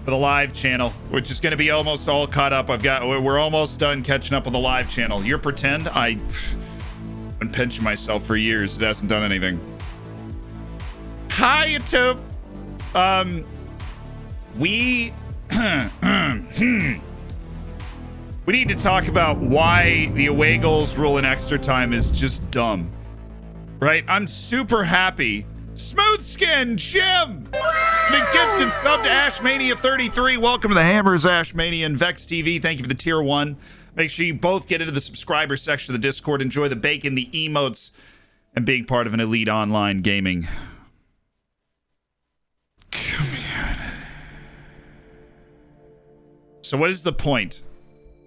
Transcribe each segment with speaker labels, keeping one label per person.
Speaker 1: for the live channel, which is going to be almost all caught up. We're almost done catching up on the live channel. Your pretend, I've been pinching myself for years. It hasn't done anything. Hi, YouTube. We we need to talk about why the away goals rule in extra time is just dumb, right? I'm super happy. Smooth Skin Jim, the gifted sub to Ashmania33. Welcome to the Hammers, Ashmania and Vex TV. Thank you for the tier 1. Make sure you both get into the subscriber section of the Discord. Enjoy the bacon, the emotes, and being part of an elite online gaming community. So what is the point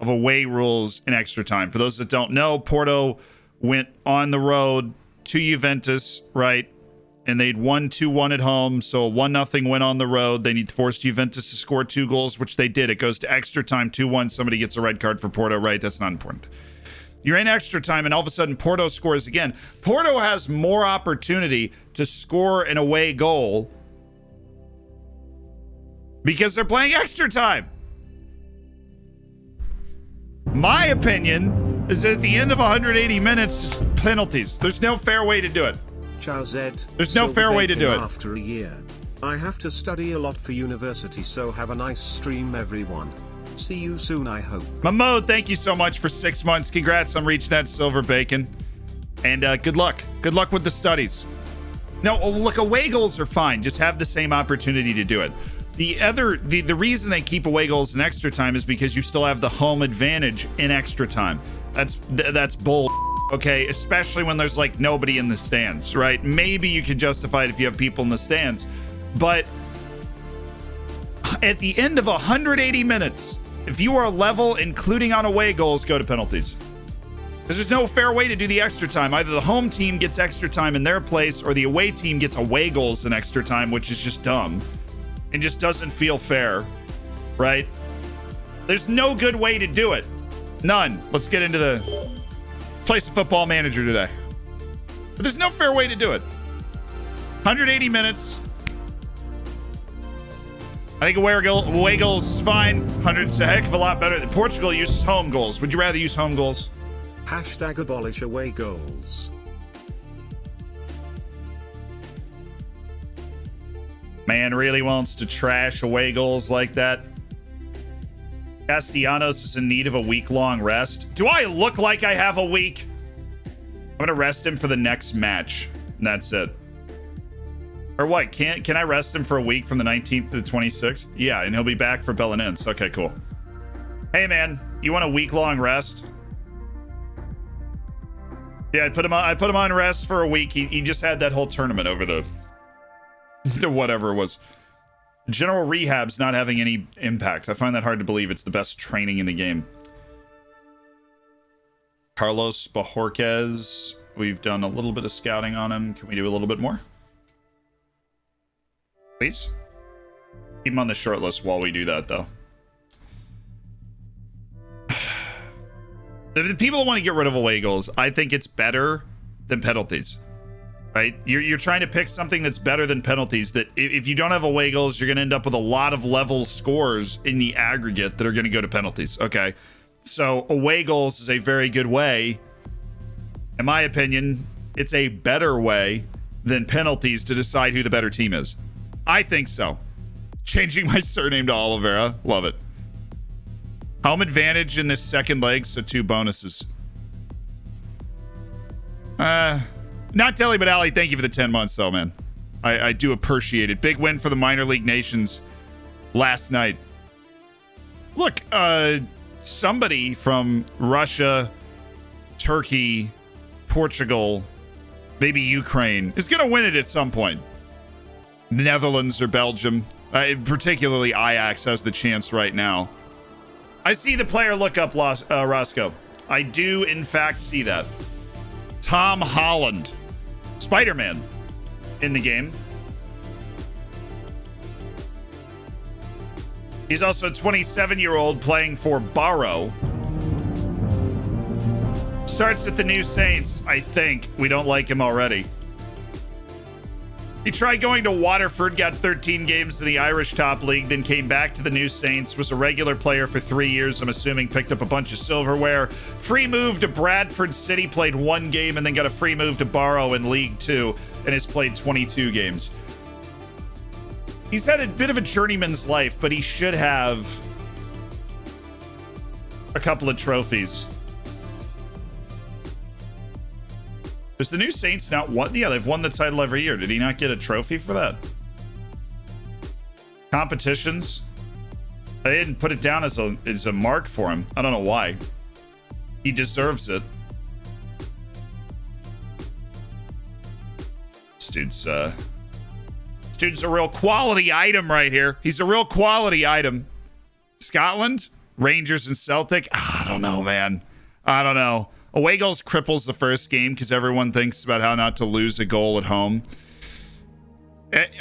Speaker 1: of away rules in extra time? For those that don't know, Porto went on the road to Juventus, right? And they'd won 2-1 at home, so 1-0 win on the road. They need to force Juventus to score 2 goals, which they did. It goes to extra time, 2-1. Somebody gets a red card for Porto, right? That's not important. You're in extra time, and all of a sudden, Porto scores again. Porto has more opportunity to score an away goal because they're playing extra time. My opinion is that at the end of 180 minutes, just penalties. There's no fair way to do it.
Speaker 2: Ciao Zed.
Speaker 1: There's no fair way to do it.
Speaker 2: After a year, I have to study a lot for university, so have a nice stream, everyone. See you soon, I hope.
Speaker 1: Mahmoud, thank you so much for 6 months. Congrats on reaching that silver bacon. And good luck. Good luck with the studies. No, look, away goals are fine. Just have the same opportunity to do it. The reason they keep away goals in extra time is because you still have the home advantage in extra time. That's bull. Okay, especially when there's like nobody in the stands, right? Maybe you can justify it if you have people in the stands, but at the end of 180 minutes, if you are level, including on away goals, go to penalties. Because there's no fair way to do the extra time. Either the home team gets extra time in their place, or the away team gets away goals in extra time, which is just dumb and just doesn't feel fair, right? There's no good way to do it. None. Let's get into the play some Football Manager today. But there's no fair way to do it. 180 minutes. I think away goals is fine. 100's a heck of a lot better. Portugal uses home goals. Would you rather use home goals?
Speaker 2: Hashtag abolish away goals.
Speaker 1: Man really wants to trash away goals like that. Castellanos is in need of a week-long rest. Do I look like I have a week? I'm gonna rest him for the next match, and that's it. Or what? Can I rest him for a week from the 19th to the 26th? Yeah, and he'll be back for Belenenses. Okay, cool. Hey, man, you want a week-long rest? Yeah, I put him on rest for a week. He just had that whole tournament over the whatever it was. General rehab's not having any impact. I find that hard to believe. It's the best training in the game. Carlos Bajorquez. We've done a little bit of scouting on him. Can we do a little bit more? Please? Keep him on the short list while we do that, though. The people that want to get rid of away goals, I think it's better than penalties. Right? You're trying to pick something that's better than penalties, that if you don't have away goals, you're going to end up with a lot of level scores in the aggregate that are going to go to penalties. Okay. So away goals is a very good way. In my opinion, it's a better way than penalties to decide who the better team is. I think so. Changing my surname to Oliveira. Love it. Home advantage in this second leg, so 2 bonuses. Not Telly, but Ali, thank you for the 10 months, though, man. I do appreciate it. Big win for the minor league nations last night. Look, somebody from Russia, Turkey, Portugal, maybe Ukraine is going to win it at some point. Netherlands or Belgium. Particularly Ajax has the chance right now. I see the player look up, Roscoe. I do, in fact, see that. Tom Holland. Spider-Man in the game. He's also a 27-year-old playing for Barrow. Starts at the New Saints, I think. We don't like him already. He tried going to Waterford, got 13 games in the Irish top league, then came back to the New Saints, was a regular player for 3 years, I'm assuming, picked up a bunch of silverware. Free move to Bradford City, played 1 game, and then got a free move to Barrow in League 2, and has played 22 games. He's had a bit of a journeyman's life, but he should have a couple of trophies. Does the New Saints not won? Yeah, they've won the title every year. Did he not get a trophy for that? Competitions? They didn't put it down as a mark for him. I don't know why. He deserves it. This dude's a real quality item right here. He's a real quality item. Scotland? Rangers and Celtic? I don't know, man. I don't know. Away goals cripples the first game because everyone thinks about how not to lose a goal at home.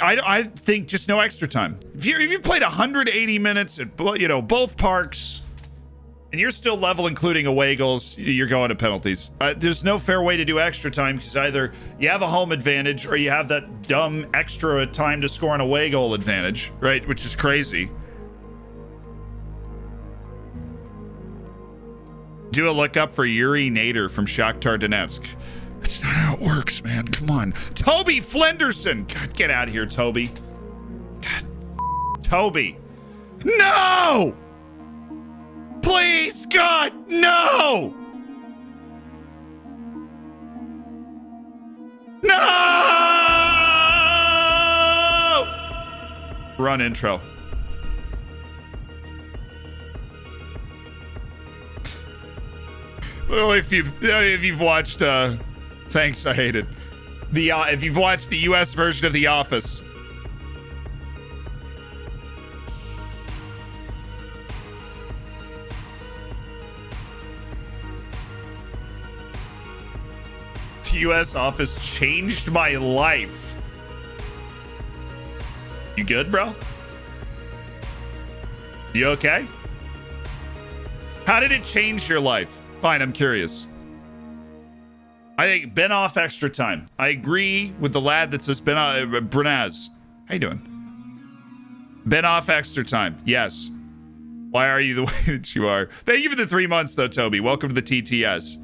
Speaker 1: I think just no extra time. If you played 180 minutes at both parks, and you're still level, including away goals, you're going to penalties. There's no fair way to do extra time because either you have a home advantage or you have that dumb extra time to score an away goal advantage, right? Which is crazy. Do a lookup for Yuri Nader from Shakhtar Donetsk. That's not how it works, man. Come on. Toby Flenderson. God, get out of here, Toby. God, Toby. No! Please, God, no! No! Run intro. Well, if you've watched, thanks, I hate it. If you've watched the U.S. version of The Office, the U.S. Office changed my life. You good, bro? You okay? How did it change your life? Fine, I'm curious. I think been off extra time. I agree with the lad that says Brunaz. How you doing? Been off extra time. Yes. Why are you the way that you are? Thank you for the 3 months, though, Toby. Welcome to the TTS.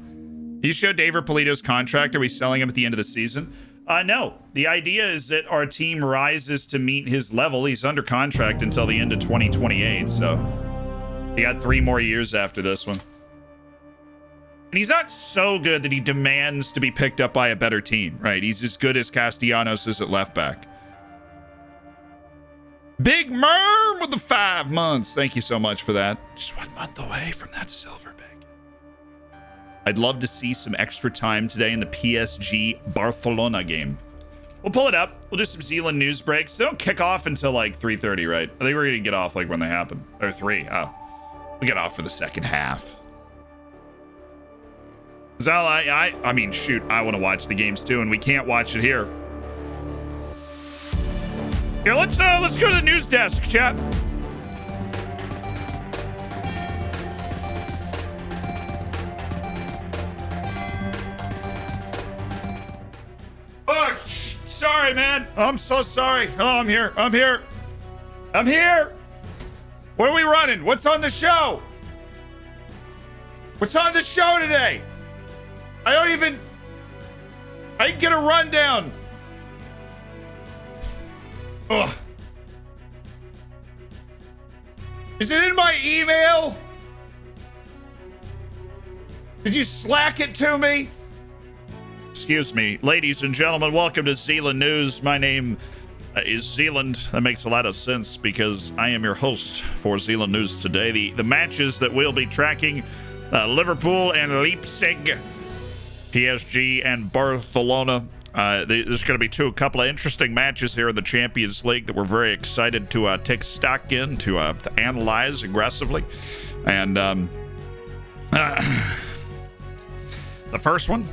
Speaker 1: You show David Polito's contract. Are we selling him at the end of the season? No. The idea is that our team rises to meet his level. He's under contract until the end of 2028, so he got 3 more years after this one. And he's not so good that he demands to be picked up by a better team, right? He's as good as Castellanos is at left back. Big Merm with the 5 months. Thank you so much for that. Just 1 month away from that silver bag. I'd love to see some extra time today in the PSG Barcelona game. We'll pull it up. We'll do some Zealand news breaks. They don't kick off until like 3:30, right? I think we're going to get off like when they happen. Or 3. Oh. We'll get off for the second half. I mean, shoot, I want to watch the games too, and we can't watch it here. Here, let's go to the news desk, chat. Oh, sorry, man. I'm so sorry. Oh, I'm here. I'm here. I'm here. What are we running? What's on the show? What's on the show today? I can get a rundown. Ugh. Is it in my email? Did you slack it to me? Excuse me, ladies and gentlemen, welcome to Zealand News. My name is Zealand. That makes a lot of sense because I am your host for Zealand News today. The matches that we'll be tracking, Liverpool and Leipzig, PSG and Barcelona. There's going to be a couple of interesting matches here in the Champions League that we're very excited to take stock in, to analyze aggressively. And the first one,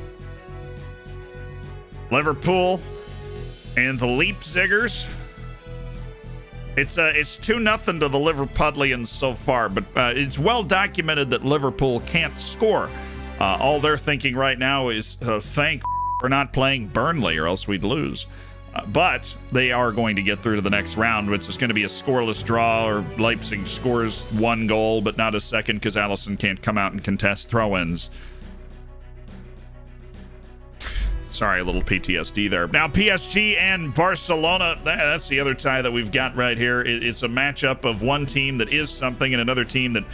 Speaker 1: Liverpool and the Leipzigers. It's 2-0 to the Liverpudlians so far, but it's well documented that Liverpool can't score. All they're thinking right now is thank for not playing Burnley or else we'd lose. But they are going to get through to the next round, which is going to be a scoreless draw, or Leipzig scores 1 goal, but not a second because Allison can't come out and contest throw-ins. Sorry, a little PTSD there. Now, PSG and Barcelona, that's the other tie that we've got right here. It's a matchup of one team that is something and another team that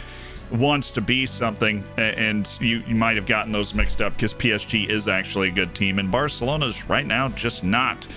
Speaker 1: wants to be something. And you might have gotten those mixed up because PSG is actually a good team, and Barcelona's right now just not.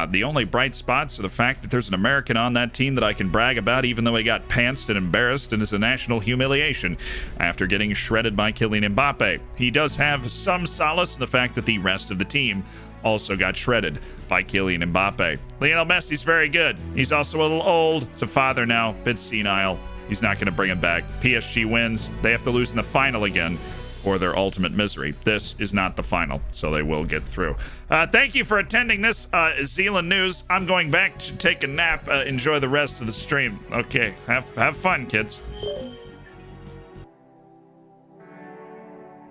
Speaker 1: The only bright spots are the fact that there's an American on that team that I can brag about, even though he got pantsed and embarrassed and is a national humiliation after getting shredded by Kylian Mbappe. He does have some solace in the fact that the rest of the team also got shredded by Kylian Mbappe. Lionel Messi's very good. He's also a little old. He's a father now, bit senile. He's not going to bring him back. PSG wins. They have to lose in the final again, or their ultimate misery. This is not the final, so they will get through. Thank you for attending this Zealand news. I'm going back to take a nap. Enjoy the rest of the stream. Okay, have fun, kids.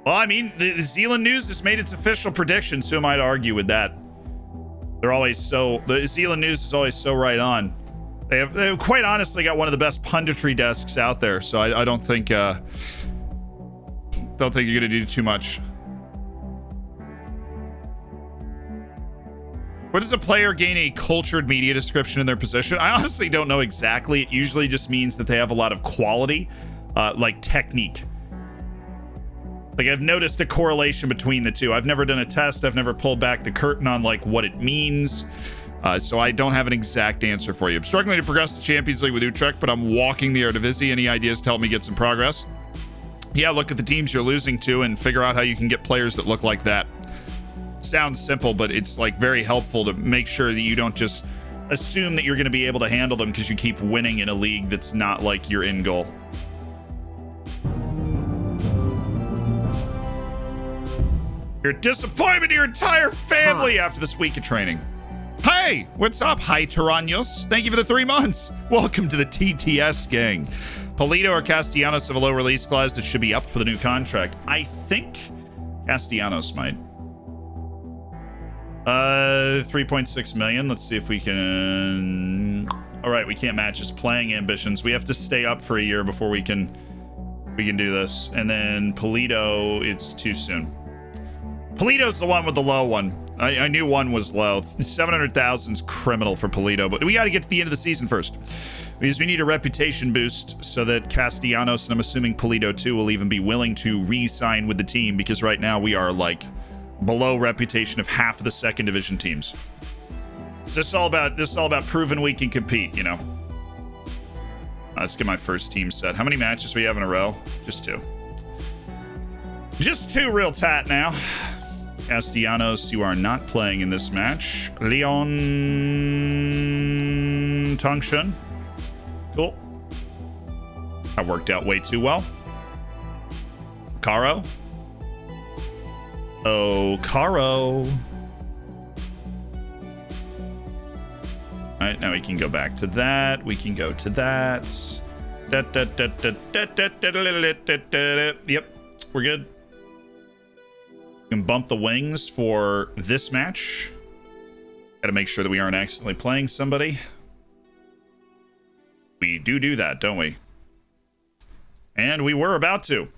Speaker 1: Well, I mean, the Zealand news has made its official predictions. Who might argue with that? The Zealand news is always so right on. They've quite honestly got one of the best punditry desks out there, so I don't think you're gonna do too much. What does a player gain a cultured media description in their position? I honestly don't know exactly. It usually just means that they have a lot of quality, like technique. Like, I've noticed a correlation between the two. I've never done a test. I've never pulled back the curtain on like what it means. So I don't have an exact answer for you. I'm struggling to progress the Champions League with Utrecht, but I'm walking the Eredivisie. Any ideas to help me get some progress? Yeah, look at the teams you're losing to and figure out how you can get players that look like that. Sounds simple, but it's like very helpful to make sure that you don't just assume that you're going to be able to handle them because you keep winning in a league that's not like your end goal. You're a disappointment to your entire family after this week of training. Hey, what's up? Hi, Tyrannos. Thank you for the 3 months. Welcome to the TTS gang. Polito or Castellanos have a low release clause that should be upped with a new contract. I think Castellanos might. 3.6 million. Let's see if we can. All right, we can't match his playing ambitions. We have to stay up for a year before we can do this. And then Polito, it's too soon. Polito's the one with the low one. I knew one was low. 700,000 is criminal for Polito, but we got to get to the end of the season first. Because we need a reputation boost so that Castellanos, and I'm assuming Polito too, will even be willing to re-sign with the team, because right now we are like below reputation of half of the second division teams. So this is all about proving we can compete, you know. Let's get my first team set. How many matches we have in a row? Just 2. Just 2 real tat now. Castellanos, you are not playing in this match. Leon Tongshun. Cool. That worked out way too well. Caro. Oh, Caro. All right, now we can go back to that. We can go to that. Yep, we're good. We can bump the wings for this match. Got to make sure that we aren't accidentally playing somebody. We do that, don't we? And we were about to.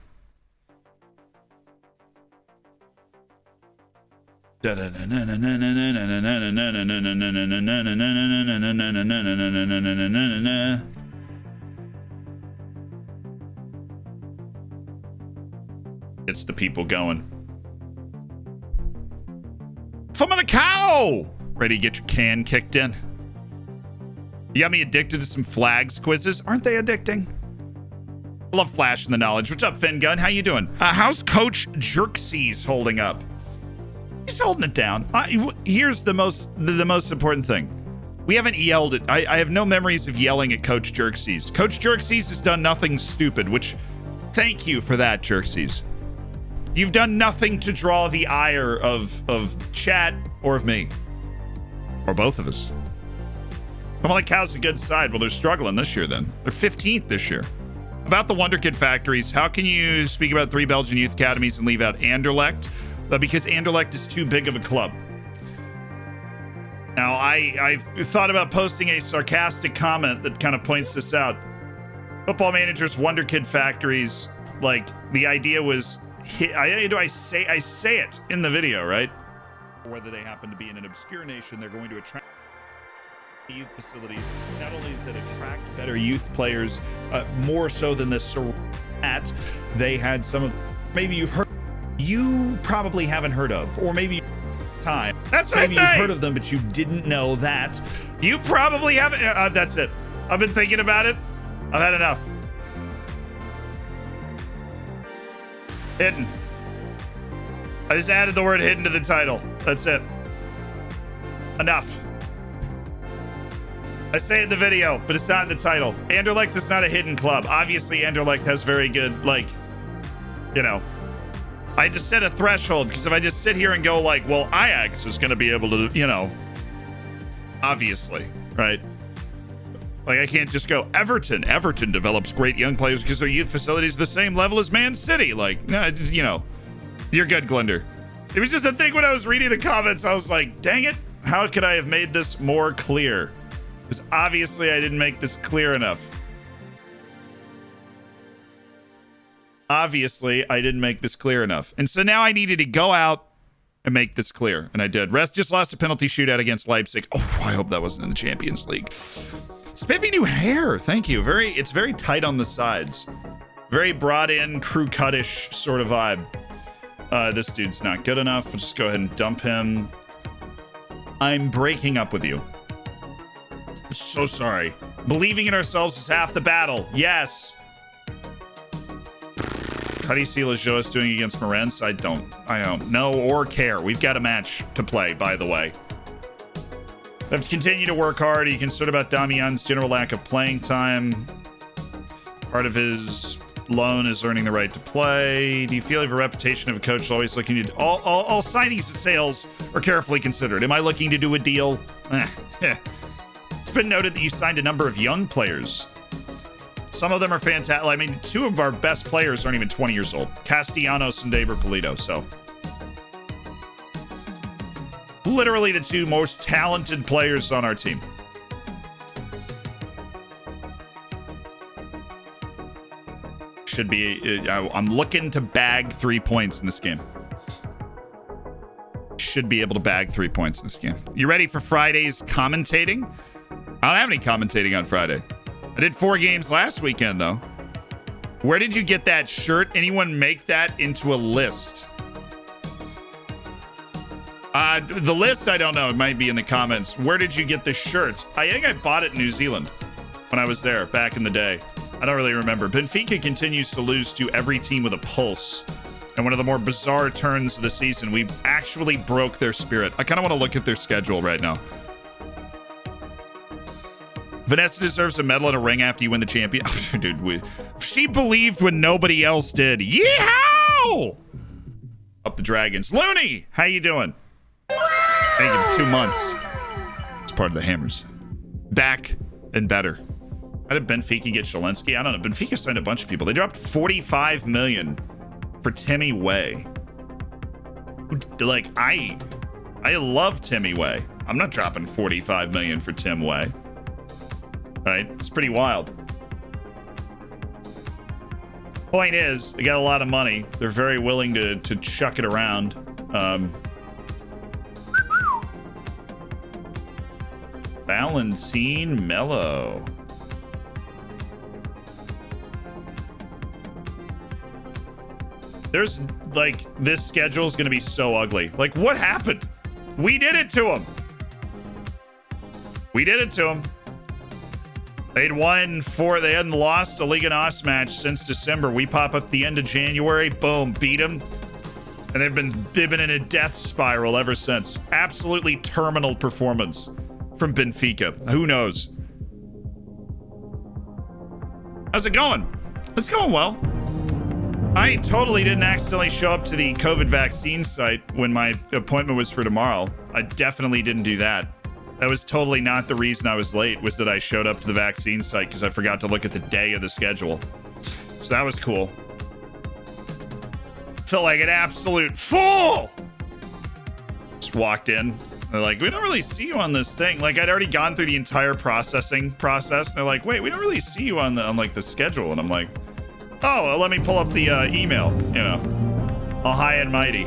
Speaker 1: It's the people going. From a cow! Ready to get your can kicked in? You got me addicted to some flags quizzes. Aren't they addicting? I love flashing the knowledge. What's up, Fingun? How you doing? How's Coach Jerksees holding up? He's holding it down. Here's the most important thing. We haven't yelled at. I have no memories of yelling at Coach Jerksees. Coach Jerksees has done nothing stupid, which thank you for that, Jerksees. You've done nothing to draw the ire of chat or of me. Or both of us. Come on, like Cow's a good side. Well, they're struggling this year then. They're 15th this year. About the Wonder Kid factories, how can you speak about 3 Belgian youth academies and leave out Anderlecht? Because Anderlecht is too big of a club. Now, I've thought about posting a sarcastic comment that kind of points this out. Football Manager's Wonder Kid Factories, like, the idea was, I say it in the video, right? Whether they happen to be in an obscure nation, they're going to attract youth facilities. Not only does it attract better youth players, more so than this at they had some of, maybe you've heard, you probably haven't heard of, or maybe time. That's what maybe you've heard of them, but you didn't know that. You probably haven't. That's it. I've been thinking about it. I've had enough. Hidden. I just added the word hidden to the title. That's it. Enough. I say it in the video, but it's not in the title. Anderlecht is not a hidden club. Obviously, Anderlecht has very good, like, you know, I just set a threshold, because if I just sit here and go like, well, Ajax is going to be able to, you know, obviously, right? Like, I can't just go Everton. Everton develops great young players because their youth facilities are the same level as Man City. Like, no, you know, you're good, Glender. It was just a thing when I was reading the comments. I was like, dang it. How could I have made this more clear? Because obviously I didn't make this clear enough. Obviously, I didn't make this clear enough. And so now I needed to go out and make this clear. And I did. Rest just lost a penalty shootout against Leipzig. Oh, I hope that wasn't in the Champions League. Spiffy new hair. Thank you. It's very tight on the sides. Very brought in, crew cut-ish sort of vibe. This dude's not good enough. We'll just go ahead and dump him. I'm breaking up with you. I'm so sorry. Believing in ourselves is half the battle. Yes. How do you see Lejoas doing against Morenz? I don't know or care. We've got a match to play, by the way. Have to continue to work hard. Are you concerned about Damian's general lack of playing time? Part of his loan is earning the right to play. Do you feel you have a reputation of a coach always looking to... All signings and sales are carefully considered. Am I looking to do a deal? It's been noted that you signed a number of young players. Some of them are fantastic. I mean, two of our best players aren't even 20 years old. Castellanos and David Polito, so... literally the two most talented players on our team. Should be... I'm looking to bag 3 points in this game. Should be able to bag 3 points in this game. You ready for Friday's commentating? I don't have any commentating on Friday. I did 4 games last weekend, though. Where did you get that shirt? Anyone make that into a list? The list, I don't know. It might be in the comments. Where did you get the shirt? I think I bought it in New Zealand when I was there back in the day. I don't really remember. Benfica continues to lose to every team with a pulse. And one of the more bizarre turns of the season, we actually broke their spirit. I kind of want to look at their schedule right now. Vanessa deserves a medal and a ring after you win the champion. Dude, she believed when nobody else did. Yeehaw! Up the Dragons. Looney, how you doing? Thank you for 2 months. It's part of the Hammers. Back and better. How did Benfica get Zelensky? I don't know. Benfica signed a bunch of people. They dropped $45 million for Timmy Way. Like, I love Timmy Way. I'm not dropping $45 million for Tim Way. Right? It's pretty wild. Point is, they got a lot of money. They're very willing to chuck it around. Valentin Mello. There's, like, this schedule is going to be so ugly. Like, what happened? We did it to him. We did it to him. They'd won 4. They hadn't lost a Liga NOS match since December. We pop up the end of January. Boom, beat them. And they've been in a death spiral ever since. Absolutely terminal performance from Benfica. Who knows? How's it going? It's going well. I totally didn't accidentally show up to the COVID vaccine site when my appointment was for tomorrow. I definitely didn't do that. That was totally not the reason I was late, was that I showed up to the vaccine site because I forgot to look at the day of the schedule. So that was cool. Felt like an absolute fool. Just walked in. They're like, we don't really see you on this thing. Like, I'd already gone through the entire processing process. And they're like, wait, we don't really see you on like the schedule. And I'm like, oh, well, let me pull up the email, you know, all high and mighty.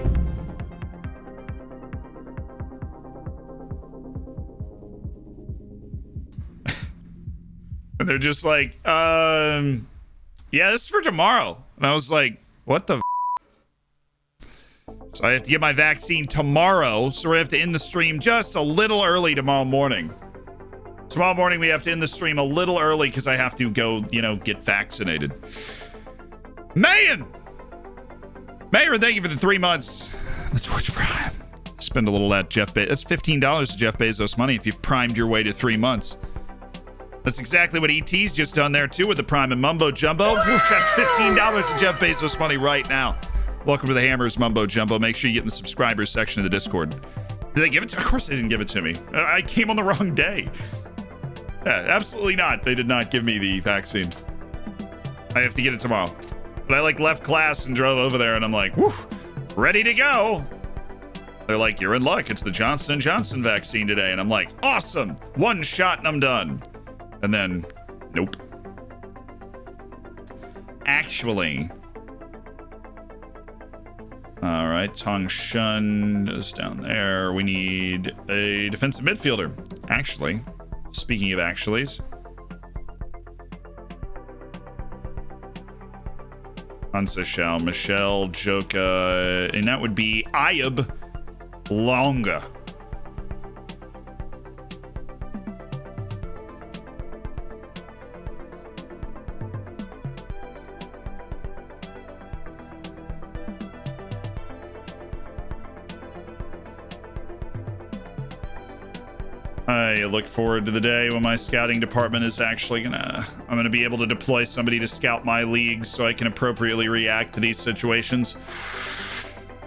Speaker 1: And they're just like, yeah, this is for tomorrow. And I was like, what the So I have to get my vaccine tomorrow. So we have to end the stream just a little early tomorrow morning. Tomorrow morning, we have to end the stream a little early because I have to go, you know, get vaccinated. Mayan, thank you for the 3 months. The Twitch Prime. Spend a little at Jeff Bezos. That's $15 to Jeff Bezos money if you've primed your way to 3 months. That's exactly what ET's just done there, too, with the Prime and Mumbo Jumbo. Ooh, that's $15 to Jeff Bezos money right now. Welcome to the Hammers Mumbo Jumbo. Make sure you get in the subscribers section of the Discord. Did they give it to me? Of course they didn't give it to me. I came on the wrong day. Yeah, absolutely not. They did not give me the vaccine. I have to get it tomorrow. But I like left class and drove over there and I'm like, whew, ready to go. They're like, you're in luck. It's the Johnson & Johnson vaccine today. And I'm like, awesome. 1 shot and I'm done. And then, nope. Actually. All right, Tong Shun is down there. We need a defensive midfielder. Actually, speaking of actuallys. Hansa Shao, Michelle, Joka, and that would be Ayub Longa. I look forward to the day when my scouting department is actually I'm gonna be able to deploy somebody to scout my leagues so I can appropriately react to these situations.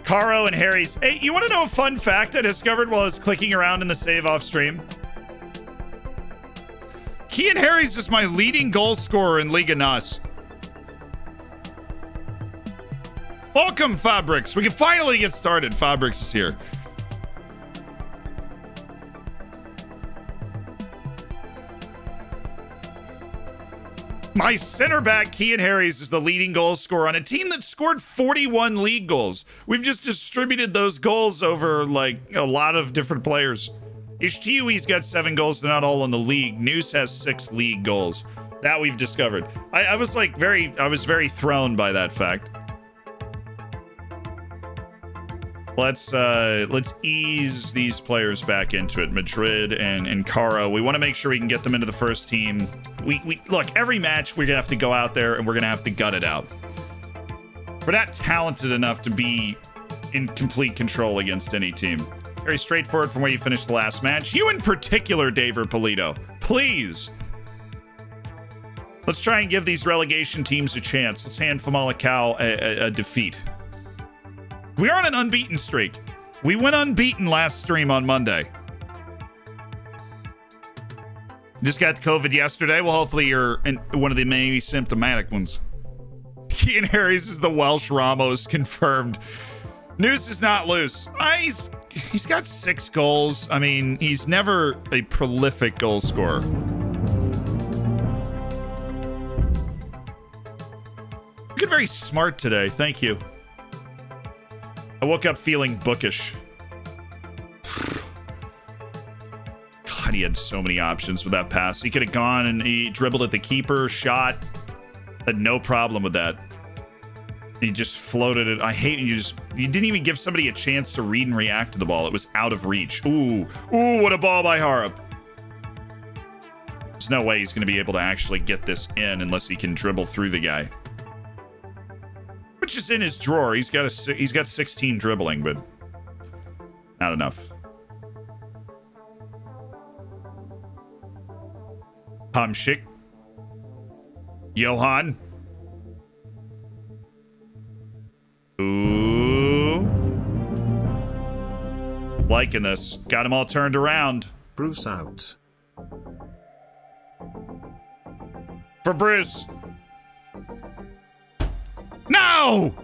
Speaker 1: Caro and Harry's. Hey, you want to know a fun fact I discovered while I was clicking around in the save off stream? Kean Harry's is my leading goal scorer in Liga NOS. Welcome, Fabrics. We can finally get started. Fabrics is here. My center back, Kean Harry's, is the leading goal scorer on a team that scored 41 league goals. We've just distributed those goals over, like, a lot of different players. Ishtiui's got 7 goals. They're not all in the league. Noose has 6 league goals. That we've discovered. I was very thrown by that fact. Let's ease these players back into it. Madrid and Caro. We want to make sure we can get them into the first team. We look, every match we're gonna have to go out there and we're gonna have to gut it out. We're not talented enough to be in complete control against any team. Very straightforward from where you finished the last match. You in particular, David Polito. Please. Let's try and give these relegation teams a chance. Let's hand Famalicão a defeat. We are on an unbeaten streak. We went unbeaten last stream on Monday. Just got COVID yesterday. Well, hopefully you're in one of the maybe symptomatic ones. Kean Harry's is the Welsh Ramos confirmed. Noose is not loose. He's got 6 goals. I mean, he's never a prolific goal scorer. You get very smart today. Thank you. I woke up feeling bookish. God, he had so many options with that pass. He could have gone and he dribbled at the keeper, shot. Had no problem with that. He just floated it. I hate you didn't even give somebody a chance to read and react to the ball. It was out of reach. Ooh, what a ball by Harp. There's no way he's going to be able to actually get this in unless he can dribble through the guy. Which is in his drawer. He's got 16 dribbling, but not enough. Hamsik. Johan. Ooh. Liking this. Got him all turned around.
Speaker 2: Bruce out.
Speaker 1: For Bruce. No!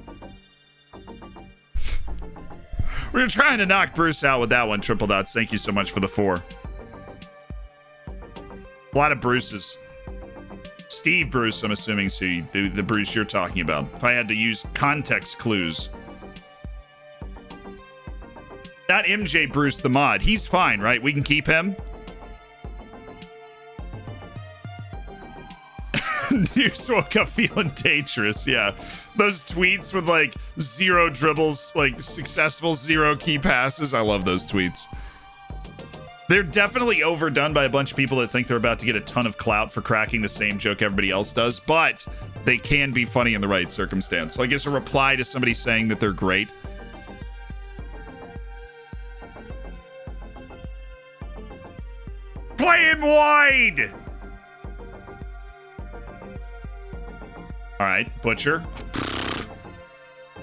Speaker 1: We were trying to knock Bruce out with that one. Triple dots. Thank you so much for the 4. A lot of Bruces. Steve Bruce, I'm assuming, so the Bruce you're talking about. If I had to use context clues. Not MJ Bruce the mod. He's fine, right? We can keep him. You just woke up feeling dangerous. Yeah. Those tweets with like 0 dribbles, like successful 0 key passes. I love those tweets. They're definitely overdone by a bunch of people that think they're about to get a ton of clout for cracking the same joke everybody else does, but they can be funny in the right circumstance. Like as a reply to somebody saying that they're great. Play him wide! All right, Butcher.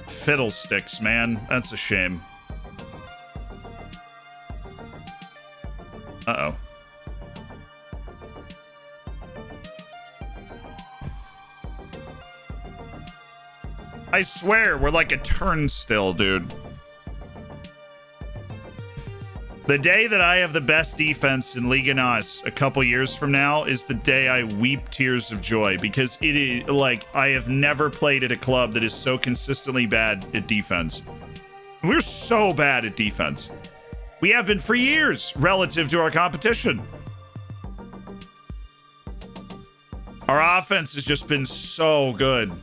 Speaker 1: Fiddlesticks, man. That's a shame. Uh-oh. I swear, we're like a turnstile, dude. The day that I have the best defense in Liga NOS a couple years from now is the day I weep tears of joy, because it is like I have never played at a club that is so consistently bad at defense. We're so bad at defense. We have been for years relative to our competition. Our offense has just been so good.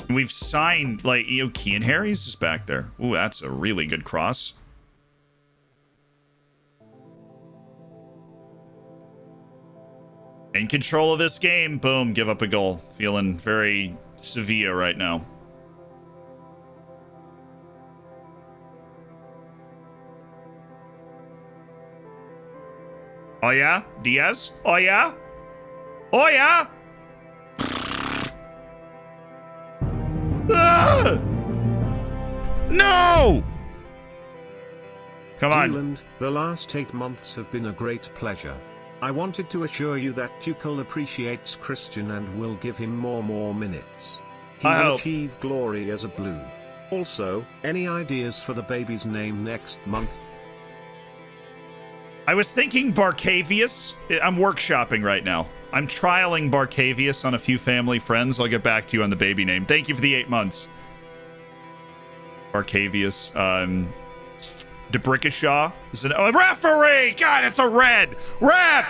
Speaker 1: We've signed, like, you know, Kean Harris is back there. Ooh, that's a really good cross. In control of this game. Boom, give up a goal. Feeling very Sevilla right now. Oh, yeah? Diaz? Oh, yeah? Oh, yeah? Ah! No! Come on.
Speaker 2: Zealand, the last 8 months have been a great pleasure. I wanted to assure you that Tuchel appreciates Christian and will give him more minutes. He will achieve glory as a Blue. Also, any ideas for the baby's name next month?
Speaker 1: I was thinking Barcavius. I'm workshopping right now. I'm trialing Barcavius on a few family friends. I'll get back to you on the baby name. Thank you for the 8 months. Barcavius. DeBrickashaw is an referee. God, it's a red. Ref!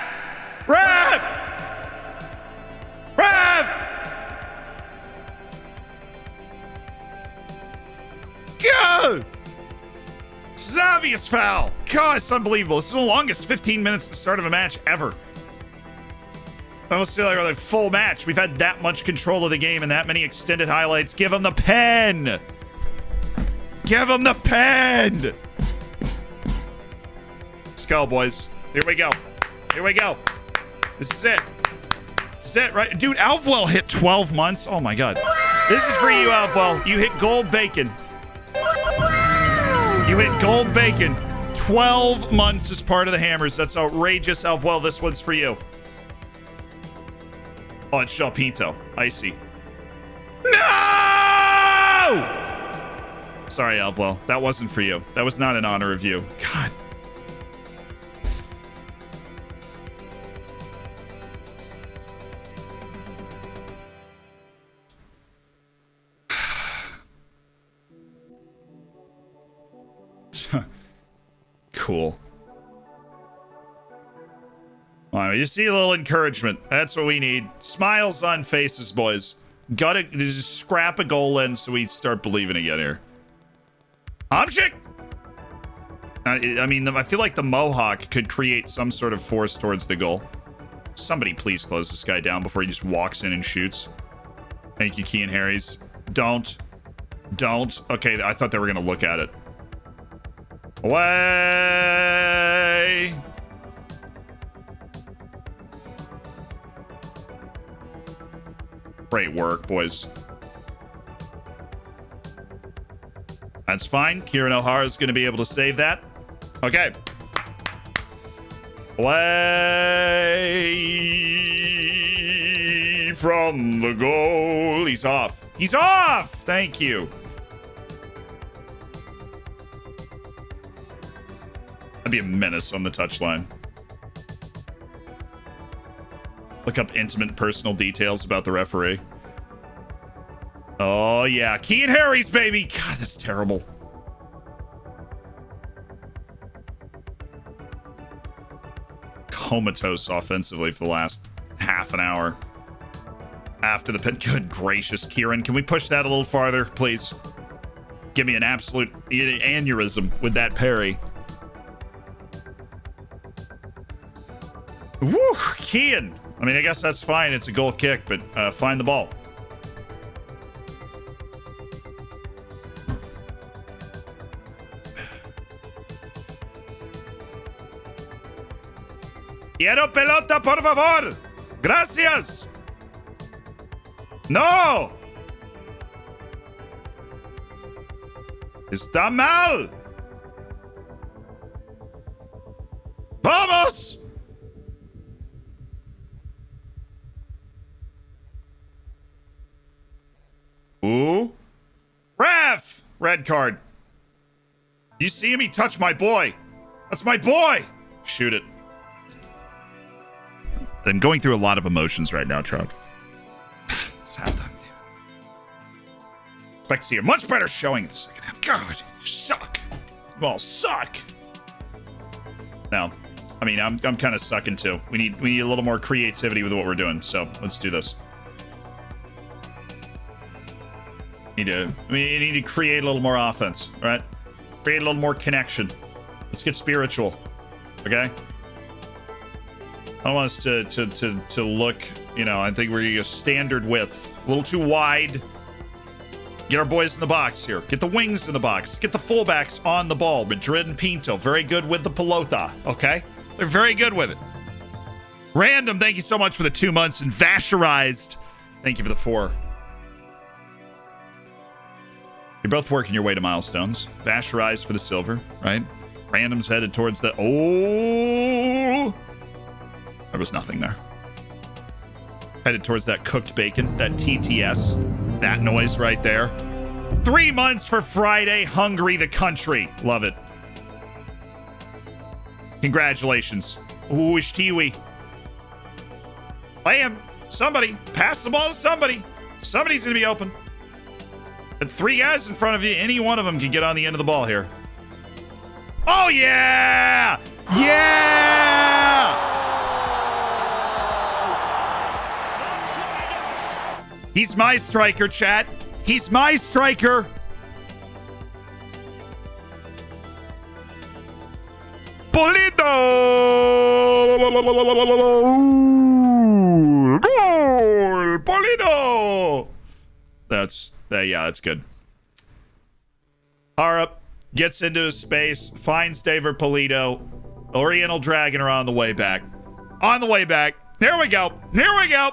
Speaker 1: God! It's an obvious foul. God, it's unbelievable. This is the longest 15 minutes at the start of a match ever. I almost feel like we're like full match. We've had that much control of the game and that many extended highlights. Give him the pen. Give him the pen. Let's go, boys. Here we go. Here we go. This is it. This is it, right? Dude, Alvwell hit 12 months. Oh, my God. This is for you, Alvwell. You hit gold bacon. You hit gold bacon. 12 months as part of the Hammers. That's outrageous, Alvwell. This one's for you. Oh, it's Shell Pinto. Icy. No! Sorry, Alvwell. That wasn't for you. That was not in honor of you. God. Cool. All right, you see a little encouragement. That's what we need. Smiles on faces, boys. Gotta just scrap a goal in so we start believing again here. Hamsik! I mean, I feel like the Mohawk could create some sort of force towards the goal. Somebody please close this guy down before he just walks in and shoots. Thank you, Kean Harris. Don't. Okay, I thought they were going to look at it. Away! Great work, boys. That's fine. Kieran O'Hara is going to be able to save that. Okay. Away from the goal. He's off. He's off! Thank you. That'd be a menace on the touchline. Look up intimate personal details about the referee. Oh, yeah. Key and Harry's, baby. God, that's terrible. Comatose offensively for the last half an hour. After the pin. Good gracious, Kieran. Can we push that a little farther, please? Give me an absolute aneurysm with that parry. Woo, Kian. I mean, I guess that's fine. It's a goal kick, but find the ball. Quiero pelota, por favor. Gracias. No. Está mal. Vamos. Ooh. Ref. Red card. You see him? He touched my boy. That's my boy. Shoot it. I'm going through a lot of emotions right now, Chuck. It's halftime, damn it. Expect to see a much better showing in the second half. God, you suck. You all suck. No, I mean, I'm kind of sucking too. We need a little more creativity with what we're doing. So let's do this. We need to create a little more offense, right? Create a little more connection. Let's get spiritual, okay? I don't want us to look, you know, I think we're going to go standard width. A little too wide. Get our boys in the box here. Get the wings in the box. Get the fullbacks on the ball. Madrid and Pinto, very good with the pelota, okay? They're very good with it. Random, thank you so much for the 2 months. And Vasherized, thank you for the 4. You're both working your way to milestones. Vasherized for the silver, right? Random's headed towards the... Oh! There was nothing there. Headed towards that cooked bacon, that TTS, that noise right there. 3 months for Friday, Hungary the country. Love it. Congratulations. Ooh, Ishtiwi. Play him. Somebody. Pass the ball to somebody. Somebody's going to be open. And 3 guys in front of you, any one of them can get on the end of the ball here. Oh, yeah! Yeah! He's my striker, chat. He's my striker. Polito! Goal! Polito! Yeah, that's good. Harup gets into his space, finds David Polito. Oriental Dragon are on the way back. On the way back. Here we go. Here we go.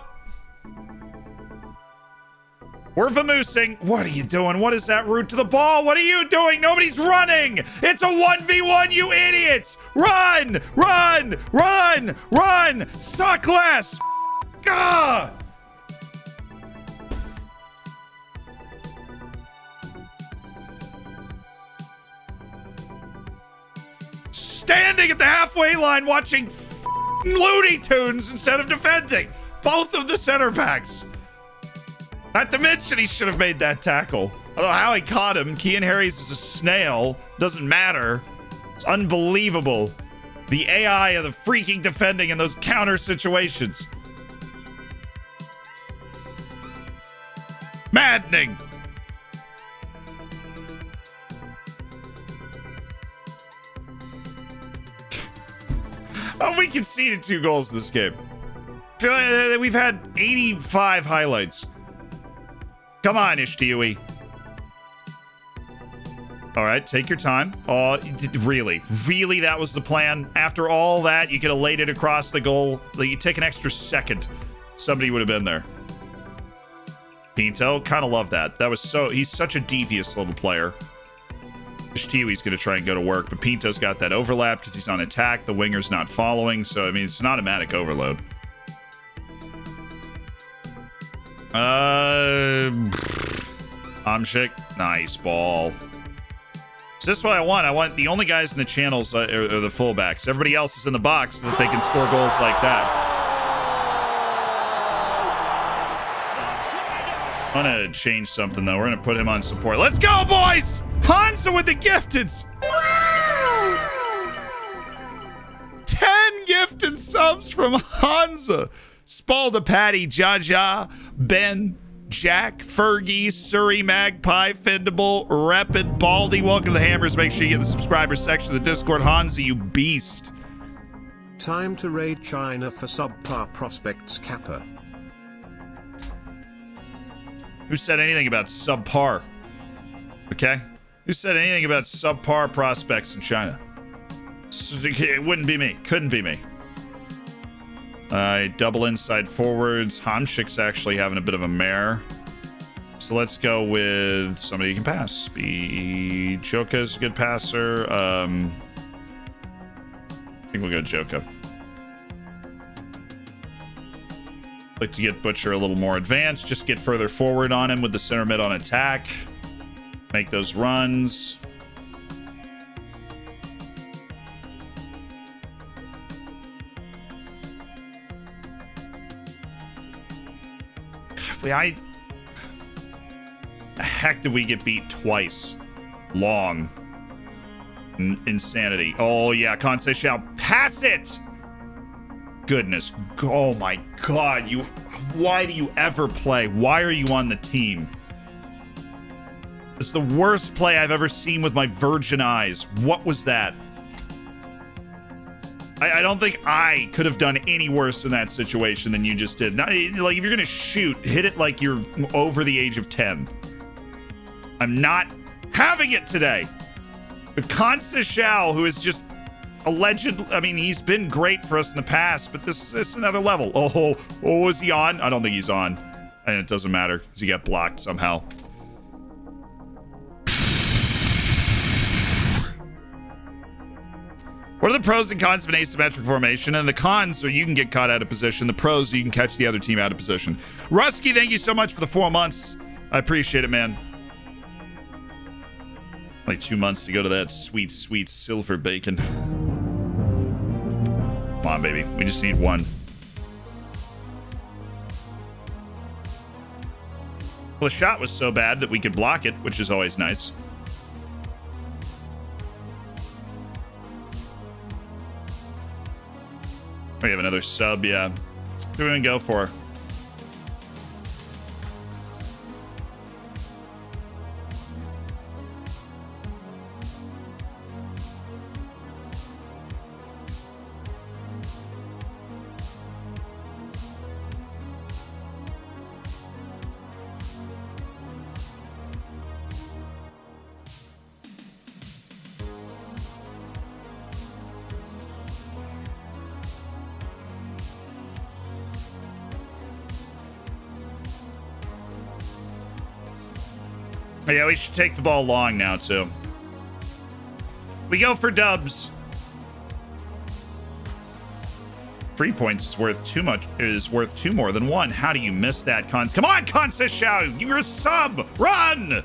Speaker 1: We're vamoosing. What are you doing? What is that route to the ball? What are you doing? Nobody's running. It's a 1v1, you idiots. Run, run, run, run. Suck less. Gah! Standing at the halfway line watching Looney Tunes instead of defending. Both of the center backs. Not to mention he should have made that tackle. I don't know how he caught him. Kean Harris is a snail. Doesn't matter. It's unbelievable. The AI of the freaking defending in those counter situations. Maddening. Oh, we conceded 2 goals in this game. I feel like we've had 85 highlights. Come on, Ishtiwi. All right, take your time. Oh, really? Really, that was the plan? After all that, you could have laid it across the goal. Like, you take an extra second. Somebody would have been there. Pinto, kind of love that. That was so... He's such a devious little player. Ishtiwi's going to try and go to work, but Pinto's got that overlap because he's on attack. The winger's not following, so, I mean, it's an automatic overload. Amshik, nice ball. So this is what I want. I want the only guys in the channels are the fullbacks. Everybody else is in the box so that they can score goals like that. I'm going to change something, though. We're going to put him on support. Let's go, boys! Hansa with the gifteds! 10 gifted subs from Hansa. Spalda, Patty, Jaja, Ben, Jack, Fergie, Surrey, Magpie, Fendable, Rapid, Baldy. Welcome to the Hammers. Make sure you get the subscriber section of the Discord. Hansa, you beast.
Speaker 2: Time to raid China for subpar prospects, Kappa.
Speaker 1: Who said anything about subpar? Okay? Who said anything about subpar prospects in China? It wouldn't be me. Couldn't be me. Double inside forwards. Hamshik's actually having a bit of a mare. So let's go with somebody who can pass. Joka's a good passer. I think we'll go Joka. Like to get Butcher a little more advanced. Just get further forward on him with the center mid on attack. Make those runs. The heck did we get beat twice? Long. Insanity. Oh, yeah. Kansei Shao. Pass it! Goodness. Oh, my God. Why do you ever play? Why are you on the team? It's the worst play I've ever seen with my virgin eyes. What was that? I don't think I could have done any worse in that situation than you just did. Not, like, if you're going to shoot, hit it like you're over the age of 10. I'm not having it today. With Kansei Shao, who is just a legend. I mean, he's been great for us in the past, but this is another level. Oh, is he on? I don't think he's on. And it doesn't matter because he got blocked somehow. What are the pros and cons of an asymmetric formation? And the cons are you can get caught out of position. The pros are you can catch the other team out of position. Rusky, thank you so much for the 4 months. I appreciate it, man. Like 2 months to go to that sweet, sweet silver bacon. Come on, baby. We just need one. Well, the shot was so bad that we could block it, which is always nice. We have another sub, yeah. Who are we gonna go for? Yeah, we should take the ball long now, too. We go for dubs. 3 points is worth too much. Is worth 2 more than 1. How do you miss that, Cons? Come on, Kansei Shao! You're a sub! Run!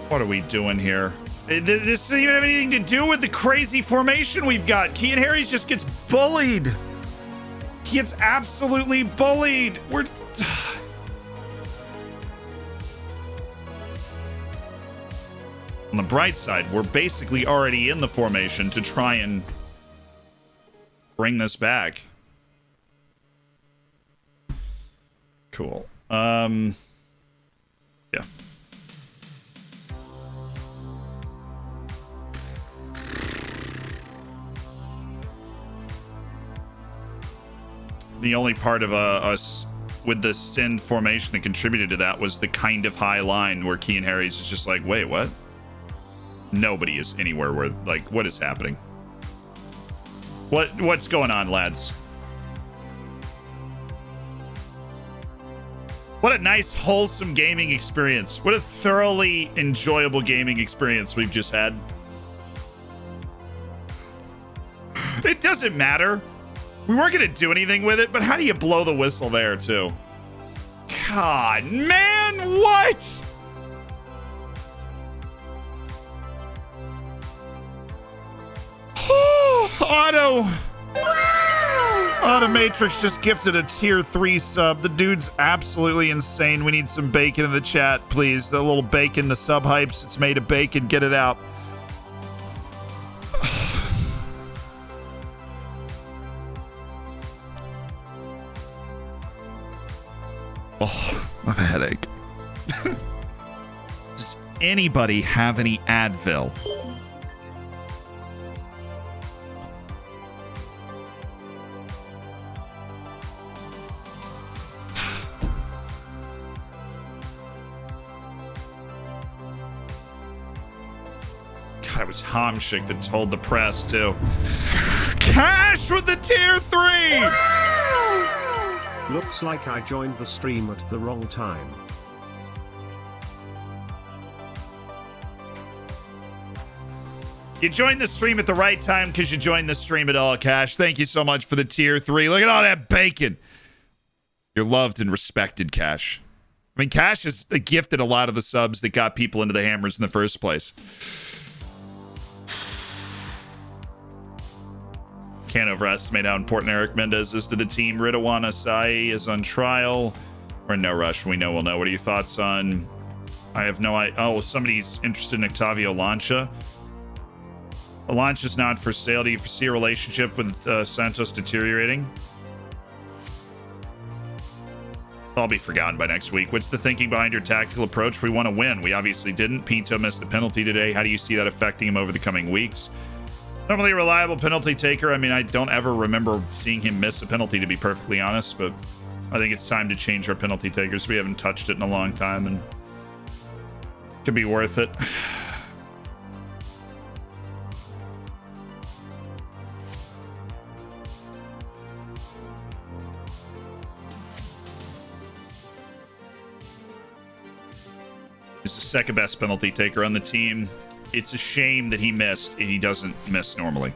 Speaker 1: What are we doing here? This doesn't even have anything to do with the crazy formation we've got. Key and Harry's just gets bullied. He gets absolutely bullied. We're... On the bright side, we're basically already in the formation to try and bring this back. Cool. Yeah. The only part of us with the Sin formation that contributed to that was the kind of high line where Key and Harry's is just like, wait, what? Nobody is anywhere where, like, what is happening? What's going on, lads? What a nice, wholesome gaming experience. What a thoroughly enjoyable gaming experience we've just had. It doesn't matter. We weren't going to do anything with it, but how do you blow the whistle there, too? God, man, what? Automatrix just gifted a tier 3 sub. The dude's absolutely insane. We need some bacon in the chat, please. The little bacon, the sub hypes. It's made of bacon. Get it out. Oh, I have a headache. Does anybody have any Advil? God, it was Homshik that told the press, too. Cash with the tier 3!
Speaker 2: Looks like I joined the stream at the wrong time.
Speaker 1: You joined the stream at the right time because you joined the stream at all, Cash. Thank you so much for the tier 3. Look at all that bacon. You're loved and respected, Cash. I mean, Cash has gifted a lot of the subs that got people into the hammers in the first place. Can't overestimate how important Eric Mendez is to the team. Ridwan Asai is on trial. We're in no rush. We know we'll know. What are your thoughts on... I have no idea. Oh, somebody's interested in Octavio Lancha. Lancha's not for sale. Do you foresee a relationship with Santos deteriorating? I'll be forgotten by next week. What's the thinking behind your tactical approach? We want to win. We obviously didn't. Pinto missed the penalty today. How do you see that affecting him over the coming weeks? Normally a reliable penalty taker. I mean, I don't ever remember seeing him miss a penalty, to be perfectly honest, but I think it's time to change our penalty takers. We haven't touched it in a long time, and it could be worth it. He's the second best penalty taker on the team. It's a shame that he missed, and he doesn't miss normally.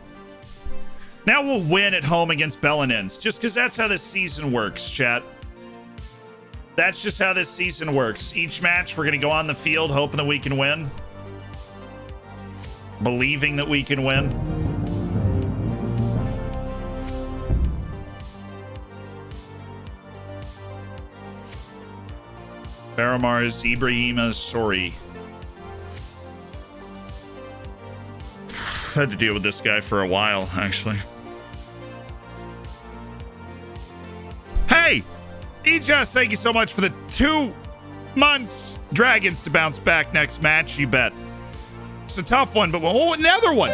Speaker 1: Now we'll win at home against Belenenses, just because that's how this season works, chat. That's just how this season works. Each match, we're going to go on the field hoping that we can win. Believing that we can win. Baramar's Ibrahima Sori. Had to deal with this guy for a while, actually. Hey! Ejus, thank you so much for the 2 months. Dragons to bounce back next match, you bet. It's a tough one, but another one.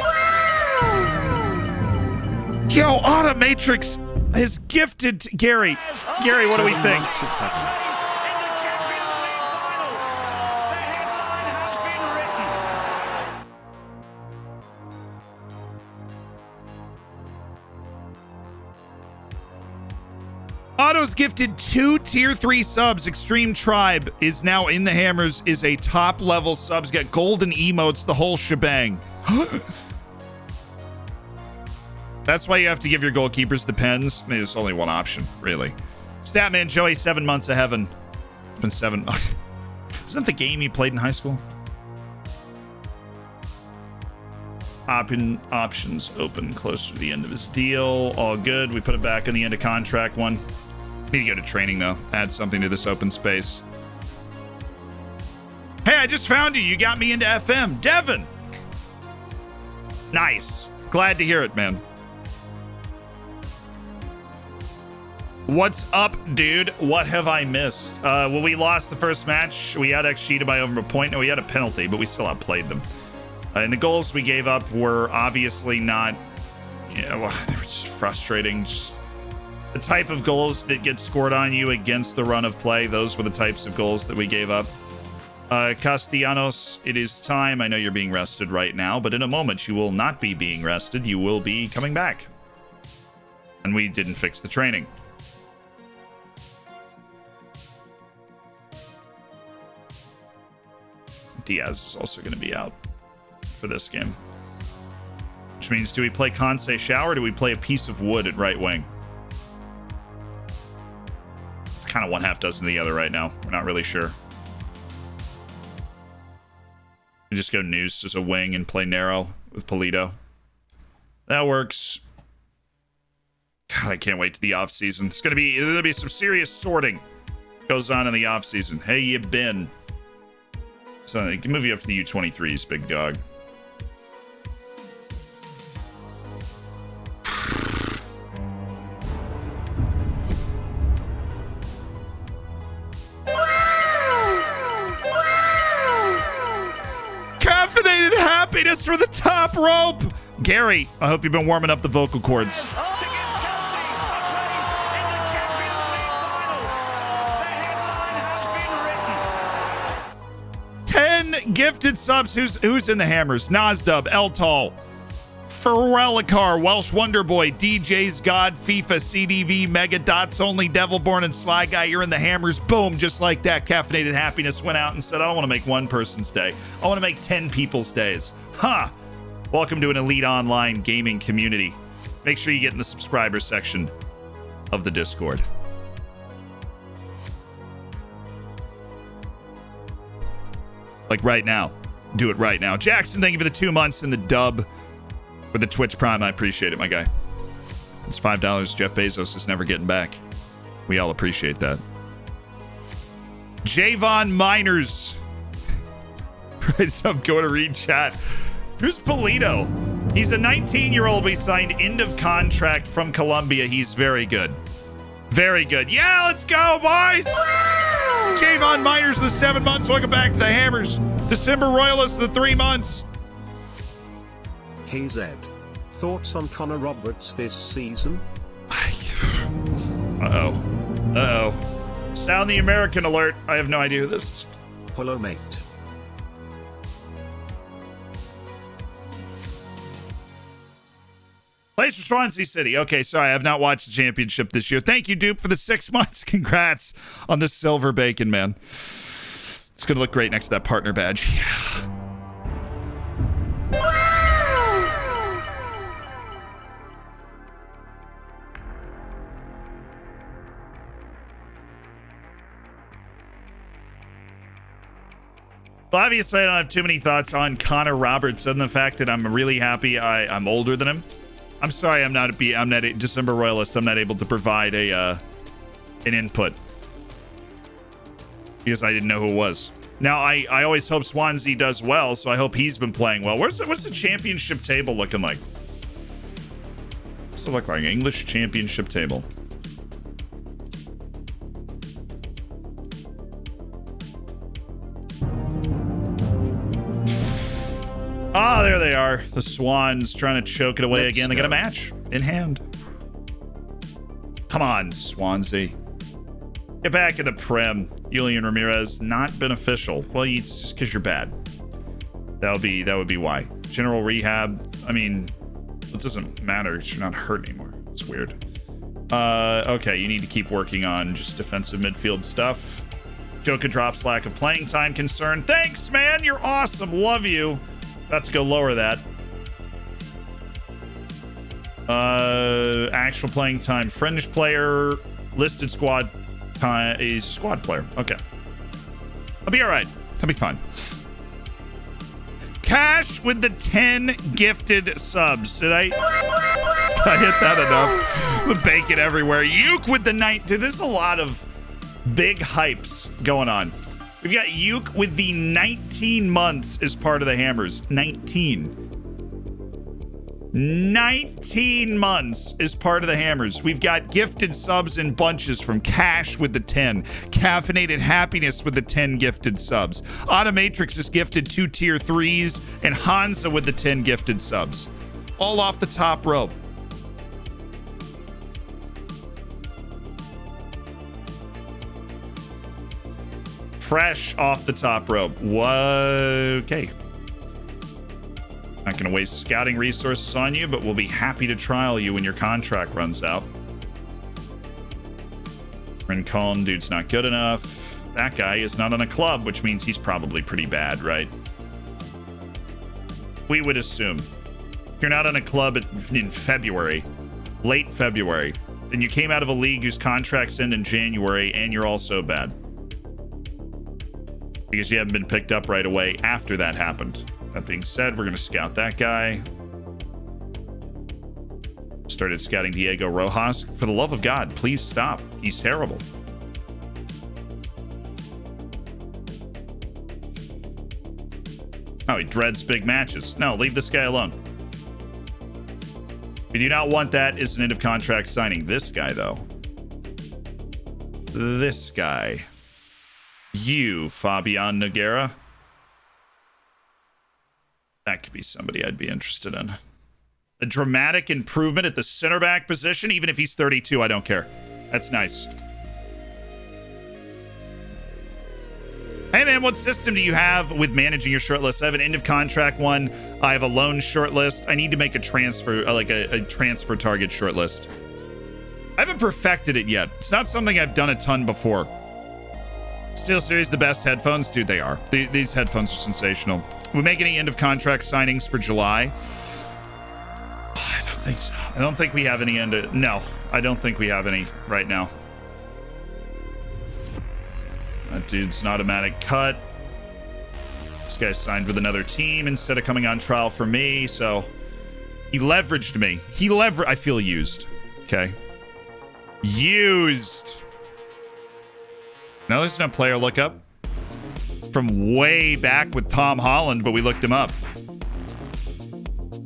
Speaker 1: Yo, Automatrix has gifted Gary. Gary, what do we think? Otto's gifted 2 tier 3 subs. Extreme Tribe is now in the hammers, is a top level subs. Got golden emotes, the whole shebang. That's why you have to give your goalkeepers the pens. I mean, there's only one option, really. Statman Joey, 7 months of heaven. It's been 7 months. Isn't that the game you played in high school? Options open closer to the end of his deal. All good. We put it back in the end of contract one. Need to go to training, though. Add something to this open space. Hey, I just found you. You got me into FM. Devin! Nice. Glad to hear it, man. What's up, dude? What have I missed? Well, we lost the first match. We out XG'd by over a point. No, we had a penalty, but we still outplayed them. And the goals we gave up were obviously not... You know, they were just frustrating. Just the type of goals that get scored on you against the run of play, those were the types of goals that we gave up. Castellanos, it is time. I know you're being rested right now, but in a moment you will not be being rested. You will be coming back. And we didn't fix the training. Diaz is also going to be out for this game. Which means, do we play Kansei Shao or do we play a piece of wood at right wing? It's kind of one half dozen the other right now. We're not really sure. We just go Noose as a wing and play narrow with Polito. That works. God, I can't wait to the off season. There's gonna be some serious sorting goes on in the off season. Hey, you been? So they can move you up to the U23s, big dog. Caffeinated happiness for the top rope. Gary, I hope you've been warming up the vocal cords. 10 gifted subs. Who's in the hammers? Nasdub, Eltal, Ferrelicar, Welsh Wonder Boy, DJ's God, FIFA, CDV, Mega Dots Only, Devilborn, and Sly Guy. You're in the hammers. Boom, just like that. Caffeinated Happiness went out and said, I don't want to make one person's day. I want to make 10 people's days. Huh. Welcome to an elite online gaming community. Make sure you get in the subscriber section of the Discord. Like right now. Do it right now. Jackson, thank you for the 2 months and the dub for the Twitch Prime. I appreciate it, my guy. It's $5 Jeff Bezos is never getting back. We all appreciate that. Javon Miners. Right, so I'm going to read chat. Who's Polito? He's a 19-year-old we signed end of contract from Colombia. He's very good. Very good. Yeah, let's go, boys! Woo! Javon Miners, the 7 months. Welcome back to the Hammers. December Royalists, the 3 months.
Speaker 2: KZ. Thoughts on Connor Roberts this season?
Speaker 1: Uh-oh. Uh-oh. Sound the American alert. I have no idea who this is.
Speaker 2: Hello, mate.
Speaker 1: Plays for Swansea City. Okay, sorry, I have not watched the championship this year. Thank you, Dupe, for the 6 months. Congrats on the silver bacon, man. It's going to look great next to that partner badge. Yeah. Well, obviously, I don't have too many thoughts on Connor Roberts other than the fact that I'm really happy I'm older than him. I'm sorry I'm not a December Royalist. I'm not able to provide an input because I didn't know who it was. Now, I always hope Swansea does well, so I hope he's been playing well. What's the championship table looking like? What's it look like? English championship table. Ah, there they are. The Swans trying to choke it away again. They got a match in hand. Come on, Swansea. Get back in the Prem. Julian Ramirez, not beneficial. Well, it's just because you're bad. That would be why. General rehab. I mean, it doesn't matter. You're not hurt anymore. It's weird. Okay, you need to keep working on just defensive midfield stuff. Joka drops lack of playing time concern. Thanks, man. You're awesome. Love you. About to go lower that. Actual playing time. Fringe player. Listed squad time. He's a squad player. Okay. I'll be all right. I'll be fine. Cash with the 10 gifted subs. Did I hit that enough? The bacon everywhere. Uke with the 9. Dude, there's a lot of big hypes going on. We've got Uke with the 19 months as part of the Hammers. 19 months as part of the Hammers. We've got gifted subs in bunches from Cash with the 10. Caffeinated Happiness with the 10 gifted subs. Automatrix is gifted 2 tier 3s. And Hansa with the 10 gifted subs. All off the top rope. Fresh off the top rope. Okay. Not going to waste scouting resources on you, but we'll be happy to trial you when your contract runs out. Rincon, dude's not good enough. that guy is not on a club, which means he's probably pretty bad, right? We would assume. If you're not on a club in February, late February, then you came out of a league whose contracts end in January, and you're also bad. Because you haven't been picked up right away after that happened. That being said, we're going to scout that guy. Started scouting Diego Rojas. For the love of God, please stop. He's terrible. Oh, he dreads big matches. No, leave this guy alone. We do not want that as an end of contract signing. This guy, though. This guy. You, Fabian Noguera. That could be somebody I'd be interested in. A dramatic improvement at the center back position. Even if he's 32, I don't care. That's nice. Hey man, what system do you have with managing your short list? I have an end of contract one. I have a loan short list. I need to make a transfer, like a transfer target short list. I haven't perfected it yet. It's not something I've done a ton before. SteelSeries, the best headphones? Dude, they are. These headphones are sensational. We make any end of contract signings for July? I don't think so. I don't think we have any no, I don't think we have any right now. That dude's an automatic cut. This guy signed with another team instead of coming on trial for me, so he leveraged me. I feel used. Okay. Used. Now there's no player lookup from way back with Tom Holland, but we looked him up.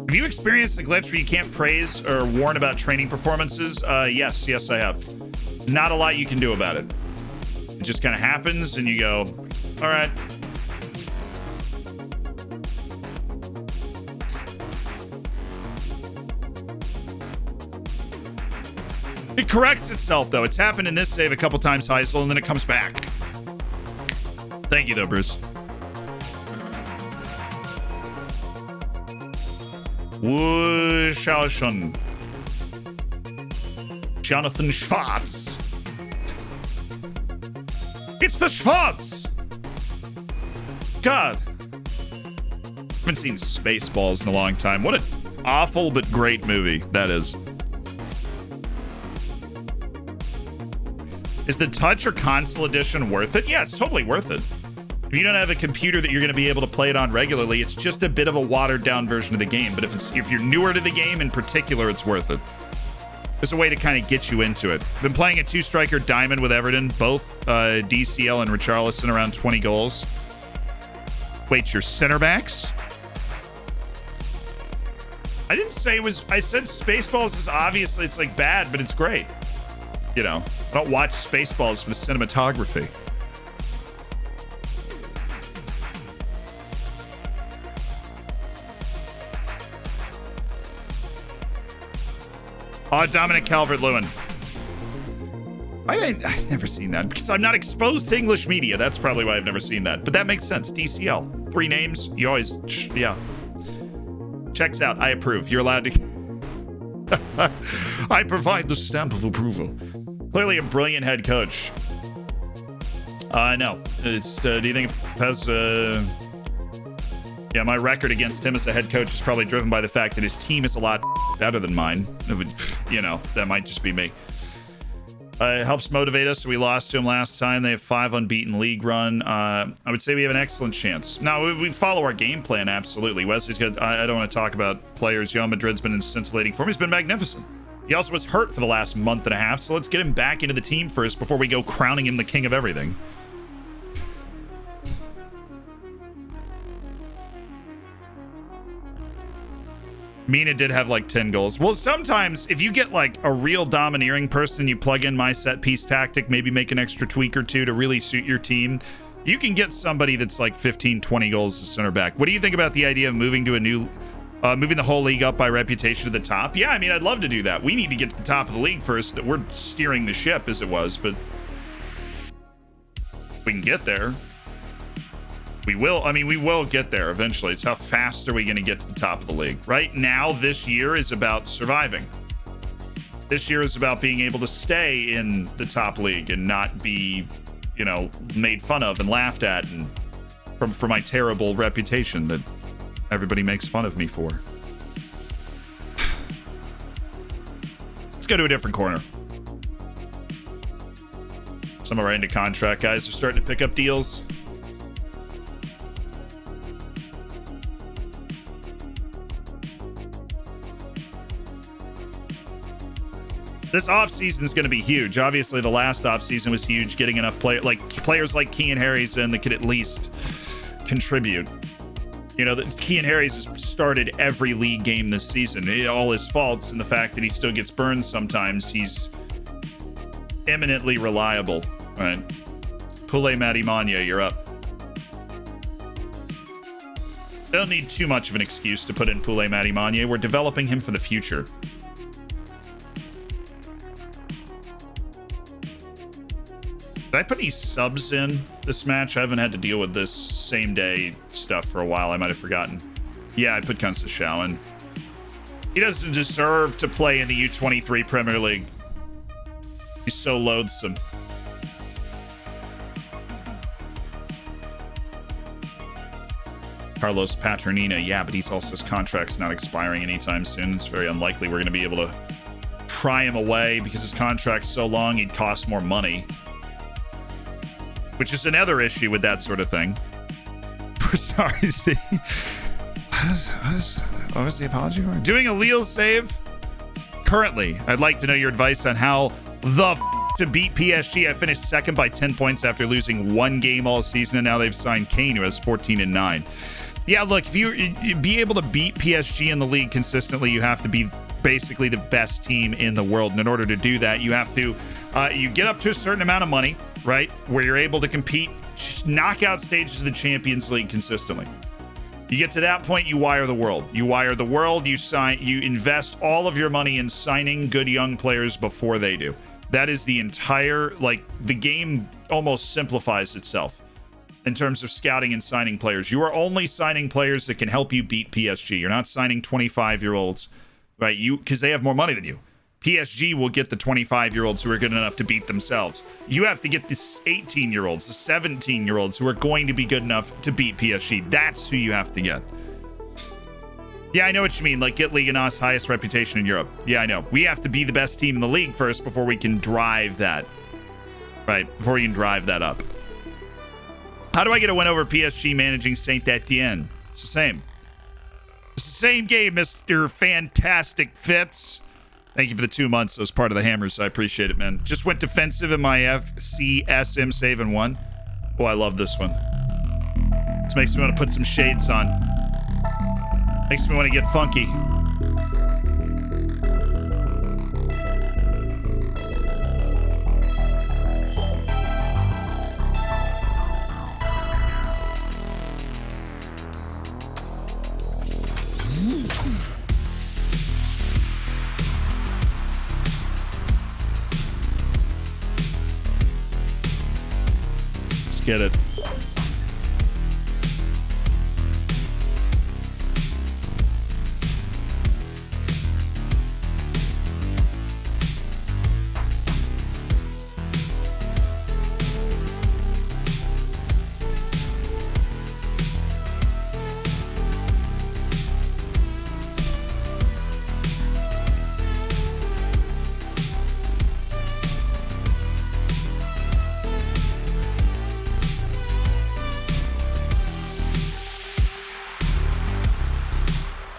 Speaker 1: Have you experienced the glitch where you can't praise or warn about training performances? Yes, I have. Not a lot you can do about it. It just kind of happens, and you go, all right. It corrects itself, though. It's happened in this save a couple times, Heisel, and then it comes back. Thank you, though, Bruce. Woo-shao-shun. Jonathan Schwartz. It's the Schwartz! God. I haven't seen Spaceballs in a long time. What an awful but great movie that is. Is the Touch or Console Edition worth it? Yeah, it's totally worth it. If you don't have a computer that you're going to be able to play it on regularly, it's just a bit of a watered-down version of the game. But if you're newer to the game in particular, it's worth it. There's a way to kind of get you into it. Been playing a two-striker diamond with Everton, both DCL and Richarlison around 20 goals. Wait, your center backs? I didn't say it was... I said Spaceballs is obviously, it's like bad, but it's great. You know, I don't watch Spaceballs for the cinematography. Dominic Calvert-Lewin. I've never seen that because I'm not exposed to English media. That's probably why I've never seen that. But that makes sense. DCL. 3 names. You always, yeah. Checks out. I approve. You're allowed to. I provide the stamp of approval. Clearly a brilliant head coach. No. It's. Do you think it has? Yeah, my record against him as a head coach is probably driven by the fact that his team is a lot better than mine. You know, that might just be me. It helps motivate us. We lost to him last time. They have 5 unbeaten league run. I would say we have an excellent chance. Now, we follow our game plan, absolutely. Wesley's got... I don't want to talk about players. Real Madrid's been scintillating for him. He's been magnificent. He also was hurt for the last month and a half, so let's get him back into the team first before we go crowning him the king of everything. Mina did have like 10 goals. Well, sometimes if you get like a real domineering person, you plug in my set piece tactic, maybe make an extra tweak or two to really suit your team, you can get somebody that's like 15, 20 goals as center back. What do you think about the idea of moving to a new, moving the whole league up by reputation to the top? Yeah, I mean, I'd love to do that. We need to get to the top of the league first, so that we're steering the ship as it was, but we can get there. We will. I mean, we will get there eventually. It's how fast are we going to get to the top of the league? Right now, this year is about surviving. This year is about being able to stay in the top league and not be you know, made fun of and laughed at, and for my terrible reputation that everybody makes fun of me for. Let's go to a different corner. Some of our into contract guys are starting to pick up deals. This offseason is going to be huge. Obviously, the last offseason was huge, getting enough players like Kean Harris in that could at least contribute. You know, Kean Harris has started every league game this season. All his faults and the fact that he still gets burned sometimes. He's eminently reliable. All right. Pule Matimanya, you're up. Don't need too much of an excuse to put in Pule Matimanya. We're developing him for the future. Did I put any subs in this match? I haven't had to deal with this same day stuff for a while. I might have forgotten. Yeah, I put Kunsa Shao in. He doesn't deserve to play in the U23 Premier League. He's so loathsome. Carlos Paternina, yeah, but his contract's not expiring anytime soon. It's very unlikely we're going to be able to pry him away because his contract's so long he'd cost more money. Which is another issue with that sort of thing. Sorry, Steve. What was the apology for? Doing a Lille save? Currently, I'd like to know your advice on how to beat PSG. I finished second by 10 points after losing one game all season, and now they've signed Kane, who has 14-9. Yeah, look, if you be able to beat PSG in the league consistently, you have to be basically the best team in the world. And in order to do that, you have to you get up to a certain amount of money, right, where you're able to compete knockout stages of the Champions League consistently. You get to that point, you wire the world. You wire the world, you invest all of your money in signing good young players before they do. That is the entire, the game almost simplifies itself in terms of scouting and signing players. You are only signing players that can help you beat PSG. You're not signing 25-year-olds, right? Because they have more money than you. PSG will get the 25-year-olds who are good enough to beat themselves. You have to get the 18-year-olds, the 17-year-olds who are going to be good enough to beat PSG. That's who you have to get. Yeah, I know what you mean. Get Ligue 1's highest reputation in Europe. Yeah, I know. We have to be the best team in the league first before we can drive that. Right, before we can drive that up. How do I get a win over PSG managing Saint Etienne? It's the same. It's the same game, Mr. Fantastic Fitz. Thank you for the 2 months as part of the Hammers. I appreciate it, man. Just went defensive in my FCSM save and won. Oh, I love this one. This makes me want to put some shades on. Makes me want to get funky. Get it.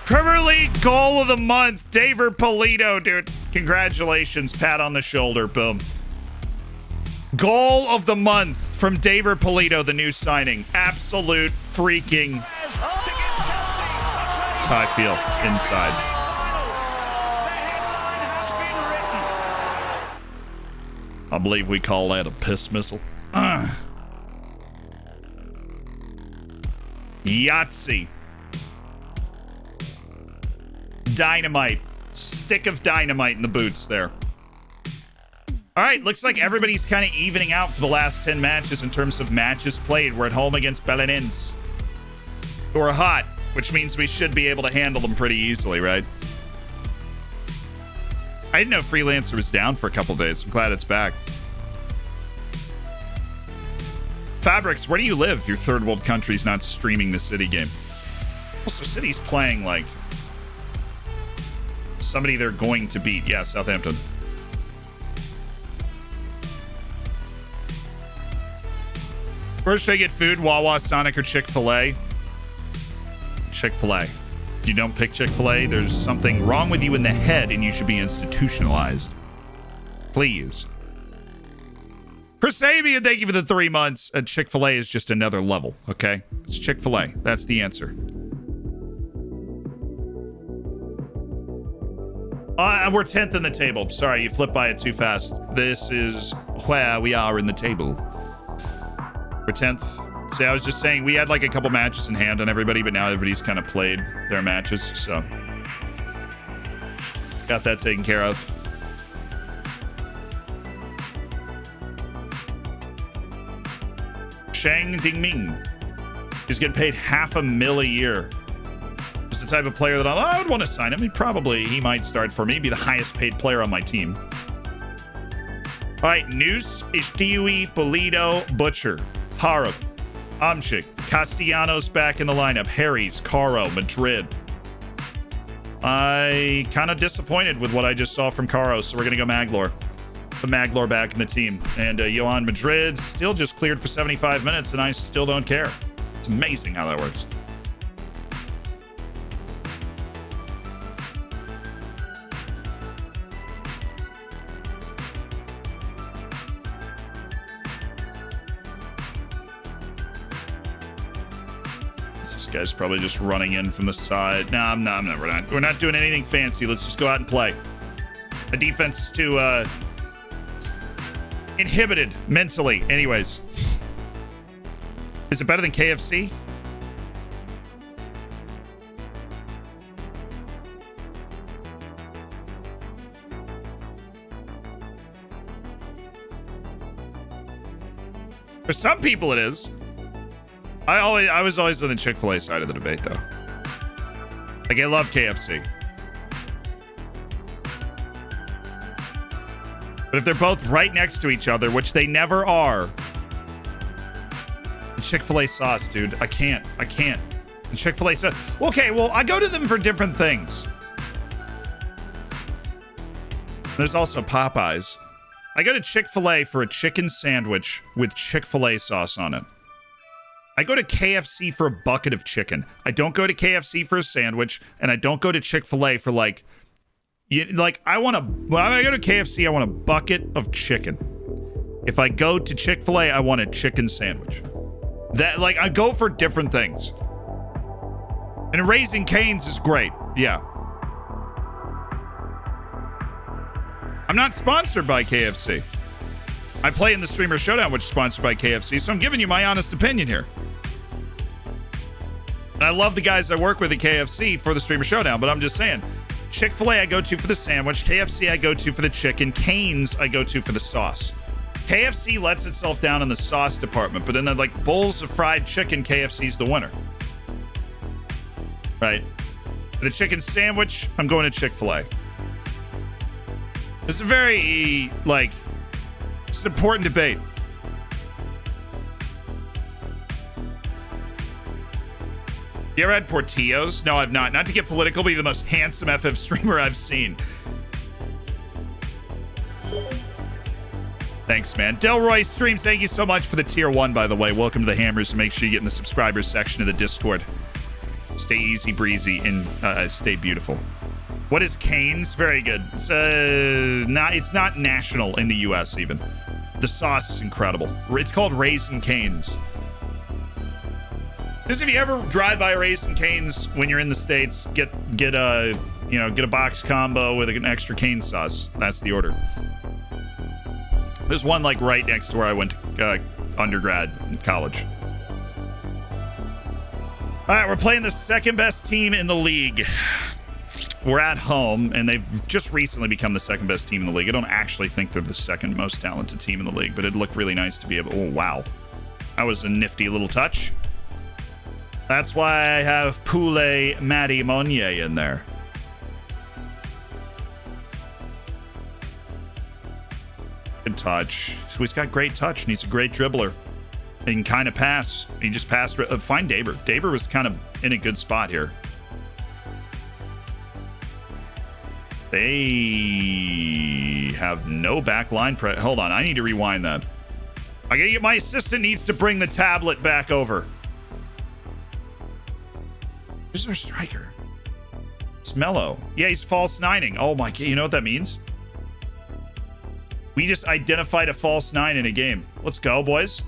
Speaker 1: Premier League goal of the month, David Polito, dude. Congratulations, pat on the shoulder, boom. Goal of the month from David Polito, the new signing. Absolute freaking. That's how I feel inside. I believe we call that a piss missile. Yahtzee. Dynamite. Stick of dynamite in the boots there. All right, looks like everybody's kind of evening out for the last 10 matches in terms of matches played. We're at home against Belenenses, who are hot, which means we should be able to handle them pretty easily, right? I didn't know Freelancer was down for a couple days. I'm glad it's back. Fabrics, where do you live? Your third world country's not streaming the City game. Also, City's playing like somebody they're going to beat. Yeah, Southampton. Where should I get food? Wawa, Sonic, or Chick-fil-A? Chick-fil-A. If you don't pick Chick-fil-A, there's something wrong with you in the head and you should be institutionalized. Please. Chrysabian, thank you for the 3 months. Chick-fil-A is just another level, okay? It's Chick-fil-A. That's the answer. We're 10th in the table. Sorry, you flipped by it too fast. This is where we are in the table. We're 10th. See, I was just saying, we had like a couple matches in hand on everybody, but now everybody's kind of played their matches, so. Got that taken care of. Shang Dingming is getting paid $500,000 a year. He's the type of player that I would want to sign him. He might start for me, be the highest paid player on my team. All right, Noose, Ishtiui, Polito, Butcher, Harup, Amchik, Castellanos back in the lineup, Harry's, Caro, Madrid. I kind of disappointed with what I just saw from Caro, so we're going to go Maglor. Put Maglor back in the team. And Johan Madrid still just cleared for 75 minutes, and I still don't care. It's amazing how that works. This guy's probably just running in from the side. No, I'm not. We're not doing anything fancy. Let's just go out and play. The defense is too inhibited mentally. Anyways. Is it better than KFC? For some people it is. I was always on the Chick-fil-A side of the debate, though. Like, I love KFC. But if they're both right next to each other, which they never are, Chick-fil-A sauce, dude. I can't. And Chick-fil-A sauce. Okay, well, I go to them for different things. There's also Popeyes. I go to Chick-fil-A for a chicken sandwich with Chick-fil-A sauce on it. I go to KFC for a bucket of chicken. I don't go to KFC for a sandwich, and I don't go to Chick-fil-A for when I go to KFC, I want a bucket of chicken. If I go to Chick-fil-A, I want a chicken sandwich. I go for different things. And Raising Cane's is great. Yeah. I'm not sponsored by KFC. I play in the Streamer Showdown, which is sponsored by KFC, so I'm giving you my honest opinion here. And I love the guys I work with at KFC for the Streamer Showdown, but I'm just saying, Chick-fil-A I go to for the sandwich, KFC I go to for the chicken, Cane's I go to for the sauce. KFC lets itself down in the sauce department, but in the bowls of fried chicken, KFC's the winner. Right? For the chicken sandwich, I'm going to Chick-fil-A. It's a very, it's an important debate. You ever had Portillo's? No, I've not. Not to get political, but you're the most handsome FF streamer I've seen. Thanks, man. Delroy Streams, thank you so much for the tier 1, by the way. Welcome to the Hammers, and make sure you get in the subscribers section of the Discord. Stay easy breezy and stay beautiful. What is Cane's? Very good. It's not national in the US even. The sauce is incredible. It's called Raising Cane's. Because if you ever drive by Raising Cane's when you're in the States, get a box combo with an extra cane sauce. That's the order. There's one right next to where I went to undergrad in college. All right, we're playing the second best team in the league. We're at home, and they've just recently become the second best team in the league. I don't actually think they're the second most talented team in the league, but it'd look really nice to be able... Oh, wow. That was a nifty little touch. That's why I have Poulet Matty Monnier in there. Good touch. So he's got great touch, and he's a great dribbler. He can kind of pass. He just passed. Find Daber. Daber was kind of in a good spot here. They have no back line. Hold on. I need to rewind that. I gotta get my assistant needs to bring the tablet back over. Who's our striker? It's Mello. Yeah, he's false nining. Oh my god. You know what that means? We just identified a false nine in a game. Let's go, boys.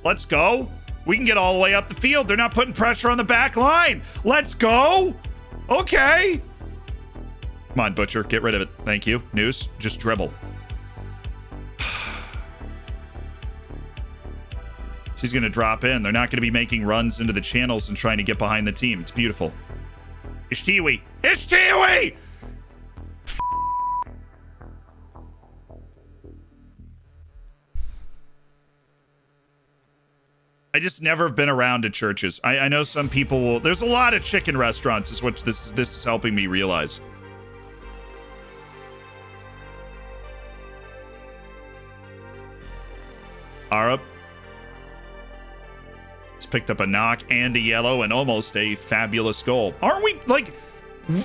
Speaker 1: Let's go. We can get all the way up the field. They're not putting pressure on the back line. Let's go. Okay. Come on, Butcher. Get rid of it. Thank you. Noose. Just dribble. He's going to drop in. They're not going to be making runs into the channels and trying to get behind the team. It's beautiful. Ishtiwi. Ishtiwi! I just never have been around to churches. I know some people will. There's a lot of chicken restaurants, is what this is helping me realize. Arup. It's picked up a knock and a yellow and almost a fabulous goal. Aren't we, like,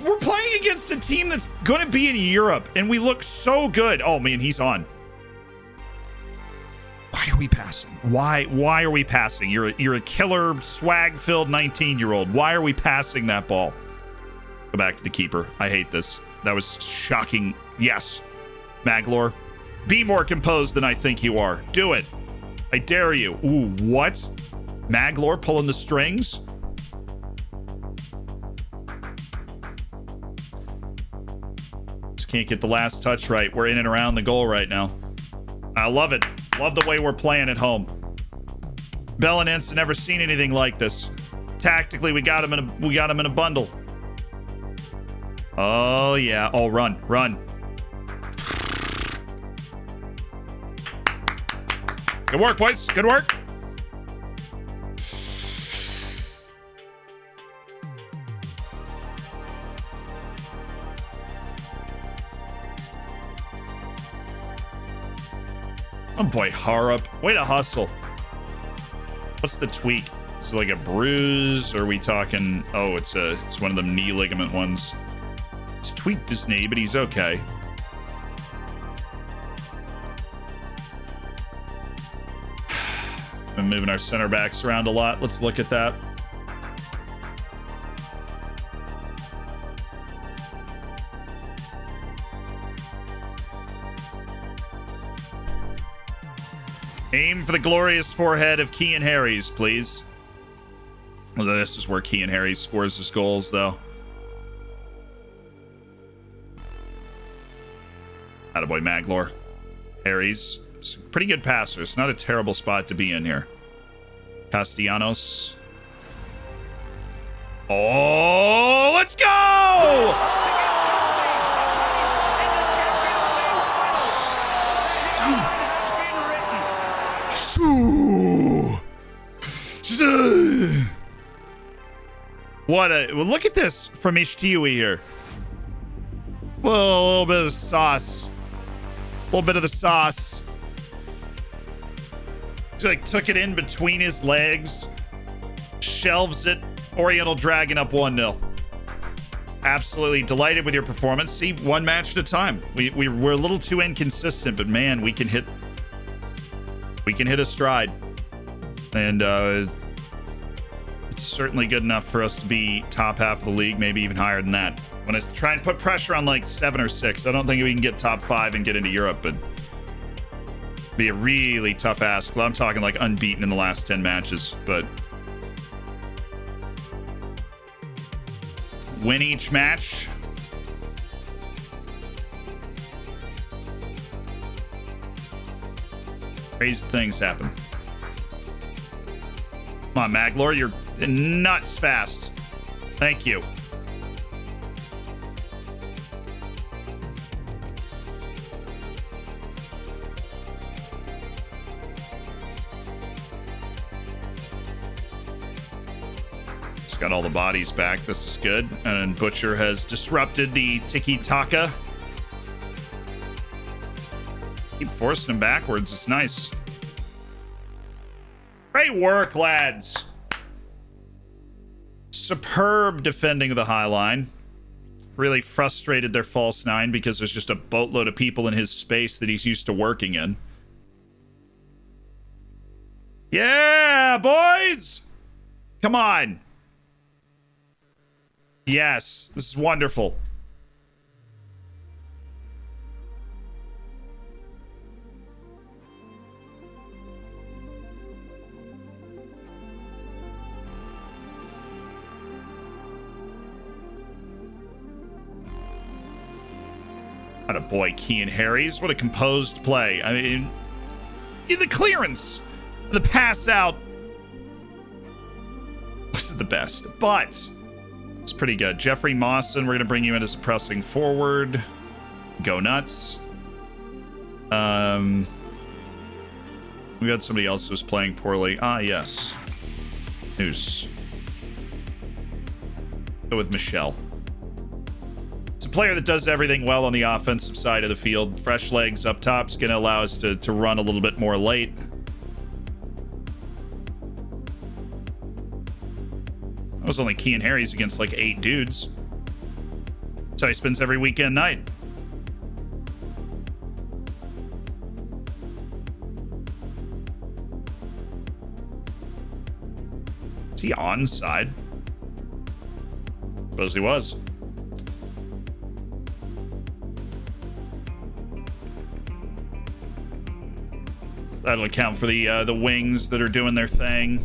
Speaker 1: we're playing against a team that's going to be in Europe and we look so good. Oh, man, he's on. Why are we passing? Why are we passing? You're a killer, swag-filled 19-year-old. Why are we passing that ball? Go back to the keeper. I hate this. That was shocking. Yes. Maglor, be more composed than I think you are. Do it. I dare you. Ooh, what? Maglor pulling the strings? Just can't get the last touch right. We're in and around the goal right now. I love it. Love the way we're playing at home. Belenense never seen anything like this. Tactically, we got him in a bundle. Oh yeah. Oh, run. Good work, boys. Good work. Oh boy, Harup. Way to hustle. What's the tweak? Is it like a bruise? Or are we talking... Oh, it's one of them knee ligament ones. It's tweaked his knee, but he's okay. Been moving our center backs around a lot. Let's look at that. Aim for the glorious forehead of Kean Harries, please. Well, this is where Kean Harries scores his goals, though. Attaboy Maglor. Harries. It's a pretty good passer. It's not a terrible spot to be in here. Castellanos. Oh, let's go! What a... Well, look at this from Ishtiwi here. Well, a little bit of sauce. A little bit of the sauce. He like took it in between his legs. Shelves it. Oriental Dragon up 1-0. Absolutely delighted with your performance. See, one match at a time. We're a little too inconsistent, but man, we can hit a stride. And it's certainly good enough for us to be top half of the league, maybe even higher than that. I'm going to try and put pressure on like 7 or 6. I don't think we can get top 5 and get into Europe, but be a really tough ask. Well, I'm talking like unbeaten in the last 10 matches, but win each match. Crazy things happen. Come on, Maglor, you're nuts fast. Thank you. It's got all the bodies back. This is good. And Butcher has disrupted the tiki-taka. Keep forcing him backwards. It's nice. Great work, lads. Superb defending of the high line. Really frustrated their false nine because there's just a boatload of people in his space that he's used to working in. Yeah, boys! Come on. Yes, this is wonderful. What a boy, Kean Harries. What a composed play. I mean, the clearance, the pass out wasn't the best, but it's pretty good. Jeffrey Mawson, we're going to bring you in as a pressing forward. Go nuts. We had somebody else who was playing poorly. Ah, yes. Noose. Go with Michelle. It's a player that does everything well on the offensive side of the field. Fresh legs up top is going to allow us to run a little bit more late. That was only Kean Harries against like 8 dudes. That's how he spends every weekend night. Is he onside? Suppose he was. That'll account for the wings that are doing their thing.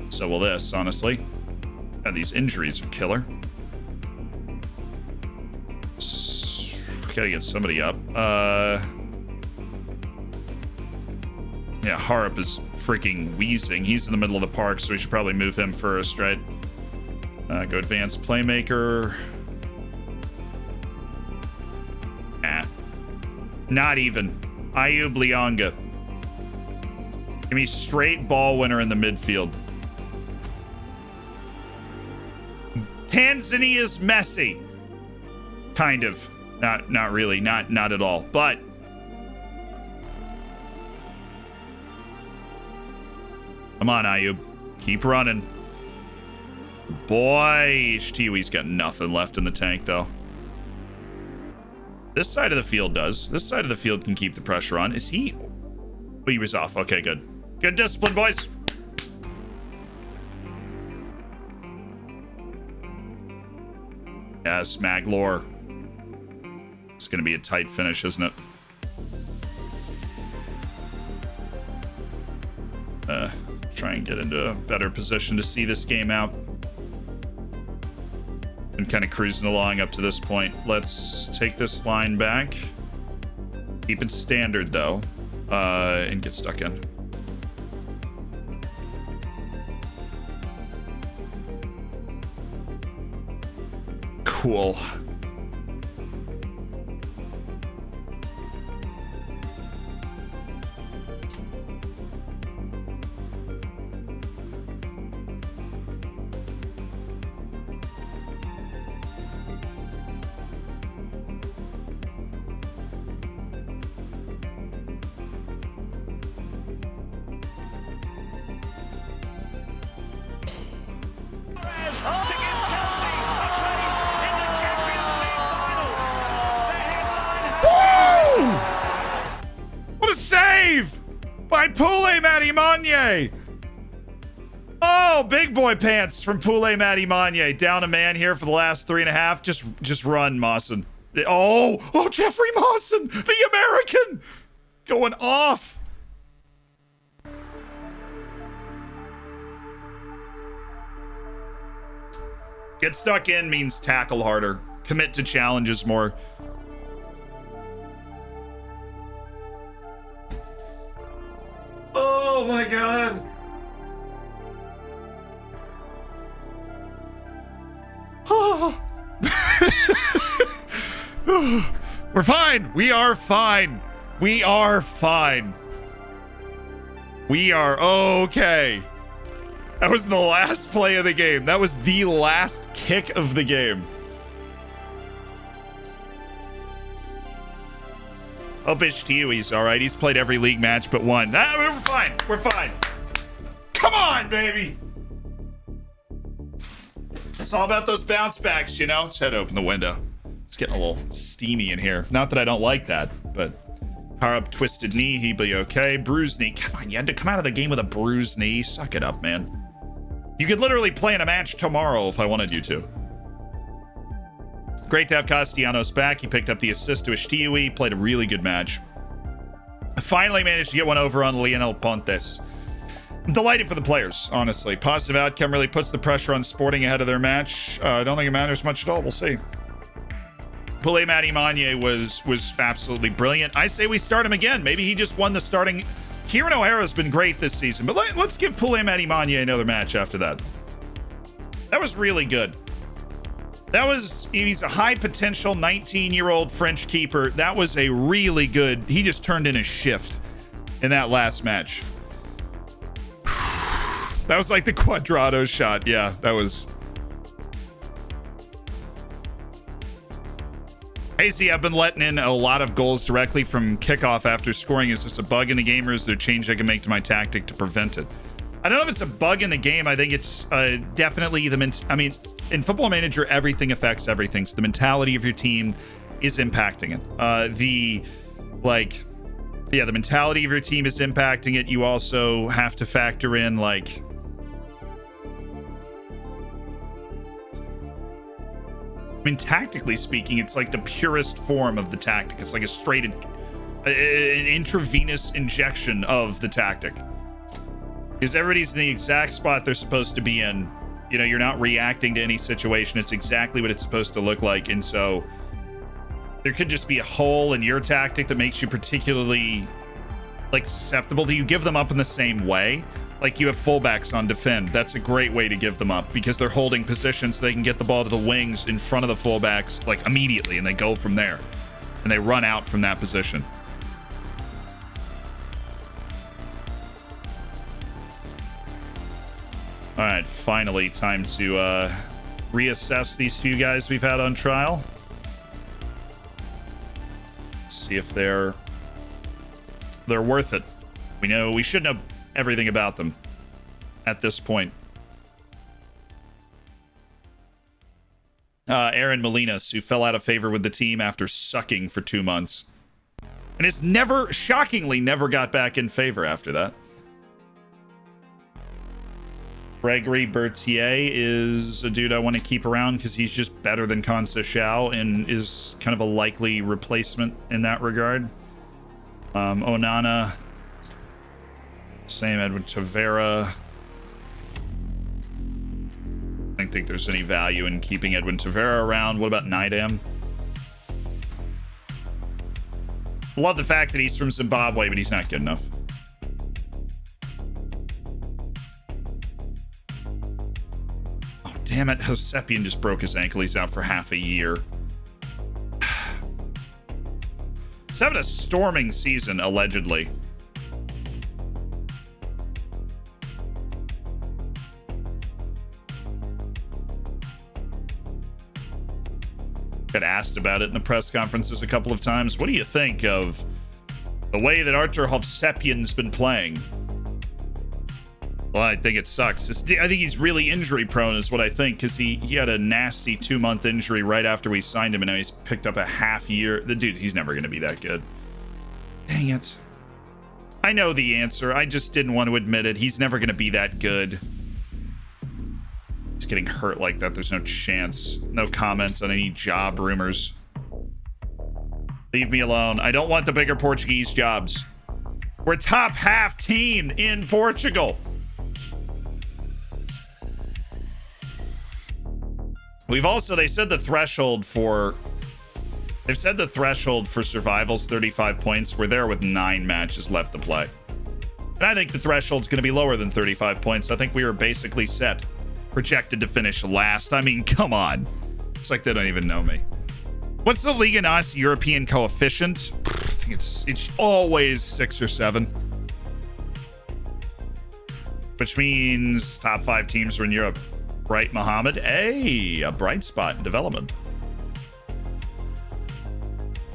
Speaker 1: So will this, honestly. God, these injuries are killer. Gotta get somebody up. Yeah, Harp is freaking wheezing. He's in the middle of the park, so we should probably move him first, right? Go advanced playmaker. Not even. Ayub Lianga. Give me straight ball winner in the midfield. Tanzania's Messi. Kind of. Not really. Not at all. But come on, Ayub. Keep running. Boy, Shtiwi's got nothing left in the tank, though. This side of the field does. This side of the field can keep the pressure on. Is he? Oh, he was off. Okay, good. Good discipline, boys. Yes, Maglore. It's going to be a tight finish, isn't it? Try and get into a better position to see this game out. Been kind of cruising along up to this point. Let's take this line back. Keep it standard, though, and get stuck in. Cool. Oh, big boy pants from Poulet Matty Manye. Down a man here for the last 3.5. Just run, Mawson. Oh, Jeffrey Mawson, the American, going off. Get stuck in means tackle harder. Commit to challenges more. Oh my God. We're fine. We are fine. We are fine. We are okay. That was the last play of the game. That was the last kick of the game. Hope Ishtiui's all right. He's played every league match but one. We're fine. We're fine. Come on, baby. It's all about those bounce backs, you know? Just had to open the window. It's getting a little steamy in here. Not that I don't like that, but power up twisted knee. He'd be okay. Bruised knee. Come on, you had to come out of the game with a bruised knee. Suck it up, man. You could literally play in a match tomorrow if I wanted you to. Great to have Castellanos back. He picked up the assist to Ishtiui. Played a really good match. Finally managed to get one over on Lionel Pontes. I'm delighted for the players, honestly. Positive outcome really puts the pressure on Sporting ahead of their match. I don't think it matters much at all. We'll see. Poulet Matty Manye was absolutely brilliant. I say we start him again. Maybe he just won the starting. Kieran O'Hara's been great this season, but let's give Poulet Matty Manye another match after that. That was really good. He's a high potential 19-year-old French keeper. That was a really good, he just turned in a shift in that last match. That was like the Cuadrado shot. Yeah, that was. Hazy, I've been letting in a lot of goals directly from kickoff after scoring. Is this a bug in the game, or is there a change I can make to my tactic to prevent it? I don't know if it's a bug in the game. I think it's definitely in Football Manager, everything affects everything. So the mentality of your team is impacting it. The mentality of your team is impacting it. You also have to factor in, like, I mean, tactically speaking, it's like the purest form of the tactic. It's like a straight, an intravenous injection of the tactic. Because everybody's in the exact spot they're supposed to be in. You know, you're not reacting to any situation. It's exactly what it's supposed to look like. And so there could just be a hole in your tactic that makes you particularly, like, susceptible. Do you give them up in the same way? Like, you have fullbacks on defend. That's a great way to give them up because they're holding position so they can get the ball to the wings in front of the fullbacks, like, immediately, and they go from there. And they run out from that position. All right, finally, time to reassess these few guys we've had on trial. See if they're worth it. We should know everything about them at this point. Aaron Molinas, who fell out of favor with the team after sucking for 2 months. And has shockingly never got back in favor after that. Gregory Berthier is a dude I want to keep around because he's just better than Kansa Xiao and is kind of a likely replacement in that regard. Onana. Same. Edwin Tavera. I don't think there's any value in keeping Edwin Tavera around. What about Nidam? Love the fact that he's from Zimbabwe, but he's not good enough. Damn it, Hosepian just broke his ankle. He's out for half a year. He's having a storming season, allegedly. Got asked about it in the press conferences a couple of times. What do you think of the way that Artur Hovsepian's been playing? Well, I think it sucks. I think he's really injury prone is what I think, because he had a nasty 2-month injury right after we signed him, and now he's picked up a half year. The dude, he's never going to be that good. Dang it. I know the answer. I just didn't want to admit it. He's never going to be that good. He's getting hurt like that. There's no chance. No comments on any job rumors. Leave me alone. I don't want the bigger Portuguese jobs. We're top half team in Portugal. They said the threshold for survival's 35 points. We're there with 9 matches left to play. And I think the threshold's going to be lower than 35 points. I think we were basically set. Projected to finish last. I mean, come on. It's like they don't even know me. What's the Liga NOS European coefficient? I think it's always 6 or 7. Which means top 5 teams are in Europe. Right, Mohammed? Hey, a bright spot in development.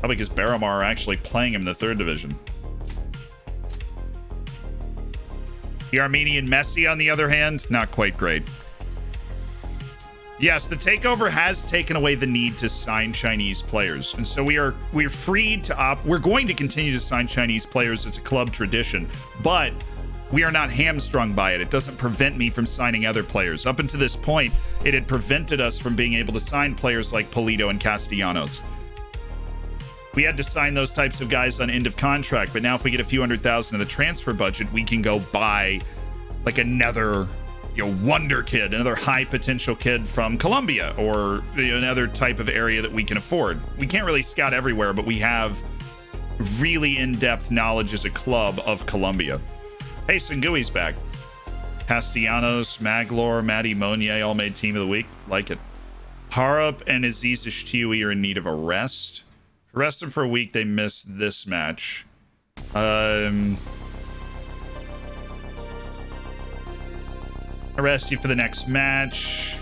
Speaker 1: Probably because Baramar are actually playing him in the 3rd division. The Armenian Messi, on the other hand, not quite great. Yes, the takeover has taken away the need to sign Chinese players. And so we're freed to we're going to continue to sign Chinese players. It's a club tradition, but we are not hamstrung by it. It doesn't prevent me from signing other players. Up until this point, it had prevented us from being able to sign players like Polito and Castellanos. We had to sign those types of guys on end of contract, but now if we get a few $100,000 in the transfer budget, we can go buy like another wonder kid, another high potential kid from Colombia, or another type of area that we can afford. We can't really scout everywhere, but we have really in-depth knowledge as a club of Colombia. Hey, Sengui's back. Castellanos, Maglor, Matty Monier all made team of the week. Like it. Harup and Aziz Shtui are in need of a rest. Rest them for a week. They missed this match. Arrest you for the next match.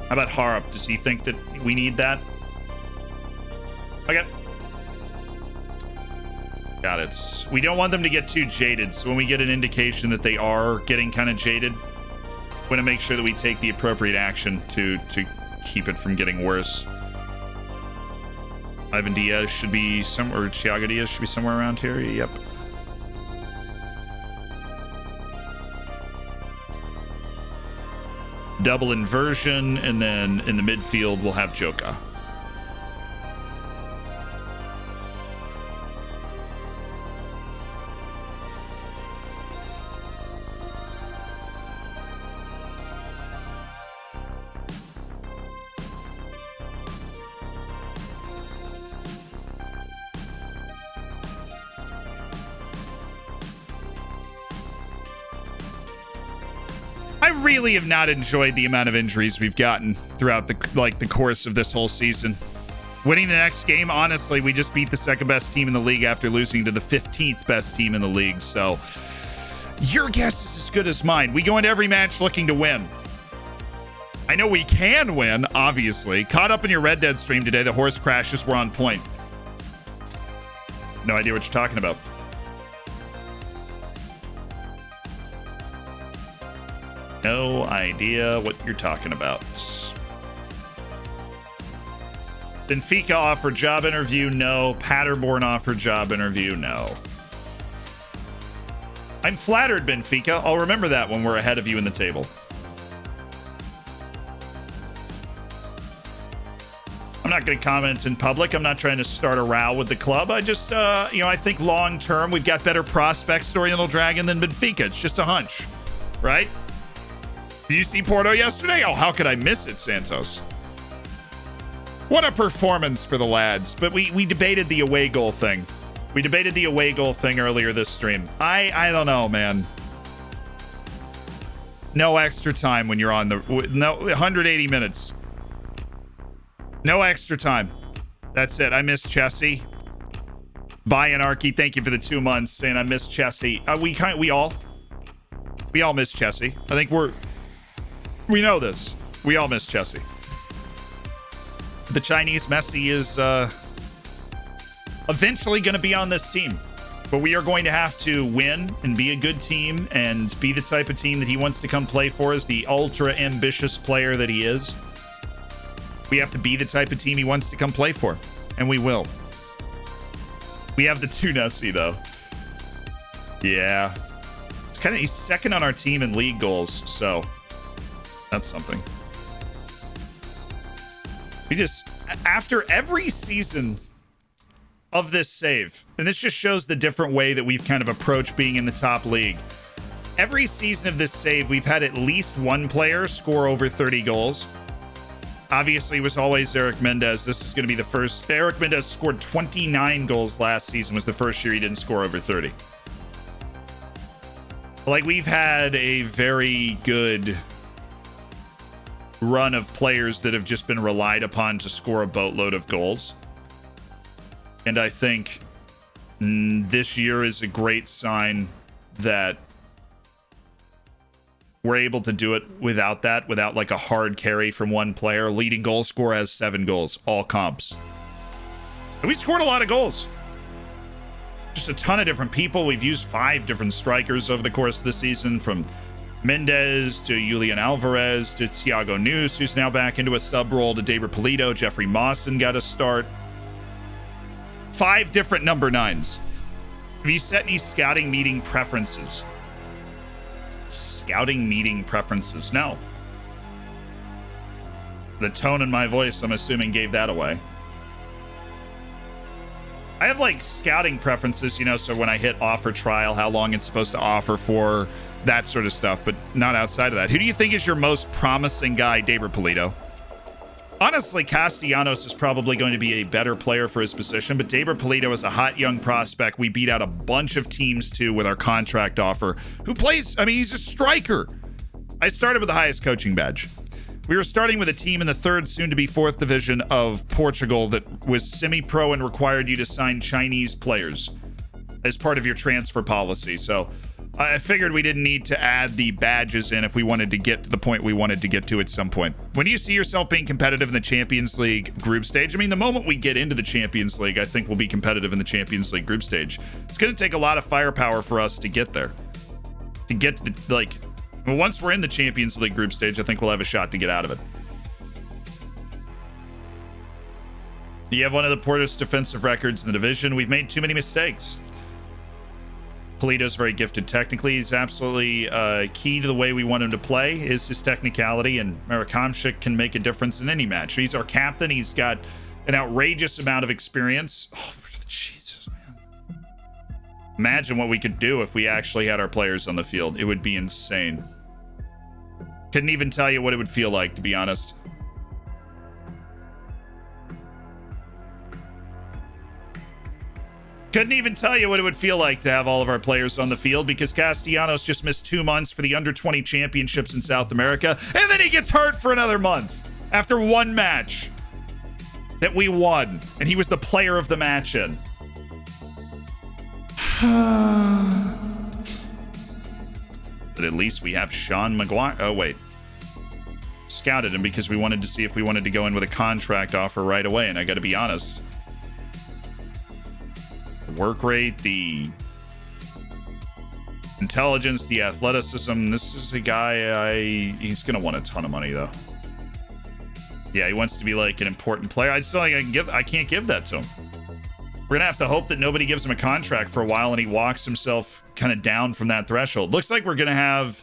Speaker 1: How about Harup? Does he think that we need that? Okay. Got it. We don't want them to get too jaded, so when we get an indication that they are getting kind of jaded, we want to make sure that we take the appropriate action to keep it from getting worse. Ivan Diaz should be somewhere, or Thiago Diaz should be somewhere around here. Yep. Double inversion, and then in the midfield we'll have Joka. I really have not enjoyed the amount of injuries we've gotten throughout the course of this whole season. Winning the next game, honestly, we just beat the 2nd best team in the league after losing to the 15th best team in the league. So your guess is as good as mine. We go into every match looking to win. I know we can win, obviously. Caught up in your Red Dead stream today. The horse crashes were on point. No idea what you're talking about. No idea what you're talking about. Benfica offered job interview, no. Paderborn offered job interview, no. I'm flattered, Benfica. I'll remember that when we're ahead of you in the table. I'm not going to comment in public. I'm not trying to start a row with the club. I just, I think long term we've got better prospects to Oriental Dragon than Benfica. It's just a hunch, right? Did you see Porto yesterday? Oh, how could I miss it, Santos? What a performance for the lads. But we debated the away goal thing. We debated the away goal thing earlier this stream. I don't know, man. No extra time when you're on the... No, 180 minutes. No extra time. That's it. I miss Chessie. Bye, Anarchy. Thank you for the 2 months. Saying I miss Chessie. We all miss Chessie. I think we know this. We all miss Chessie. The Chinese Messi is eventually going to be on this team. But we are going to have to win and be a good team and be the type of team that he wants to come play for as the ultra ambitious player that he is. We have to be the type of team he wants to come play for. And we will. We have the Tunasi, though. Yeah. It's kind of, he's second on our team in league goals, so that's something. We just, after every season of this save, and this just shows the different way that we've kind of approached being in the top league. Every season of this save, we've had at least one player score over 30 goals. Obviously, it was always Eric Mendez. This is going to be the first. Eric Mendez scored 29 goals last season. Was the first year he didn't score over 30. Like, we've had a very good run of players that have just been relied upon to score a boatload of goals. And I think this year is a great sign that we're able to do it without that, without like a hard carry from one player. Leading goal scorer has 7 goals, all comps. And we scored a lot of goals. Just a ton of different people. We've used 5 different strikers over the course of the season, from Mendez to Julian Alvarez to Thiago News, who's now back into a sub role, to David Polito. Jeffrey Mawson got a start. 5 different number 9s. Have you set any scouting meeting preferences? Scouting meeting preferences? No. The tone in my voice, I'm assuming, gave that away. I have like scouting preferences, you know, so when I hit offer trial, how long it's supposed to offer for, that sort of stuff, but not outside of that. Who do you think is your most promising guy, David Polito? Honestly, Castellanos is probably going to be a better player for his position, but David Polito is a hot young prospect we beat out a bunch of teams too with our contract offer, who plays, I mean, he's a striker. I started with the highest coaching badge. We were starting with a team in the 3rd, soon to be 4th division of Portugal that was semi-pro and required you to sign Chinese players as part of your transfer policy. So I figured we didn't need to add the badges in if we wanted to get to the point we wanted to get to at some point. When do you see yourself being competitive in the Champions League group stage? I mean, the moment we get into the Champions League, I think we'll be competitive in the Champions League group stage. It's going to take a lot of firepower for us to get there. To get to the, like, well, once we're in the Champions League group stage, I think we'll have a shot to get out of it. You have one of the poorest defensive records in the division. We've made too many mistakes. Polito's very gifted technically. He's absolutely key to the way we want him to play is his technicality, and Marakamshik can make a difference in any match. He's our captain. He's got an outrageous amount of experience. Oh, Jesus, man. Imagine what we could do if we actually had our players on the field. It would be insane. Couldn't even tell you what it would feel like, to be honest. Couldn't even tell you what it would feel like to have all of our players on the field, because Castellanos just missed 2 months for the under-20 championships in South America, and then he gets hurt for another month after 1 match that we won, and he was the player of the match in. But at least we have Sean Maguire. Oh, wait. Scouted him because we wanted to see if we wanted to go in with a contract offer right away, and I gotta be honest. Work rate, the intelligence, the athleticism. This is a guy he's gonna want a ton of money though. Yeah, he wants to be like an important player. I still like I can't give that to him. We're gonna have to hope that nobody gives him a contract for a while and he walks himself kind of down from that threshold. Looks like we're gonna have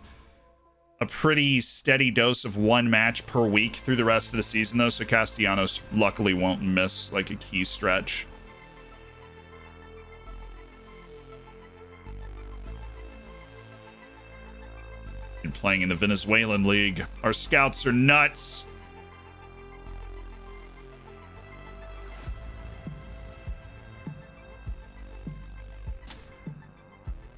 Speaker 1: a pretty steady dose of 1 match per week through the rest of the season though, so Castellanos luckily won't miss like a key stretch. Playing in the Venezuelan league. Our scouts are nuts.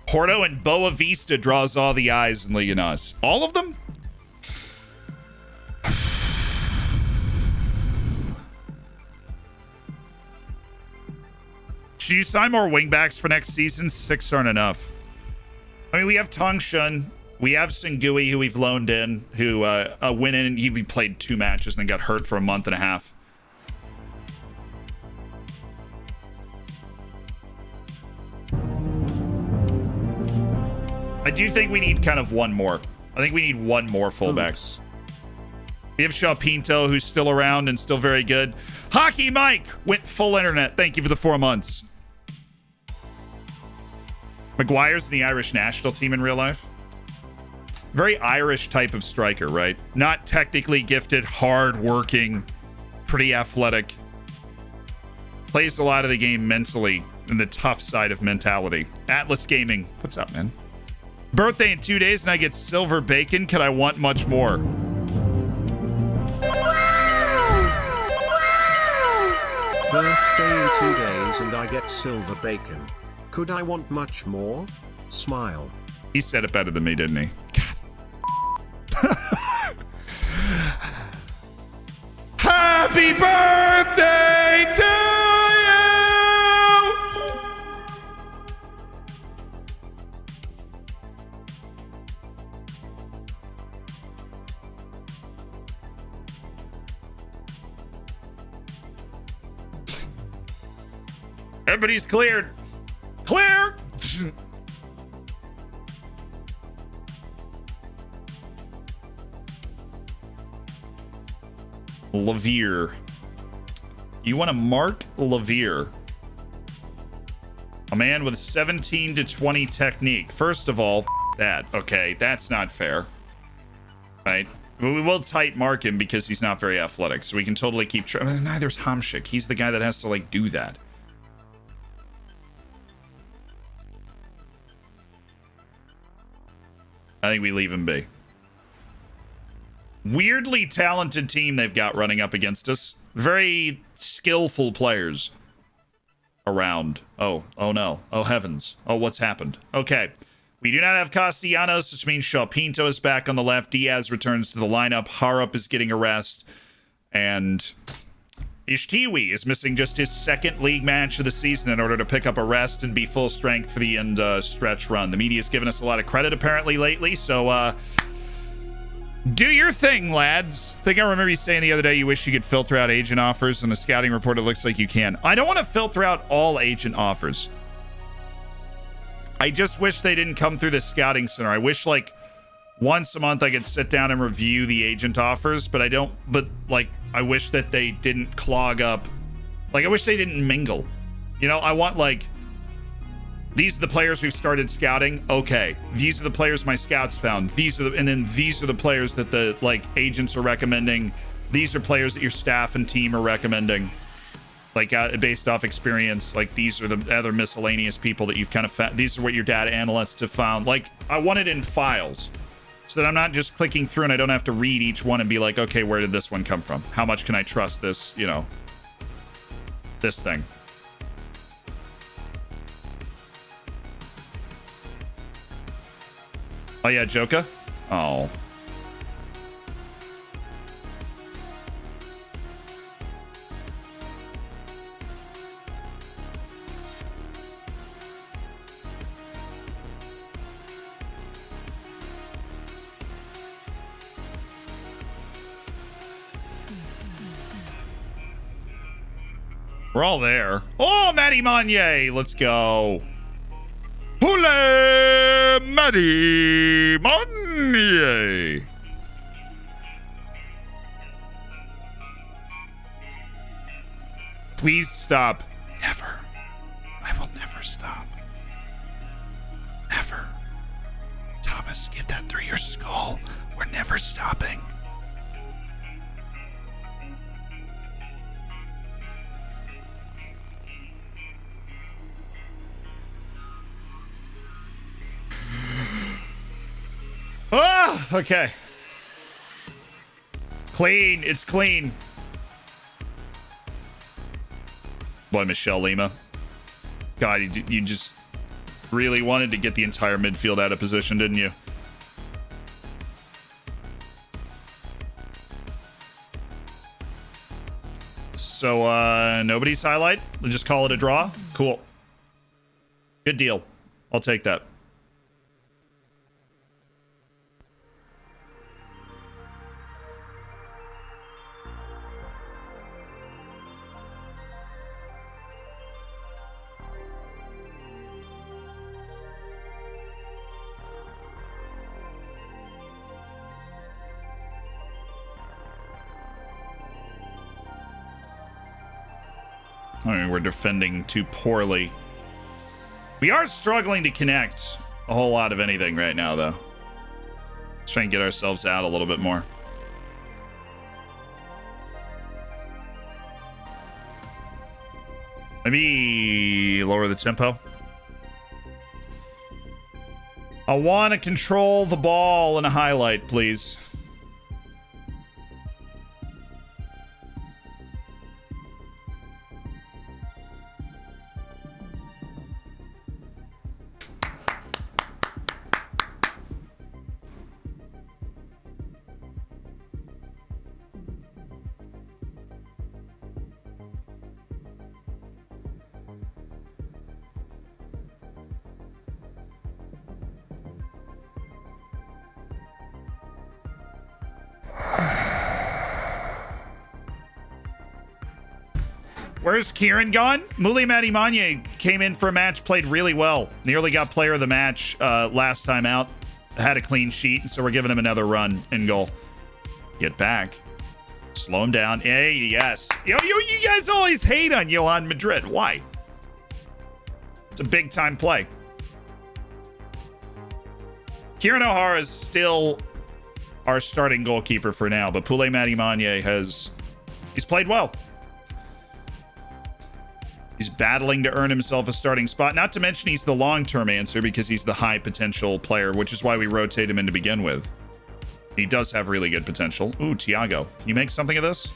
Speaker 1: Porto and Boa Vista draws all the eyes in Liga NOS. All of them? Should you sign more wingbacks for next season? 6 aren't enough. I mean, we have Tong Shun. We have Singui, who we've loaned in, who went in and he played 2 matches and then got hurt for a month and a half. I do think we need kind of 1 more. I think we need 1 more fullback. Oops. We have Shaw Pinto, who's still around and still very good. Hockey Mike went full internet. Thank you for the 4 months. Maguire's in the Irish national team in real life. Very Irish type of striker, right? Not technically gifted, hard-working, pretty athletic. Plays a lot of the game mentally and the tough side of mentality. Atlas Gaming, what's up, man? Birthday in 2 days and I get silver bacon. Could I want much more?
Speaker 2: Birthday in 2 days and I get silver bacon. Could I want much more? Smile.
Speaker 1: He said it better than me, didn't he? Happy birthday to you! Everybody's cleared. Clear! Levere. You want to mark Levere? A man with 17 to 20 technique. First of all, that. Okay, that's not fair. Right? We will tight mark him because he's not very athletic, so we can totally keep... Neither's Hamshik. He's the guy that has to, like, do that. I think we leave him be. Weirdly talented team they've got running up against us. Very skillful players around. Oh no. Oh heavens. Oh, what's happened? Okay. We do not have Castellanos, which means Shaw Pinto is back on the left. Diaz returns to the lineup. Harop is getting a rest. And Ishtiwi is missing just his second league match of the season in order to pick up a rest and be full strength for the end stretch run. The media's given us a lot of credit apparently lately, so do your thing, lads. I think I remember you saying the other day you wish you could filter out agent offers. In the scouting report, it looks like you can. I don't want to filter out all agent offers. I just wish they didn't come through the scouting center. I wish, like, once a month I could sit down and review the agent offers, but I don't, but, like, I wish that they didn't clog up. Like, I wish they didn't mingle. You know, I want, like, these are the players we've started scouting. Okay. These are the players my scouts found. These are the, and then these are the players that the, like, agents are recommending. These are players that your staff and team are recommending. Like, based off experience. Like, these are the other miscellaneous people that you've kind of found. These are what your data analysts have found. Like, I want it in files, so that I'm not just clicking through and I don't have to read each one and be like, okay, where did this one come from? How much can I trust this, you know, this thing? Oh, yeah, Joka? Oh. We're all there. Oh, Matty Monye. Let's go. Hule Matty Monye. Please stop. Never. I will never stop. Never. Thomas, get that through your skull. We're never stopping. Ah, okay. Clean. It's clean. Boy, Michelle Lima. God, you just really wanted to get the entire midfield out of position, didn't you? So, nobody's highlight? We'll just call it a draw? Cool. Good deal. I'll take that. I mean, we're defending too poorly. We are struggling to connect a whole lot of anything right now, though. Let's try and get ourselves out a little bit more. Maybe lower the tempo. I want to control the ball in a highlight, please. Where's Kieran gone? Muli Madimanye came in for a match, played really well. Nearly got player of the match last time out. Had a clean sheet, and so we're giving him another run in goal. Get back. Slow him down. Hey, yes. You guys always hate on Johan Madrid. Why? It's a big-time play. Kieran O'Hara is still our starting goalkeeper for now, but Pule Madimanye he's played well. He's battling to earn himself a starting spot. Not to mention he's the long-term answer because he's the high-potential player, which is why we rotate him in to begin with. He does have really good potential. Ooh, Thiago. Can you make something of this?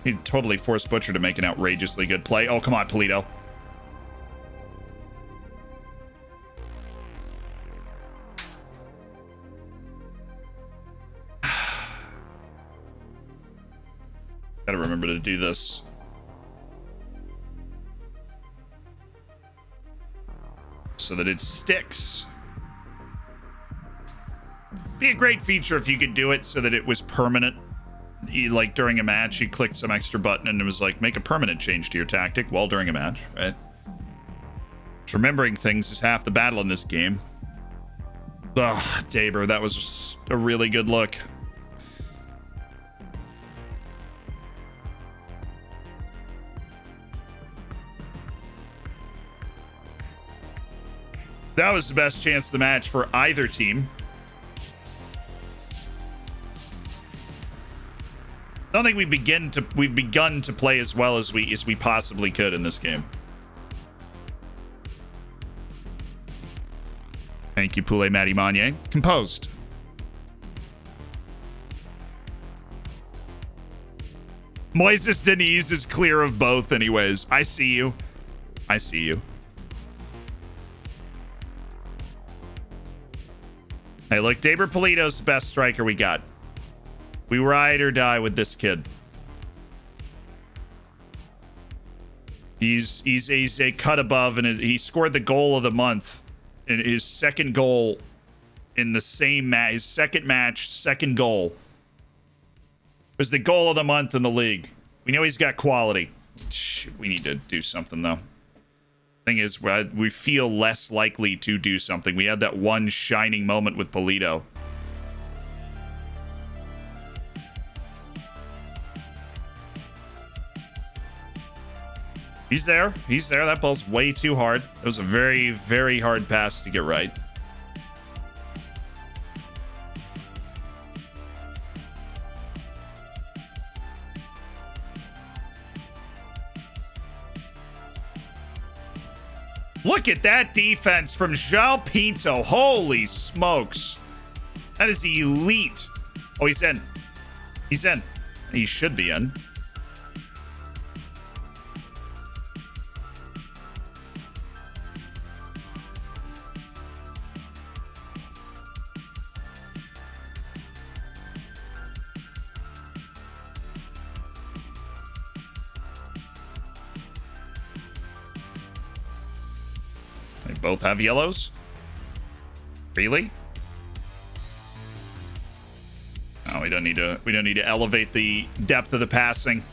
Speaker 1: He'd totally force Butcher to make an outrageously good play. Oh, come on, Polito. Gotta remember to do this. So that it sticks. Be a great feature if you could do it so that it was permanent. Like during a match, you clicked some extra button and it was like, make a permanent change to your tactic while during a match, right? Just remembering things is half the battle in this game. Ugh, Daber, that was just a really good look. That was the best chance of the match for either team. I don't think we've begun to play as well as we possibly could in this game. Thank you, Pule Madimanye. Composed. Moises Deniz is clear of both anyways. I see you. I see you. Hey, look, Daber Polito's the best striker we got. We ride or die with this kid. He's a cut above, and he scored the goal of the month. And his second goal in the same match, his second match, second goal was the goal of the month in the league. We know he's got quality. We need to do something, though. Thing is, we feel less likely to do something. We had that one shining moment with Polito. He's there. He's there. That ball's way too hard. It was a very, very hard pass to get right. Look at that defense from João Pinto. Holy smokes. That is elite. Oh, he's in. He's in. He should be in. Both have yellows? Really? Oh, we don't need to elevate the depth of the passing.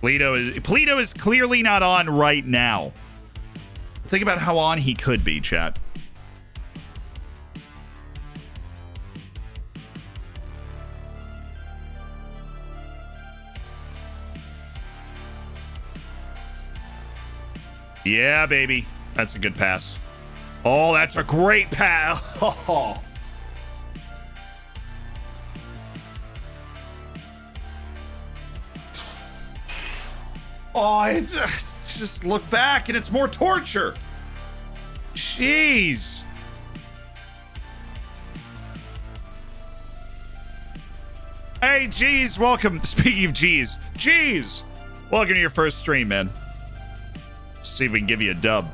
Speaker 1: Polito is clearly not on right now. Think about how on he could be, chat. Yeah, baby. That's a good pass. Oh, that's a great pass. Oh. Oh, it's just look back and it's more torture. Jeez. Hey, G's, welcome. Speaking of G's, welcome to your first stream, man. See if we can give you a dub.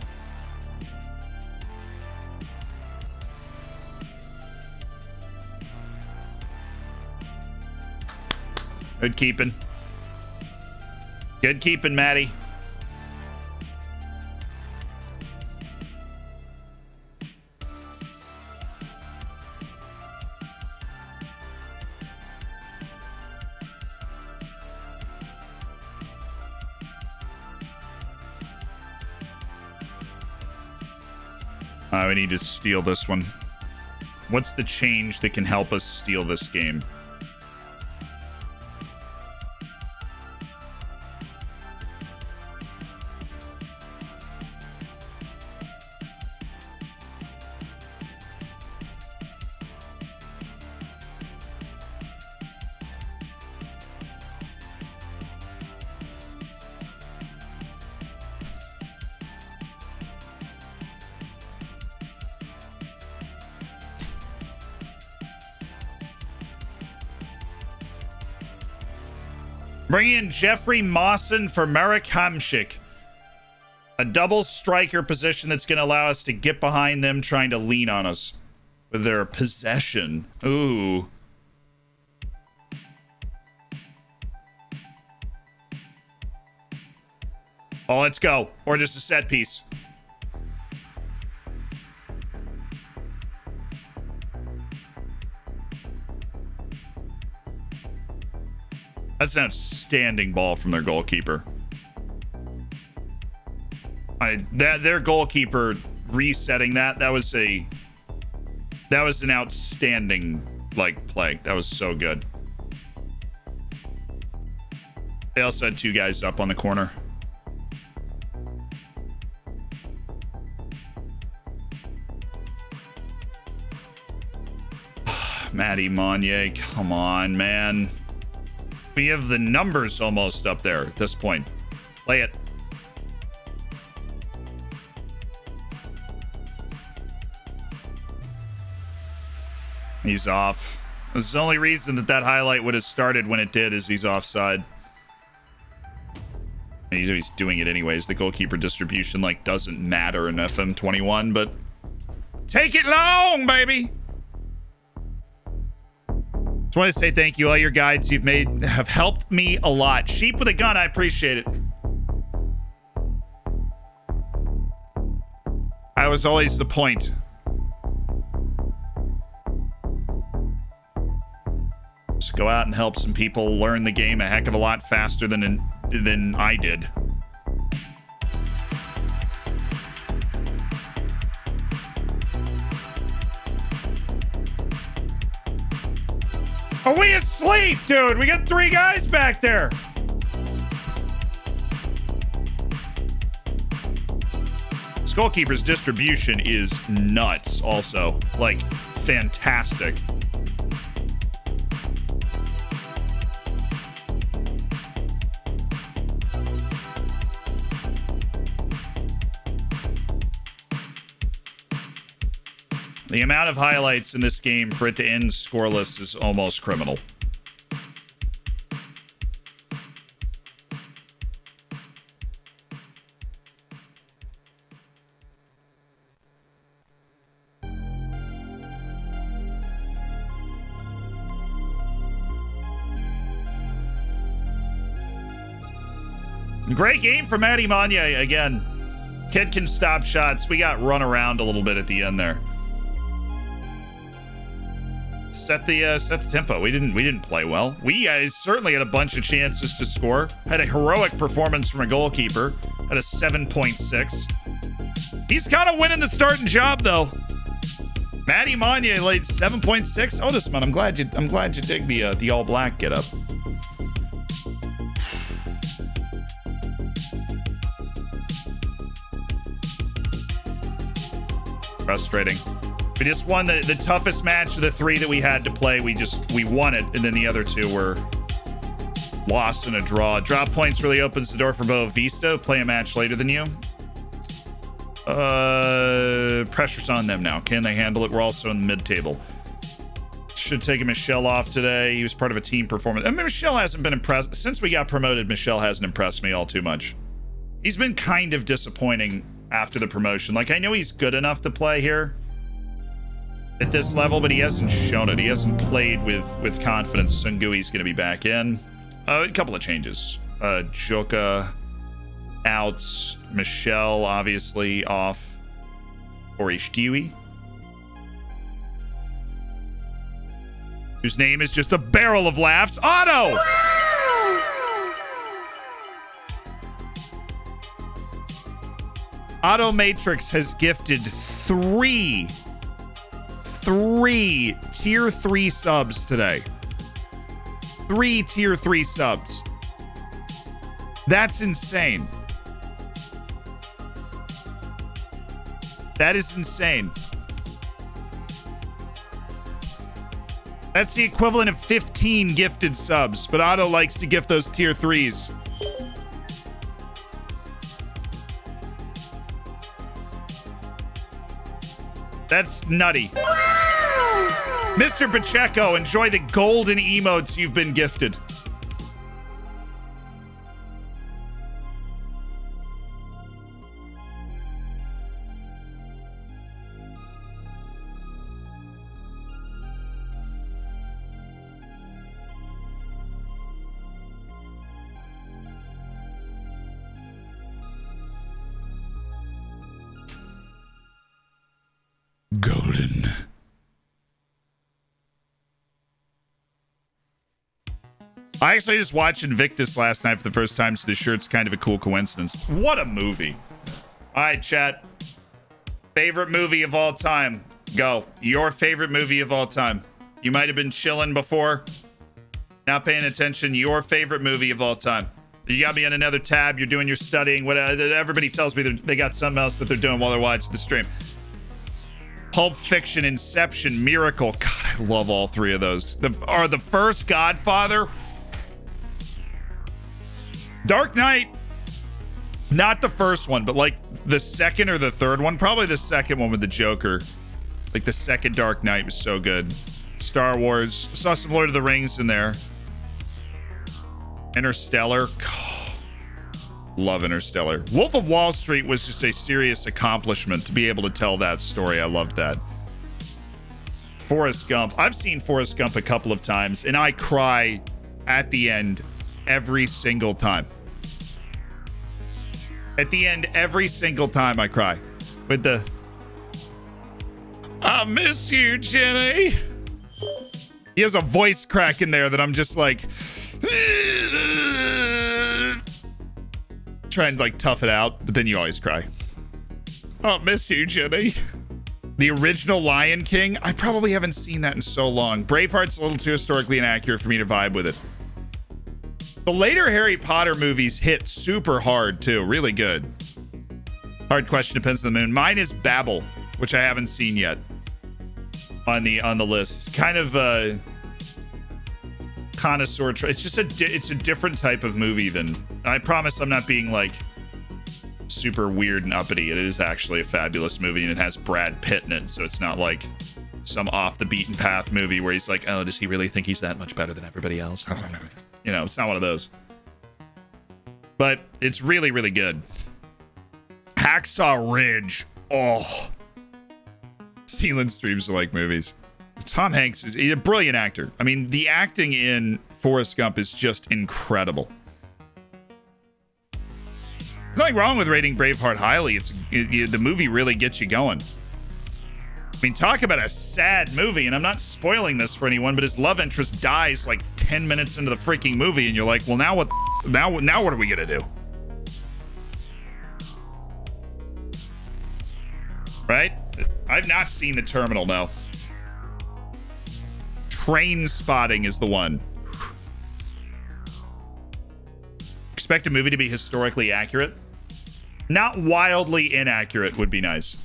Speaker 1: Good keeping. Good keeping, Maddie. We need to steal this one. What's the change that can help us steal this game? Bring in Jeffrey Mawson for Marek Hamšík. A double striker position that's going to allow us to get behind them trying to lean on us with their possession. Ooh. Oh, let's go. Or just a set piece. That's an outstanding ball from their goalkeeper. Their goalkeeper resetting that was an outstanding play. That was so good. They also had two guys up on the corner. Matty Monnier, come on, man. We have the numbers almost up there at this point. Play it. He's off. This is the only reason that highlight would have started when it did is he's offside. And he's doing it anyways. The goalkeeper distribution doesn't matter in FM21, but take it long, baby. Just want to say thank you. All your guides you've made have helped me a lot. Sheep with a gun, I appreciate it. I was always the point. Just go out and help some people learn the game a heck of a lot faster than I did. Are we asleep, dude? We got three guys back there. This goalkeeper's distribution is nuts also. Fantastic. The amount of highlights in this game for it to end scoreless is almost criminal. Great game for Matty Monnier again. Kid can stop shots. We got run around a little bit at the end there. Set the tempo. We didn't play well. We certainly had a bunch of chances to score. Had a heroic performance from a goalkeeper at a 7.6. He's kind of winning the starting job though. Matty Monnier laid 7.6. Otis, man, I'm glad you dig the all black get up. Frustrating. We just won the toughest match of the three that we had to play. We won it, and then the other two were lost in a draw. Draw points really opens the door for Boa Vista. Play a match later than you. Pressure's on them now. Can they handle it? We're also in the mid-table. Should take Michelle off today. He was part of a team performance. I mean, Michelle hasn't been impressed. Since we got promoted, Michelle hasn't impressed me all too much. He's been kind of disappointing after the promotion. I know he's good enough to play here at this level, but he hasn't shown it. He hasn't played with confidence. Sungui's going to be back in. A couple of changes. Joka out. Michelle obviously off. Orishtiwi, whose name is just a barrel of laughs. Otto! Auto Matrix has gifted three tier 3 subs today. 3 tier 3 subs. That's insane. That is insane. That's the equivalent of 15 gifted subs, but Otto likes to gift those tier 3s. That's nutty. Mr. Pacheco, enjoy the golden emotes you've been gifted. Golden. I actually just watched Invictus last night for the first time, so this shirt's kind of a cool coincidence. What a movie. All right, chat. Favorite movie of all time. Go. Your favorite movie of all time. You might have been chilling before, not paying attention. Your favorite movie of all time. You got me on another tab. You're doing your studying. Everybody tells me they got something else that they're doing while they're watching the stream. Pulp Fiction, Inception, Miracle. God, I love all three of those. The first Godfather. Dark Knight. Not the first one, but like the second or the third one. Probably the second one with the Joker. Like the second Dark Knight was so good. Star Wars. Saw some Lord of the Rings in there. Interstellar. Love Interstellar. Wolf of Wall Street was just a serious accomplishment to be able to tell that story. I loved that. Forrest Gump. I've seen Forrest Gump a couple of times, and I cry at the end every single time. At the end, every single time I cry. With the, I miss you, Jenny. He has a voice crack in there that I'm just like... try and like tough it out, but then you always cry. Oh, miss you, Jenny. The original Lion King, I probably haven't seen that in so long. Braveheart's a little too historically inaccurate for me to vibe with it. The later Harry Potter movies hit super hard too, really good. Hard Question, Depends on the Moon. Mine is Babel, which I haven't seen yet on the list. Kind of connoisseur. It's just it's a different type of movie than. I promise I'm not being like super weird and uppity. It is actually a fabulous movie, and it has Brad Pitt in it, so it's not like some off the beaten path movie where he's like, oh, does he really think he's that much better than everybody else? You know, it's not one of those. But it's really, really good. Hacksaw Ridge. Oh. Sealand streams are like movies. Tom Hanks is a brilliant actor. I mean, the acting in Forrest Gump is just incredible. There's nothing wrong with rating Braveheart highly. The movie really gets you going. I mean, talk about a sad movie, and I'm not spoiling this for anyone, but his love interest dies like 10 minutes into the freaking movie, and you're like, well, now what? Now what are we gonna do? Right? I've not seen The Terminal, no. Train Spotting is the one. Expect a movie to be historically accurate. Not wildly inaccurate would be nice.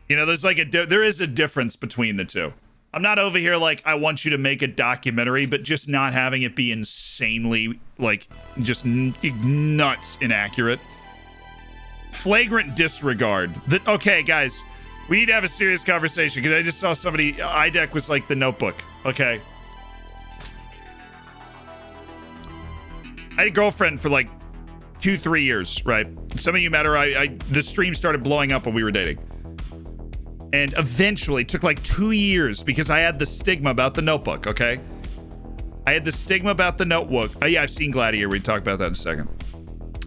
Speaker 1: You know, there's like there is a difference between the two. I'm not over here like, I want you to make a documentary, but just not having it be insanely, like, just nuts inaccurate. Flagrant disregard. Okay, guys, we need to have a serious conversation, because I just saw somebody, IDEC was like The Notebook. Okay. I had a girlfriend for like 2-3 years, right? Some of you met her. The stream started blowing up when we were dating. And eventually, it took like 2 years because I had the stigma about The Notebook, okay? I had the stigma about The Notebook. Oh, yeah, I've seen Gladiator. We talk about that in a second.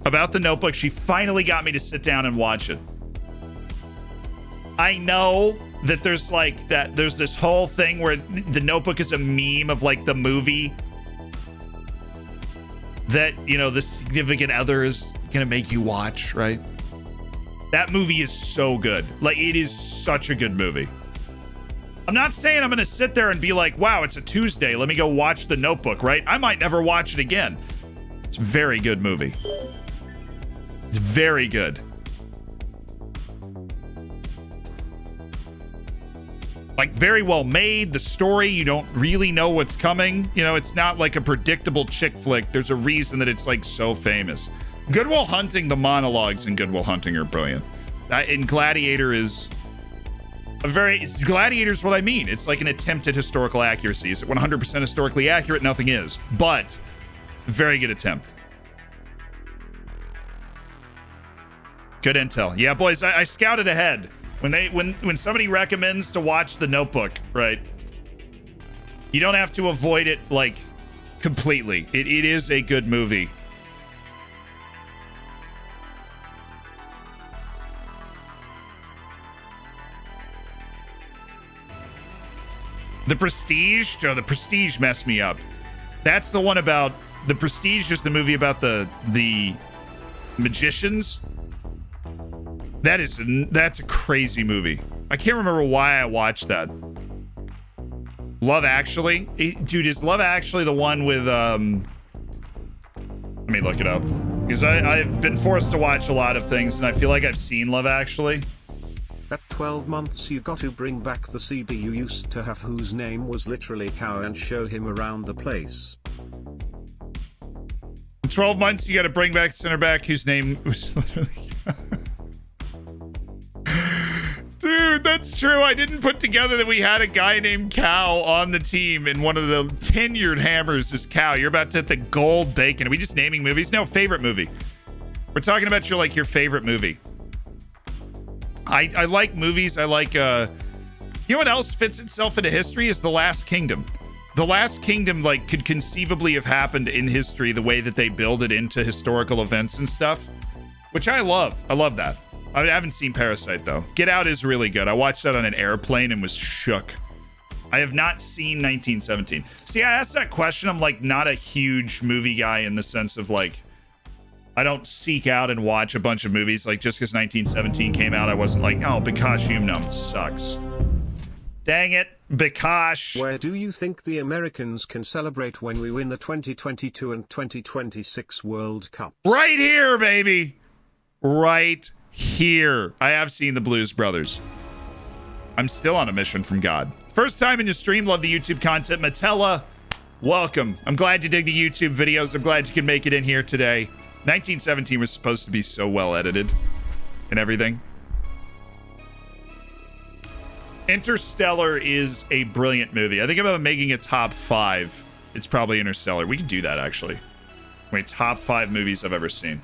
Speaker 1: About The Notebook, she finally got me to sit down and watch it. I know that there's like that. There's this whole thing where The Notebook is a meme of like the movie that, you know, the significant other is gonna make you watch, right? That movie is so good. Like, it is such a good movie. I'm not saying I'm going to sit there and be like, wow, it's a Tuesday. Let me go watch The Notebook, right? I might never watch it again. It's a very good movie. It's very good. Like, very well made. The story, you don't really know what's coming. You know, it's not like a predictable chick flick. There's a reason that it's like so famous. Good Will Hunting, the monologues in Good Will Hunting are brilliant. And Gladiator is Gladiator's what I mean. It's like an attempt at historical accuracy. Is it 100% historically accurate? Nothing is. But very good attempt. Good intel. Yeah, boys, I scouted ahead. When somebody recommends to watch The Notebook, right? You don't have to avoid it like completely. It is a good movie. The Prestige? Joe, The Prestige messed me up. That's the one about... The Prestige is the movie about the magicians. That's a crazy movie. I can't remember why I watched that. Love Actually? Dude, is Love Actually the one with... Let me look it up. Because I've been forced to watch a lot of things, and I feel like I've seen Love Actually.
Speaker 2: At 12 months you got to bring back the CB you used to have whose name was literally Cow and show him around the place.
Speaker 1: In 12 months you got to bring back center back whose name was literally... Dude, that's true. I didn't put together that we had a guy named Cow on the team, and one of the tenured hammers is Cow. You're about to hit the gold bacon. Are we just naming movies? No, favorite movie. We're talking about your favorite movie. I like movies. I like, you know what else fits itself into history is The Last Kingdom. The Last Kingdom, like, could conceivably have happened in history the way that they build it into historical events and stuff, which I love. I love that. I haven't seen Parasite, though. Get Out is really good. I watched that on an airplane and was shook. I have not seen 1917. See, I asked that question. I'm, like, not a huge movie guy in the sense of, like, I don't seek out and watch a bunch of movies. Like, just because 1917 came out, I wasn't like, oh, Bikash Yumnum sucks. Dang it, Bikash.
Speaker 2: Where do you think the Americans can celebrate when we win the 2022 and 2026 World Cup?
Speaker 1: Right here, baby. Right here. I have seen the Blues Brothers. I'm still on a mission from God. First time in your stream. Love the YouTube content. Matella, welcome. I'm glad you dig the YouTube videos. I'm glad you can make it in here today. 1917 was supposed to be so well edited and everything. Interstellar is a brilliant movie. I think about making a top 5. It's probably Interstellar. We can do that, actually. Wait, top 5 movies I've ever seen.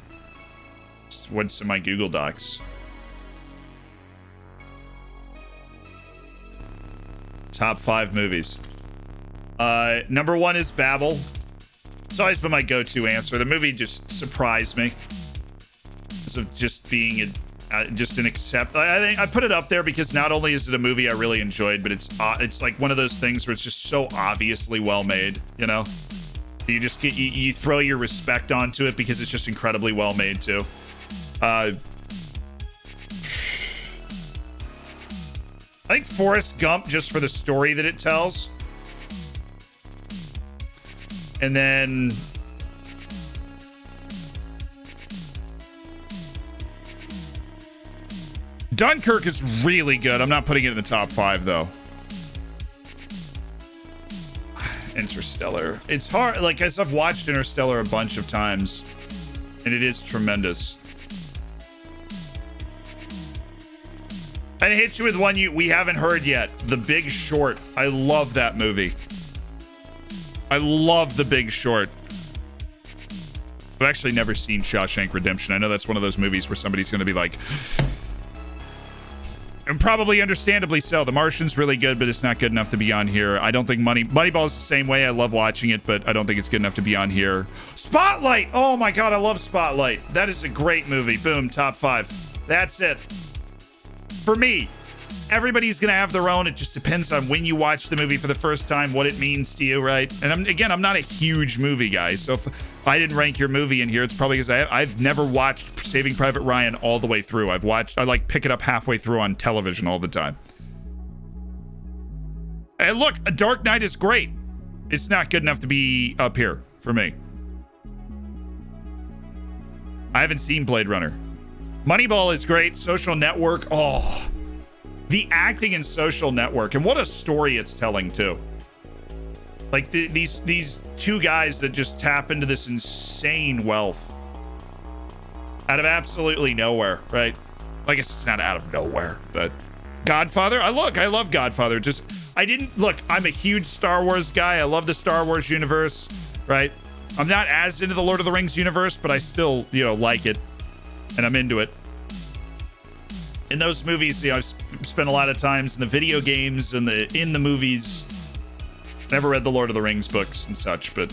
Speaker 1: What's in my Google Docs? Top 5 movies. Number 1 is Babel. It's always been my go-to answer. The movie just surprised me. Because of just being just an accept. I think I put it up there because not only is it a movie I really enjoyed, but it's like one of those things where it's just so obviously well made, you know? You just get you throw your respect onto it because it's just incredibly well made too. I think Forrest Gump, just for the story that it tells. And then Dunkirk is really good. I'm not putting it in the top 5 though. Interstellar. It's hard, like, as I've watched Interstellar a bunch of times, and it is tremendous. I hit you with one we haven't heard yet. The Big Short. I love that movie. I love The Big Short. I've actually never seen Shawshank Redemption. I know that's one of those movies where somebody's going to be like, and probably understandably so. The Martian's really good, but it's not good enough to be on here. I don't think Moneyball's the same way. I love watching it, but I don't think it's good enough to be on here. Spotlight! Oh my god, I love Spotlight. That is a great movie. Boom, top 5. That's it. For me. everybody's going to have their own. It just depends on when you watch the movie for the first time, what it means to you, right? And I'm not a huge movie guy. So if I didn't rank your movie in here, it's probably because I've never watched Saving Private Ryan all the way through. I like pick it up halfway through on television all the time. And look, A Dark Knight is great. It's not good enough to be up here for me. I haven't seen Blade Runner. Moneyball is great. Social Network. Oh, the acting in Social Network, and what a story it's telling too. Like these two guys that just tap into this insane wealth out of absolutely nowhere, right? I guess it's not out of nowhere, but Godfather. I love Godfather. I'm a huge Star Wars guy. I love the Star Wars universe, right? I'm not as into the Lord of the Rings universe, but I still, like it, and I'm into it. In those movies, I've spent a lot of times in the video games and in the movies. Never read the Lord of the Rings books and such, but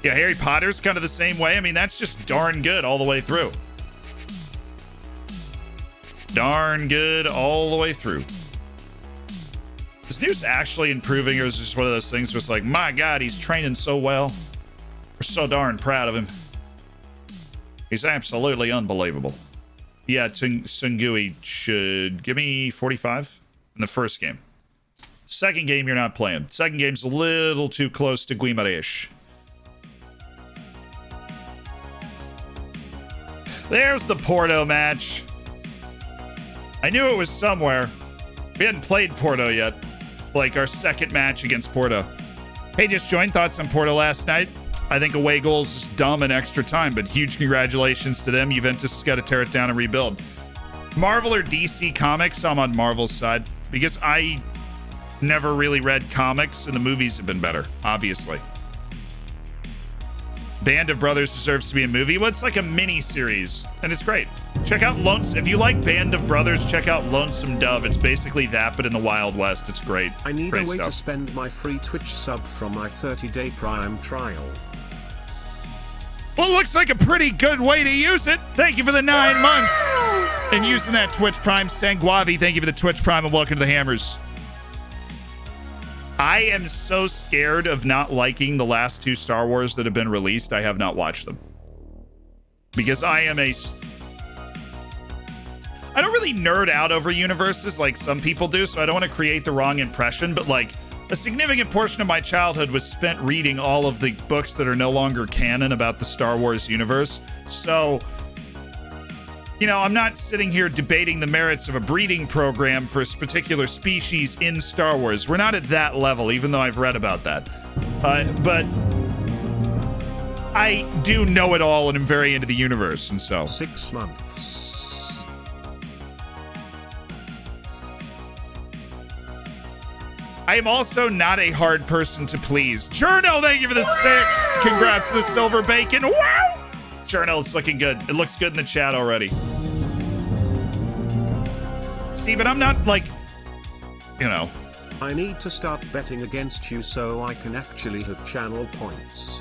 Speaker 1: yeah, Harry Potter's kind of the same way. I mean, that's just darn good all the way through. Darn good all the way through. Is Newt actually improving, or is it just one of those things where it's like, my God, he's training so well. We're so darn proud of him. He's absolutely unbelievable. Yeah, Tsungui should give me 45 in the first game. Second game, you're not playing. Second game's a little too close to Guimaraes. There's the Porto match. I knew it was somewhere. We hadn't played Porto yet. Like our second match against Porto. Hey, just joined. Thoughts on Porto last night? I think away goals is dumb and extra time, but huge congratulations to them. Juventus has got to tear it down and rebuild. Marvel or DC Comics? I'm on Marvel's side because I never really read comics, and the movies have been better, obviously. Band of Brothers deserves to be a movie. Well, it's like a mini series, and it's great. Check out if you like Band of Brothers, check out Lonesome Dove. It's basically that, but in the Wild West. It's great.
Speaker 2: I need
Speaker 1: great
Speaker 2: a way
Speaker 1: stuff.
Speaker 2: to spend my free Twitch sub from my 30-day Prime trial.
Speaker 1: Well, looks like a pretty good way to use it. Thank you for the 9 months. And using that Twitch Prime. Sanguavi, thank you for the Twitch Prime, and welcome to the Hammers. I am so scared of not liking the last 2 Star Wars that have been released. I have not watched them. Because I don't really nerd out over universes like some people do, so I don't want to create the wrong impression, but like a significant portion of my childhood was spent reading all of the books that are no longer canon about the Star Wars universe. So, I'm not sitting here debating the merits of a breeding program for a particular species in Star Wars. We're not at that level, even though I've read about that. But I do know it all, and I'm very into the universe, and so.
Speaker 2: 6 months.
Speaker 1: I am also not a hard person to please. Journo, thank you for the 6. Congrats to the silver bacon. Wow! Journal, it's looking good. It looks good in the chat already. See, but I'm not like,
Speaker 2: I need to start betting against you so I can actually have channel points.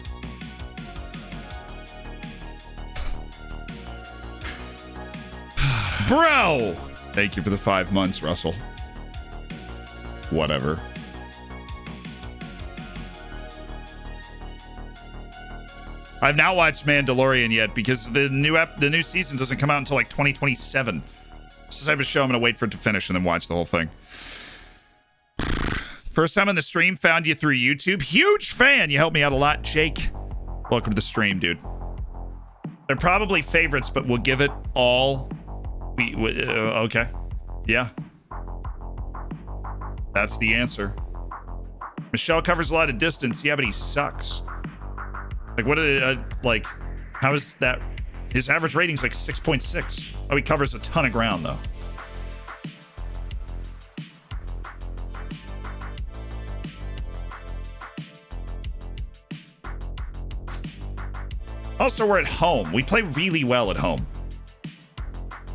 Speaker 1: Bro! Thank you for the 5 months, Russell. Whatever. I've not watched Mandalorian yet because the new season doesn't come out until like 2027. It's the type of show I'm going to wait for it to finish and then watch the whole thing. First time on the stream, found you through YouTube. Huge fan. You helped me out a lot, Jake. Welcome to the stream, dude. They're probably favorites, but we'll give it all. Okay. Yeah. That's the answer. Michelle covers a lot of distance. Yeah, but he sucks. Like, how is that? His average rating's like 6.6. Oh, he covers a ton of ground, though. Also, we're at home. We play really well at home.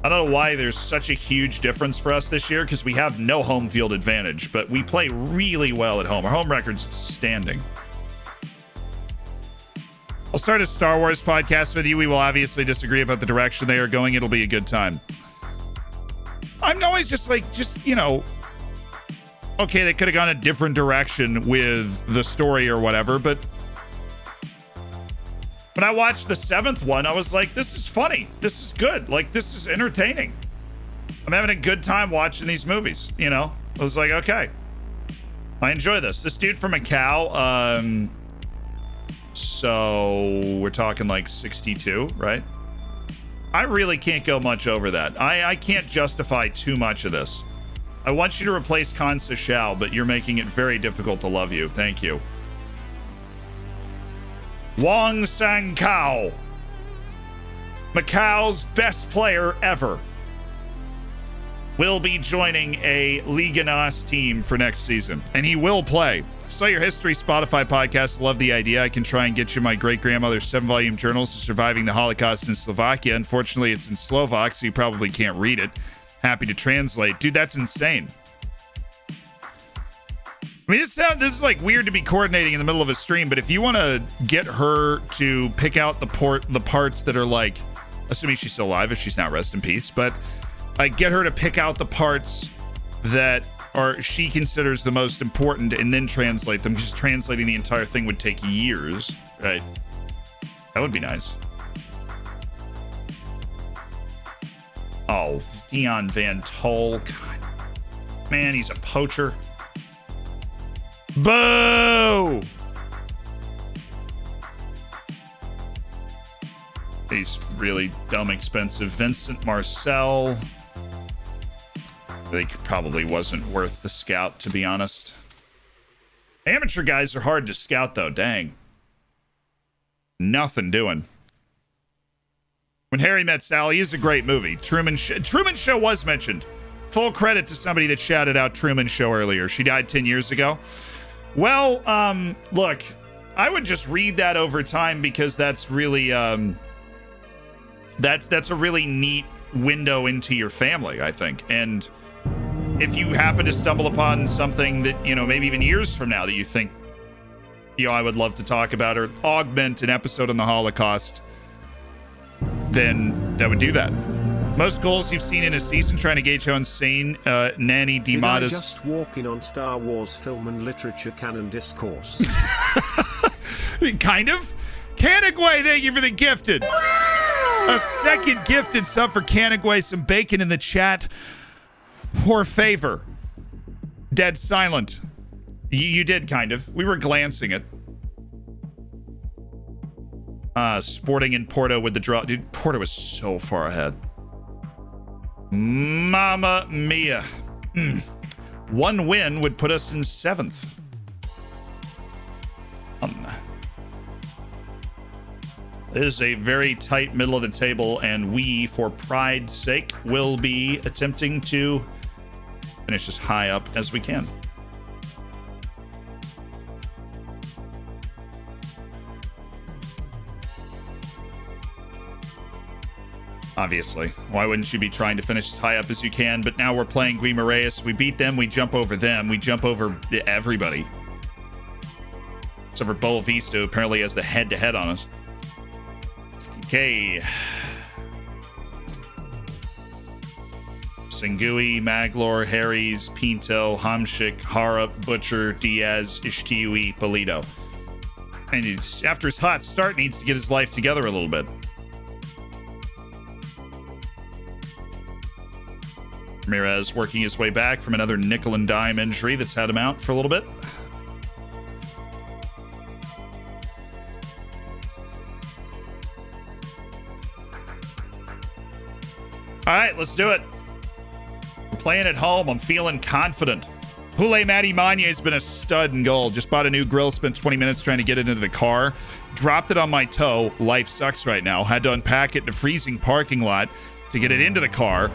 Speaker 1: I don't know why there's such a huge difference for us this year, because we have no home field advantage, but we play really well at home. Our home record's standing. I'll start a Star Wars podcast with you. We will obviously disagree about the direction they are going. It'll be a good time. I'm always just like, okay, they could have gone a different direction with the story or whatever, but when I watched the 7th one, I was like, this is funny. This is good. Like, this is entertaining. I'm having a good time watching these movies, I was like, okay, I enjoy this. This dude from Macau, so we're talking like 62, right? I really can't go much over that. I can't justify too much of this. I want you to replace Kan Shao, but you're making it very difficult to love you. Thank you. Wang Sang-kao, Macau's best player ever, will be joining a Liga NOS team for next season, and he will play. Saw your history Spotify podcast. Love the idea. I can try and get you my great-grandmother's 7-volume journals of surviving the Holocaust in Slovakia. Unfortunately, it's in Slovak, so you probably can't read it. Happy to translate. Dude, that's insane. I mean, this is like weird to be coordinating in the middle of a stream, but if you want to get her to pick out the parts that are like, assuming she's still alive, if she's not, rest in peace, but get her to pick out the parts that she considers the most important and then translate them, because translating the entire thing would take years, right? That would be nice. Oh, Dion Van Tol. God. Man, he's a poacher. Boo! He's really dumb expensive. Vincent Marcel. I think probably wasn't worth the scout, to be honest. Amateur guys are hard to scout, though. Dang. Nothing doing. When Harry Met Sally is a great movie. Truman Show was mentioned. Full credit to somebody that shouted out Truman Show earlier. She died 10 years ago. Well, look, I would just read that over time, because that's really, that's a really neat window into your family, I think. And if you happen to stumble upon something that, maybe even years from now that you think, I would love to talk about or augment an episode on the Holocaust, then that would do that. Most goals you've seen in a season, trying to gauge how insane Nanny DiMatta's...
Speaker 2: Did I just walk in on Star Wars film and literature canon discourse?
Speaker 1: Kind of. Canagway, thank you for the gifted. A second gifted sub for Canagway. Some bacon in the chat. Poor favor. Dead silent. You did, kind of. We were glancing it. Sporting in Porto with the draw. Dude, Porto was so far ahead. Mamma mia. One win would put us in 7th. It is a very tight middle of the table, and we, for pride's sake, will be attempting to finish as high up as we can. Obviously. Why wouldn't you be trying to finish as high up as you can? But now we're playing Guimarães. We beat them. We jump over them. We jump over everybody. Except for Boa Vista, who apparently has the head-to-head on us. Okay. Sengui, Maglor, Harry's, Pinto, Hamshik, Harap, Butcher, Diaz, Ishtiui, Polito. And after his hot start, needs to get his life together a little bit. Ramirez working his way back from another nickel and dime injury that's had him out for a little bit. All right, let's do it. We're playing at home. I'm feeling confident. Hule Matty Manya has been a stud in goal. Just bought a new grill, spent 20 minutes trying to get it into the car. Dropped it on my toe. Life sucks right now. Had to unpack it in a freezing parking lot to get it into the car.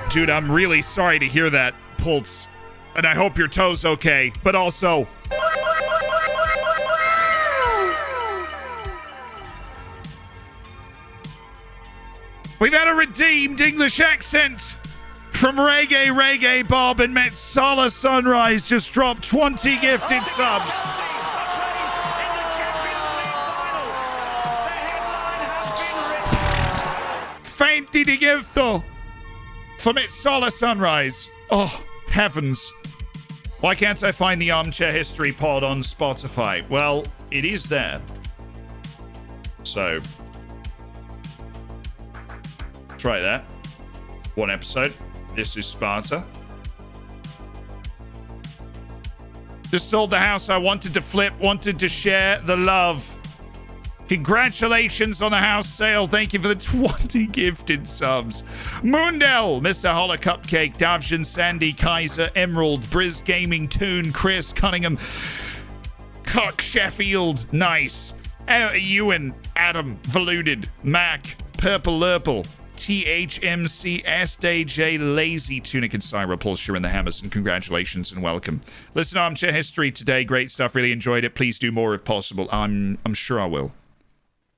Speaker 1: Dude, I'm really sorry to hear that, Pulse. And I hope your toe's okay. But also... we've had a redeemed English accent from Reggae Bob and Metsala Sunrise. Just dropped 20 gifted subs. empty the gift, though. From its solar sunrise. Oh, heavens. Why can't I find the Armchair History pod on Spotify? Well, it is there. So, try that. One episode. This is Sparta. Just sold the house I wanted to flip, wanted to share the love. Congratulations on the house sale. Thank you for the 20 gifted subs. Moondell, Mr. Holler Cupcake, Davjan, Sandy, Kaiser, Emerald, Briz Gaming, Toon, Chris, Cunningham, Cock, Sheffield, Nice, Ewan, Adam, Voluded, Mac, Purple Lurple, THMC, SDJ, Lazy, Tunic, and Syra, Paul Sheeran, the Hammerson. Congratulations and welcome. Listen to Armchair History today. Great stuff. Really enjoyed it. Please do more if possible. I'm sure I will.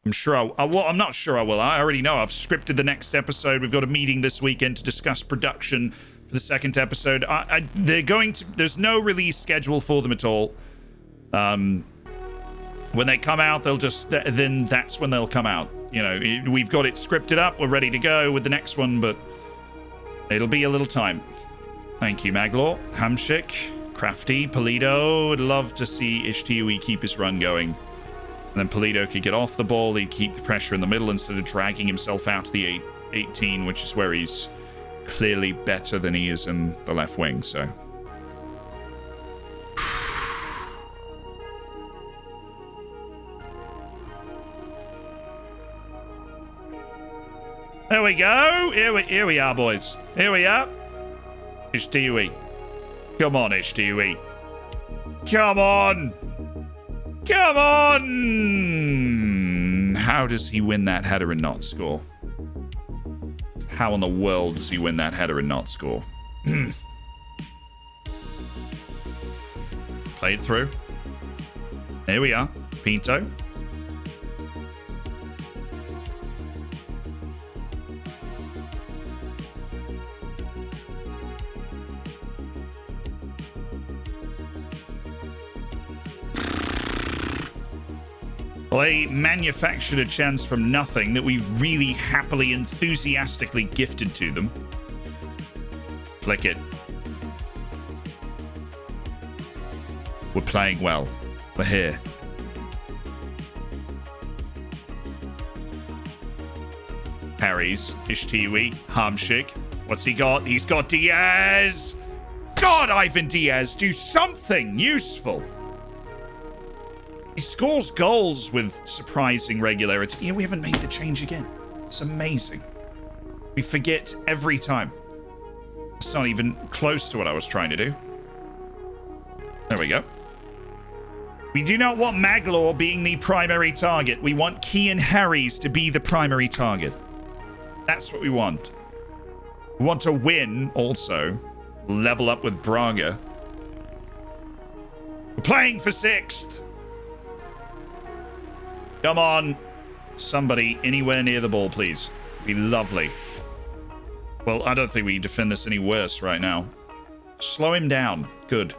Speaker 1: I'm not sure I will. I already know. I've scripted the next episode. We've got a meeting this weekend to discuss production for the second episode. There's no release schedule for them at all. When they come out, then that's when they'll come out. You know, we've got it scripted up. We're ready to go with the next one, but it'll be a little time. Thank you, Maglaw, Hamshik, Crafty, Polido. Would love to see Ishtui keep his run going. And then Polido could get off the ball. He'd keep the pressure in the middle instead of dragging himself out to the 18, which is where he's clearly better than he is in the left wing. So, there we go. Here we are, boys. Here we are. Ishtui. Come on, Ishtui. Come on. Come on! How does he win that header and not score? How in the world does he win that header and not score? Play it through. Here we are. Pinto. They manufactured a chance from nothing that we really happily, enthusiastically gifted to them. Flick it. We're playing well. We're here. Harry's, Ishtui, Hamshik. What's he got? He's got Diaz! God, Ivan Diaz, do something useful! He scores goals with surprising regularity. Yeah, we haven't made the change again. It's amazing. We forget every time. It's not even close to what I was trying to do. There we go. We do not want Maglaw being the primary target. We want Key and Harry's to be the primary target. That's what we want. We want to win also. Level up with Braga. We're playing for 6th. Come on. Somebody anywhere near the ball, please. Be lovely. Well, I don't think we defend this any worse right now. Slow him down. Good.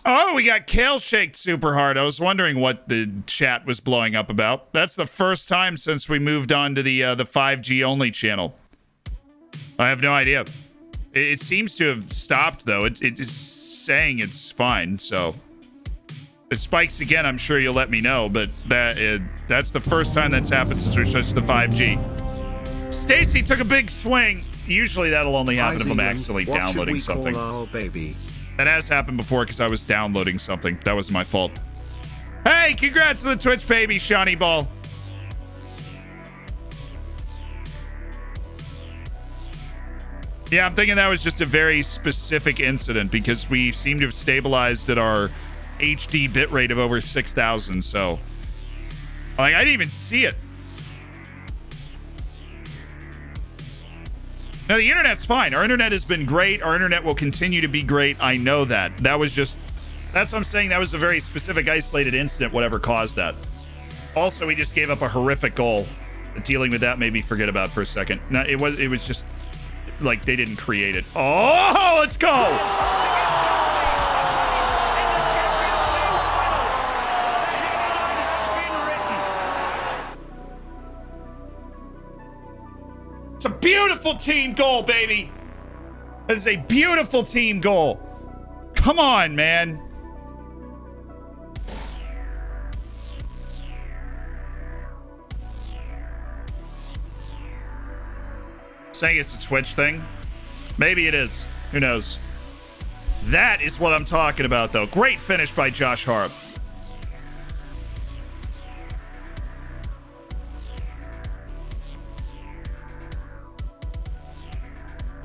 Speaker 1: Oh, we got Kale Shaked super hard. I was wondering what the chat was blowing up about. That's the first time since we moved on to the 5G only channel. I have no idea. It seems to have stopped, though. It is saying it's fine, so... If it spikes again, I'm sure you'll let me know, but that's the first time that's happened since we switched to the 5G. Stacy took a big swing. Usually that'll only happen if I'm accidentally downloading something.
Speaker 2: Our baby?
Speaker 1: That has happened before because I was downloading something. That was my fault. Hey, congrats to the Twitch baby, Shawnee Ball. Yeah, I'm thinking that was just a very specific incident because we seem to have stabilized at our HD bitrate of over 6,000. So, like, I didn't even see it. Now, the internet's fine. Our internet has been great. Our internet will continue to be great. I know that. That's what I'm saying. That was a very specific, isolated incident, whatever caused that. Also, we just gave up a horrific goal. Dealing with that made me forget about for a second. No, it was just like they didn't create it. Oh, let's go! It's a beautiful team goal, baby. That is a beautiful team goal. Come on, man. Saying it's a Twitch thing. Maybe it is. Who knows? That is what I'm talking about, though. Great finish by Josh Harp.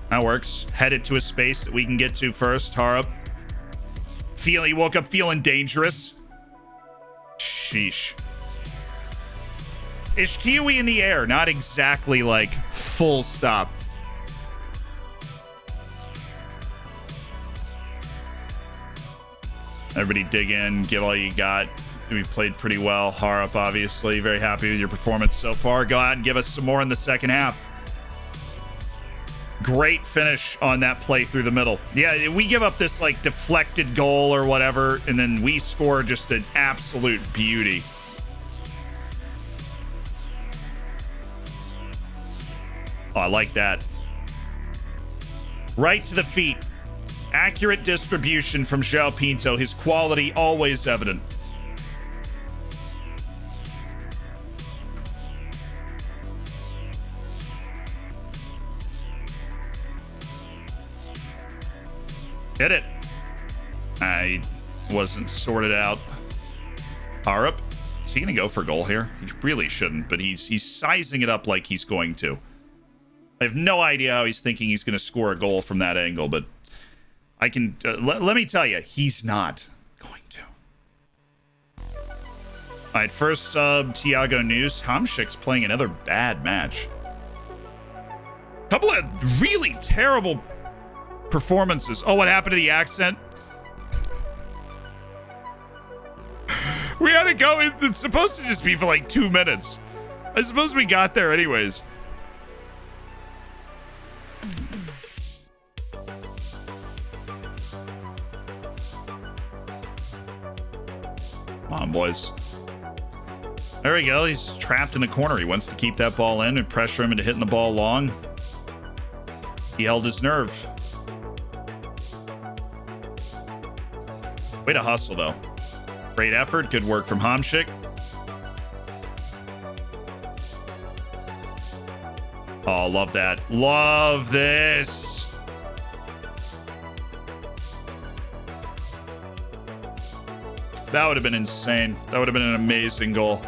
Speaker 1: That works. Headed to a space that we can get to first. Harp. He woke up feeling dangerous. Sheesh. Is Tiwi in the air? Not exactly like full stop. Everybody dig in, give all you got. We played pretty well. Harup, obviously, very happy with your performance so far. Go out and give us some more in the second half. Great finish on that play through the middle. Yeah, we give up this like deflected goal or whatever, and then we score just an absolute beauty. Oh, I like that. Right to the feet. Accurate distribution from João Pinto. His quality always evident. Hit it. I wasn't sorted out. Harup. Is he going to go for goal here? He really shouldn't, but he's sizing it up like he's going to. I have no idea how he's thinking he's going to score a goal from that angle, but I can... let me tell you, he's not going to. All right, first sub, Thiago News. Hamšík's playing another bad match. Couple of really terrible performances. Oh, what happened to the accent? We had to go. It's supposed to just be for like 2 minutes. I suppose we got there anyways. Come on, boys. There we go. He's trapped in the corner. He wants to keep that ball in and pressure him into hitting the ball long. He held his nerve. Way to hustle, though. Great effort. Good work from Hamšík. Oh, love that. Love this. That would have been insane. That would have been an amazing goal.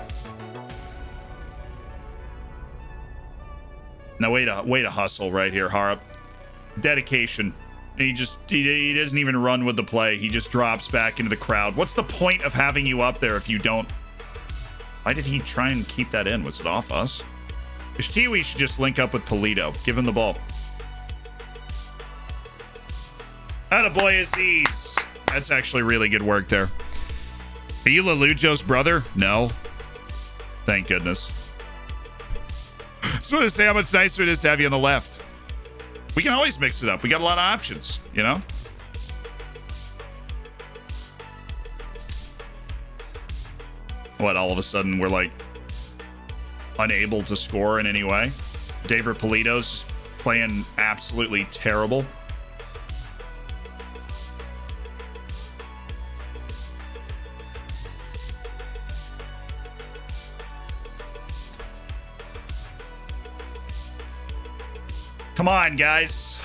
Speaker 1: Now, way to hustle right here, Harup. Dedication. He doesn't even run with the play. He just drops back into the crowd. What's the point of having you up there if you don't? Why did he try and keep that in? Was it off us? Ishtiwi should just link up with Polito. Give him the ball. Attaboy Aziz. That's actually really good work there. Are you Lelujo's brother? No. Thank goodness. Just want to say how much nicer it is to have you on the left. We can always mix it up. We got a lot of options, you know? What, all of a sudden we're like unable to score in any way? David Polito's just playing absolutely terrible. Come on, guys.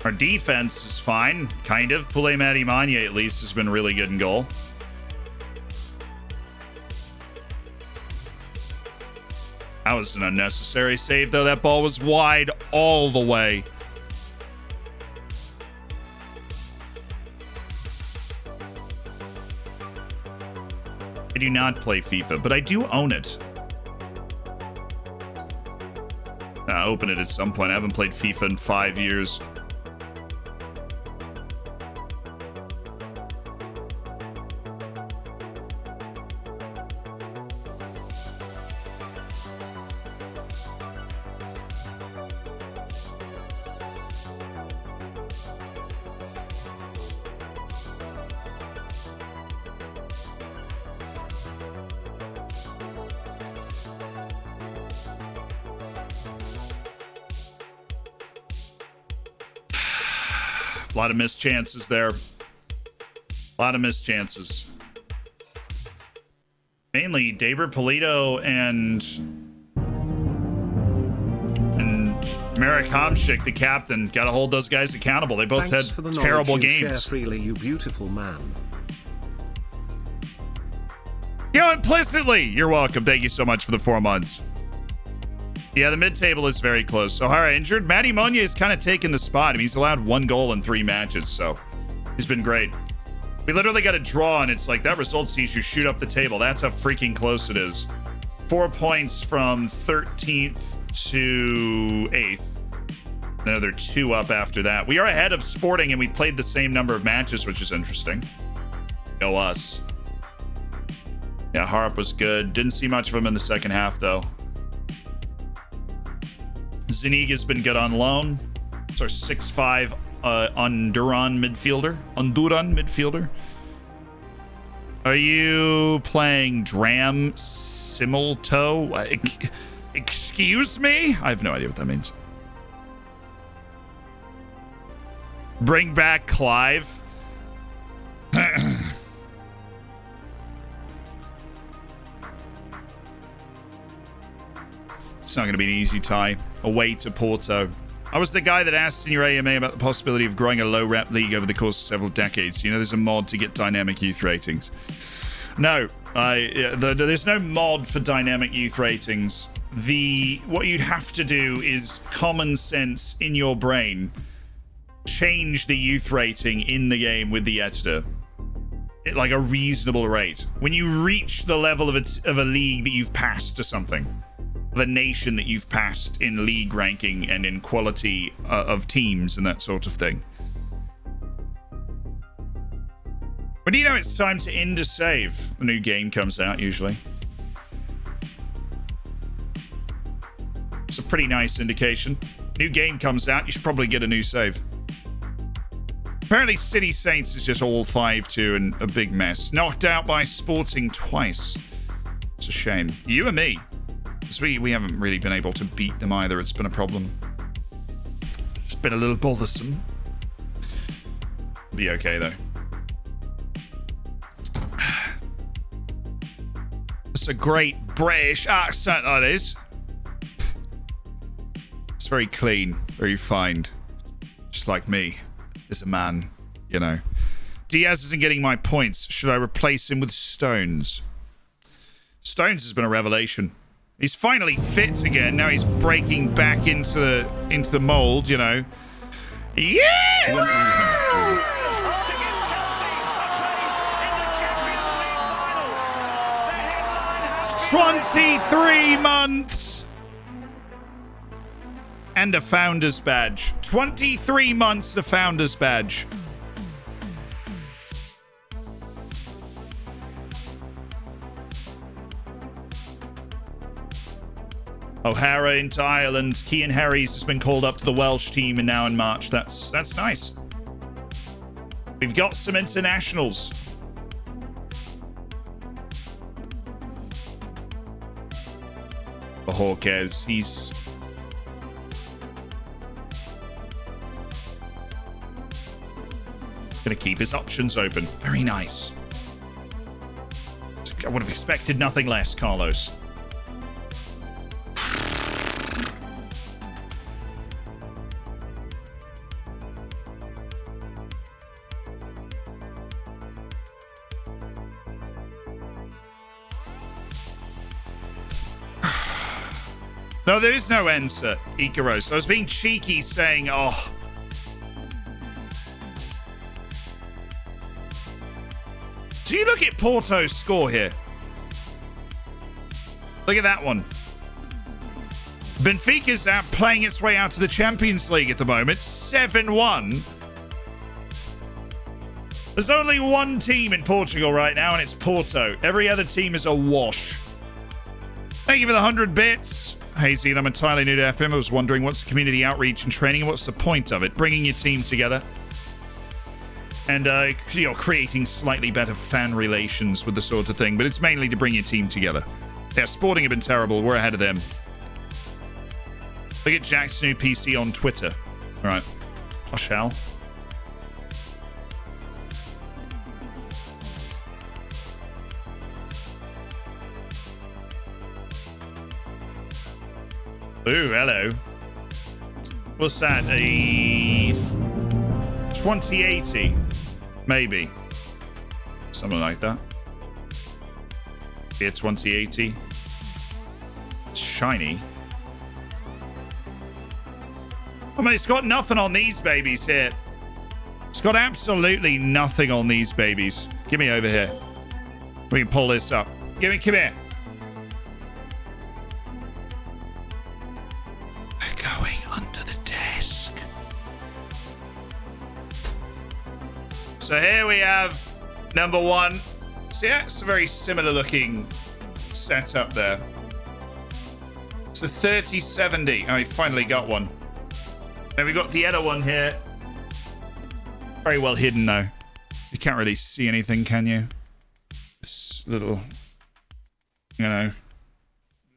Speaker 1: Our defense is fine, kind of. Pule Matimania, at least, has been really good in goal. That was an unnecessary save, though. That ball was wide all the way. I do not play FIFA, but I do own it. I'll open it at some point. I haven't played FIFA in 5 years. A lot of missed chances there. A lot of missed chances. Mainly David Polito and Marek Hamšík, the captain, got to hold those guys accountable. They both
Speaker 2: Thanks
Speaker 1: had
Speaker 2: for the
Speaker 1: terrible
Speaker 2: knowledge you
Speaker 1: games.
Speaker 2: share freely, you beautiful man.
Speaker 1: Implicitly, you're welcome. Thank you so much for the 4 months. Yeah, the mid-table is very close. O'Hara injured. Matty Monia is kind of taking the spot. I mean, he's allowed 1 goal in 3 matches, so he's been great. We literally got a draw, and it's like that result sees you shoot up the table. That's how freaking close it is. 4 points from 13th to 8th. Another 2 up after that. We are ahead of Sporting, and we played the same number of matches, which is interesting. Go us. Yeah, Harp was good. Didn't see much of him in the second half, though. Zuniga's been good on loan. It's our 6'5" Honduran midfielder. Are you playing Dram Simulto? Excuse me? I have no idea what that means. Bring back Clive. It's not going to be an easy tie. Away to Porto. I was the guy that asked in your AMA about the possibility of growing a low-rep league over the course of several decades. You know, there's a mod to get dynamic youth ratings. No, there's no mod for dynamic youth ratings. What you'd have to do is common sense in your brain. Change the youth rating in the game with the editor. Like a reasonable rate. When you reach the level of a league that you've passed to something. Of a nation that you've passed in league ranking and in quality of teams and that sort of thing. When do you know it's time to end a save? A new game comes out, usually. It's a pretty nice indication. New game comes out, you should probably get a new save. Apparently City Saints is just all 5-2 and a big mess. Knocked out by Sporting twice. It's a shame. You and me. Because we haven't really been able to beat them either. It's been a problem. It's been a little bothersome. Be okay, though. It's a great British accent, that is. It's very clean, very fine. Just like me, as a man, you know. Diaz isn't getting my points. Should I replace him with Stones? Stones has been a revelation. He's finally fit again. Now he's breaking back into the mold, you know. Yeah! 23 months! And a Founders Badge. 23 months, the Founders Badge. O'Hara into Ireland. Cian Harries has been called up to the Welsh team and now in March. That's nice. We've got some internationals. For Hawkes, he's gonna keep his options open. Very nice. I would have expected nothing less, Carlos. No, there is no answer, Ikaros. I was being cheeky saying, oh. Do you look at Porto's score here? Look at that one. Benfica's out playing its way out to the Champions League at the moment. 7-1. There's only one team in Portugal right now, and it's Porto. Every other team is a wash. Thank you for the 100 bits. Hey, Zed, I'm entirely new to FM. I was wondering what's the community outreach and training and what's the point of it? Bringing your team together and creating slightly better fan relations with the sort of thing. But it's mainly to bring your team together. Yeah, Sporting have been terrible. We're ahead of them. Look at Jack's new PC on Twitter. All right. I shall. Ooh, hello. What's that? A 2080? Maybe. Something like that. Yeah, 2080. It's shiny. I mean, it's got nothing on these babies here. It's got absolutely nothing on these babies. Give me over here. We can pull this up. Come here. Going under the desk. So here we have number one. See, that's a very similar looking setup there. It's a 3070. Oh, we finally got one. Then we got the other one here. Very well hidden though. You can't really see anything, can you? This little,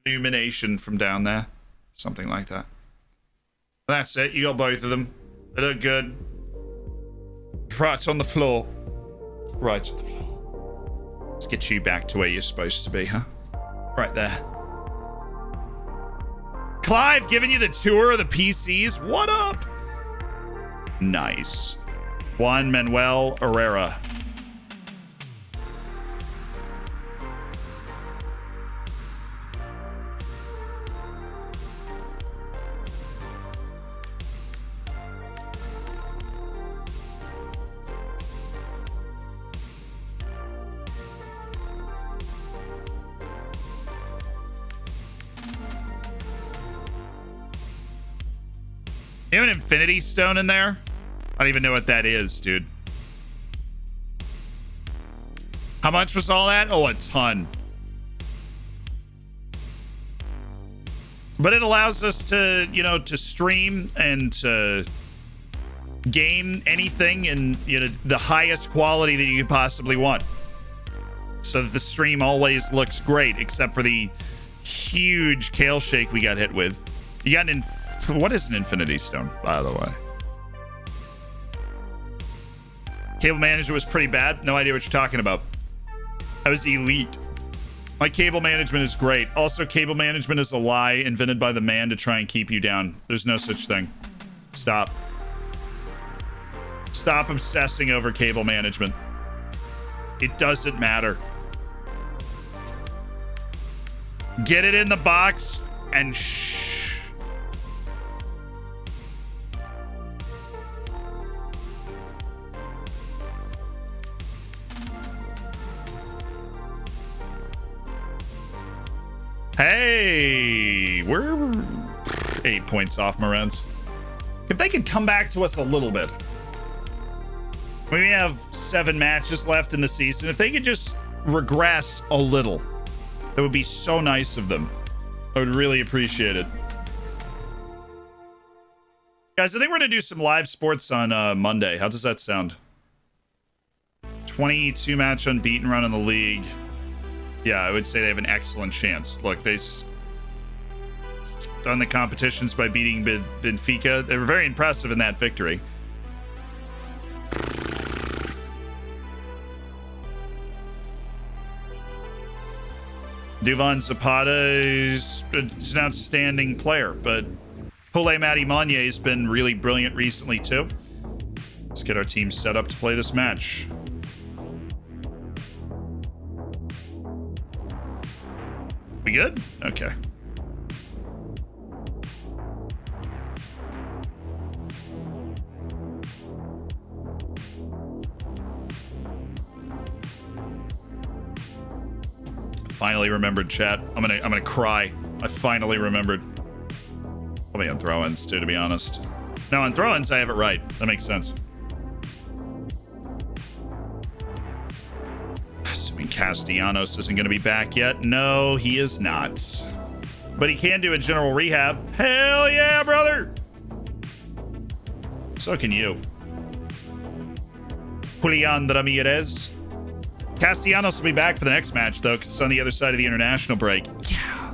Speaker 1: illumination from down there. Something like that. That's it. You got both of them. They look good. Right on the floor. Right on the floor. Let's get you back to where you're supposed to be, huh? Right there. Clive giving you the tour of the PCs. What up? Nice. Juan Manuel Herrera. You have an Infinity Stone in there? I don't even know what that is, dude. How much was all that? Oh, a ton. But it allows us to, to stream and to game anything in, the highest quality that you could possibly want. So that the stream always looks great, except for the huge kale shake we got hit with. You got what is an Infinity Stone, by the way? Cable management was pretty bad. No idea what you're talking about. That was elite. My cable management is great. Also, cable management is a lie invented by the man to try and keep you down. There's no such thing. Stop. Stop obsessing over cable management. It doesn't matter. Get it in the box and shh. Hey, we're 8 points off, Morens. If they could come back to us a little bit. We have 7 matches left in the season. If they could just regress a little, that would be so nice of them. I would really appreciate it. Guys, I think we're going to do some live sports on Monday. How does that sound? 22 match unbeaten run in the league. Yeah, I would say they have an excellent chance. Look, they've done the competitions by beating Benfica. They were very impressive in that victory. Duvan Zapata is an outstanding player, but Pule Mati Monye has been really brilliant recently, too. Let's get our team set up to play this match. We good? Okay. Finally remembered, chat. I'm gonna cry. I finally remembered. Probably on throw-ins too, to be honest. No, on throw-ins I have it right. That makes sense. Assuming Castellanos isn't gonna be back yet. No, he is not. But he can do a general rehab. Hell yeah, brother! So can you. Julian Ramirez. Castellanos will be back for the next match, though, because it's on the other side of the international break. Yeah.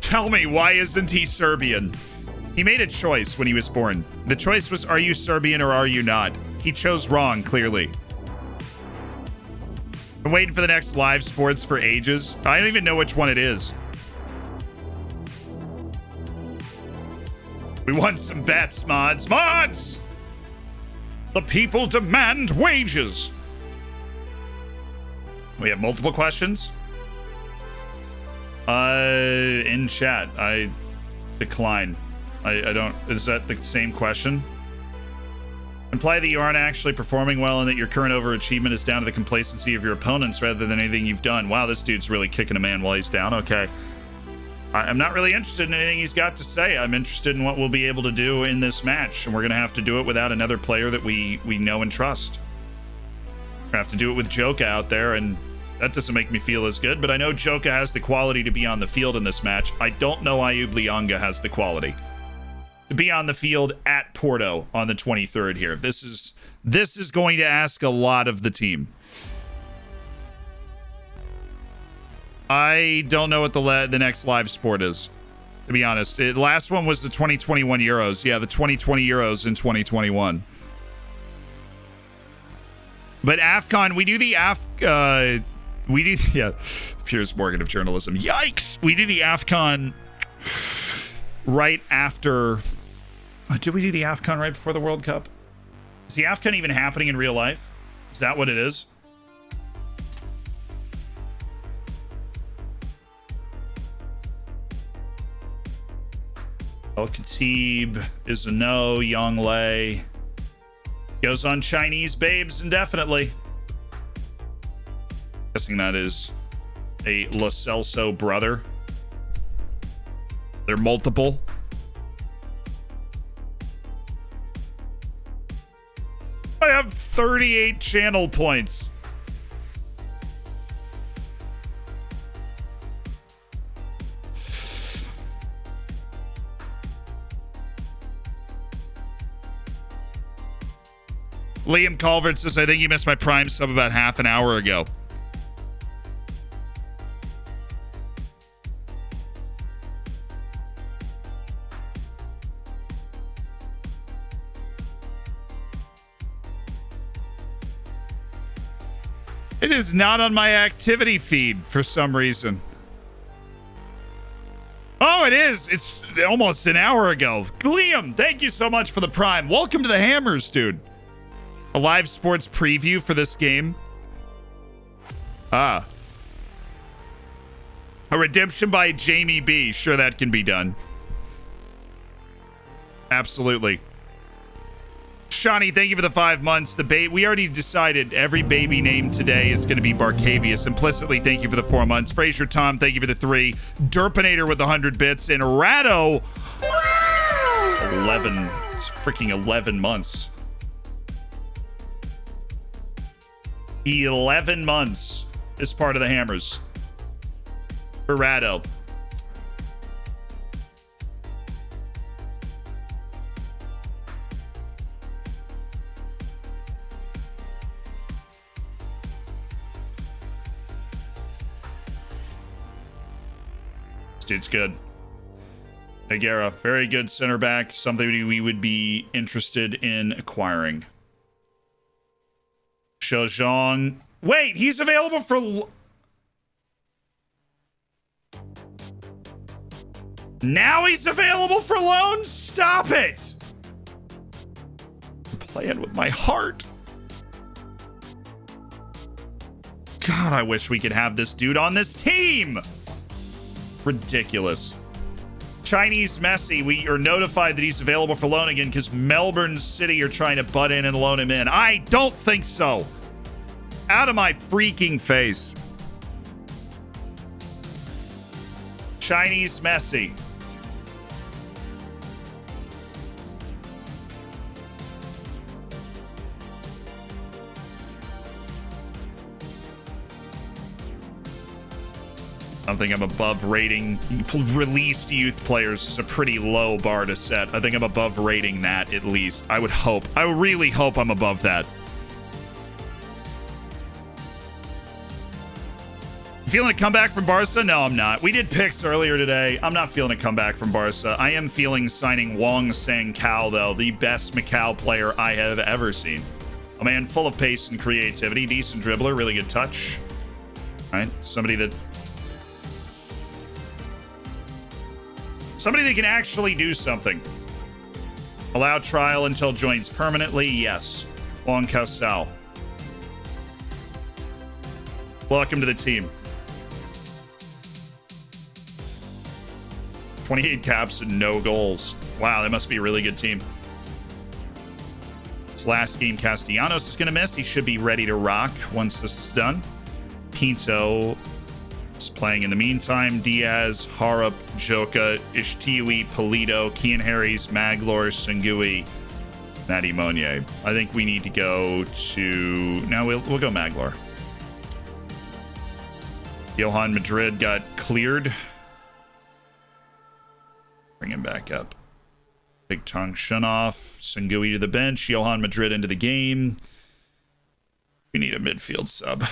Speaker 1: Tell me, why isn't he Serbian? He made a choice when he was born. The choice was, are you Serbian or are you not? He chose wrong, clearly. I'm waiting for the next live sports for ages. I don't even know which one it is. We want some bets, mods. Mods! The people demand wages. We have multiple questions. In chat, I decline. I don't. Is that the same question? Imply that you aren't actually performing well and that your current overachievement is down to the complacency of your opponents rather than anything you've done. Wow, this dude's really kicking a man while he's down. Okay. I'm not really interested in anything he's got to say. I'm interested in what we'll be able to do in this match, and we're going to have to do it without another player that we know and trust. We're going to have to do it with Joka out there, and that doesn't make me feel as good, but I know Joka has the quality to be on the field in this match. I don't know Ayub Lianga has the quality to be on the field at Porto on the 23rd here. This is going to ask a lot of the team. I don't know what the next live sport is, to be honest. The last one was the 2021 Euros. Yeah, the 2020 Euros in 2021. But AFCON, we do the yeah, Piers Morgan of journalism. Yikes! We do the AFCON right after. Did we do the AFCON right before the World Cup? Is the AFCON even happening in real life? Is that what it is? El Khatib is a no. Young Lei goes on Chinese babes indefinitely. Guessing that is a Lo Celso brother. They're multiple. I have 38 channel points. Liam Culvert says, I think you missed my Prime sub about half an hour ago. It is not on my activity feed for some reason. Oh, it is. It's almost an hour ago. Liam, thank you so much for the Prime. Welcome to the Hammers, dude. A live sports preview for this game. A redemption by Jamie B. Sure, that can be done. Absolutely. Shawnee, thank you for the 5 months. We already decided every baby name today is going to be Barcavius. Implicitly, thank you for the 4 months. Fraser Tom, thank you for the 3. Derpinator with the 100 bits. And Rado, it's 11. It's freaking 11 months. 11 months is part of the Hammers. For Rado. This dude's good. Nagara, very good center back. Something we would be interested in acquiring. Shojong. Wait, he's available for... Now he's available for loan? Stop it! I'm playing with my heart. God, I wish we could have this dude on this team. Ridiculous. Chinese Messi, we are notified that he's available for loan again because Melbourne City are trying to butt in and loan him in. I don't think so. Out of my freaking face. Chinese Messi. I think I'm above rating released youth players is a pretty low bar to set. I think I'm above rating that at least. I would hope. I really hope I'm above that. Feeling a comeback from Barca? No, I'm not. We did picks earlier today. I'm not feeling a comeback from Barca. I am feeling signing Wong Sang-Kao, though, the best Macau player I have ever seen. A man full of pace and creativity, decent dribbler, really good touch. All right, somebody that can actually do something. Allow trial until joins permanently, yes. Wong Kao. Welcome to the team. 28 caps and no goals. Wow, that must be a really good team. This last game, Castellanos is going to miss. He should be ready to rock once this is done. Pinto is playing in the meantime. Diaz, Harap, Joka, Ishtiwi, Polito, Kian Harris, Maglor, Sengui, Matty Monier. I think we need to go to... No, we'll go Maglor. Johan Madrid got cleared. Bring him back up. Big Tong Shun off. Sengui to the bench. Johan Madrid into the game. We need a midfield sub.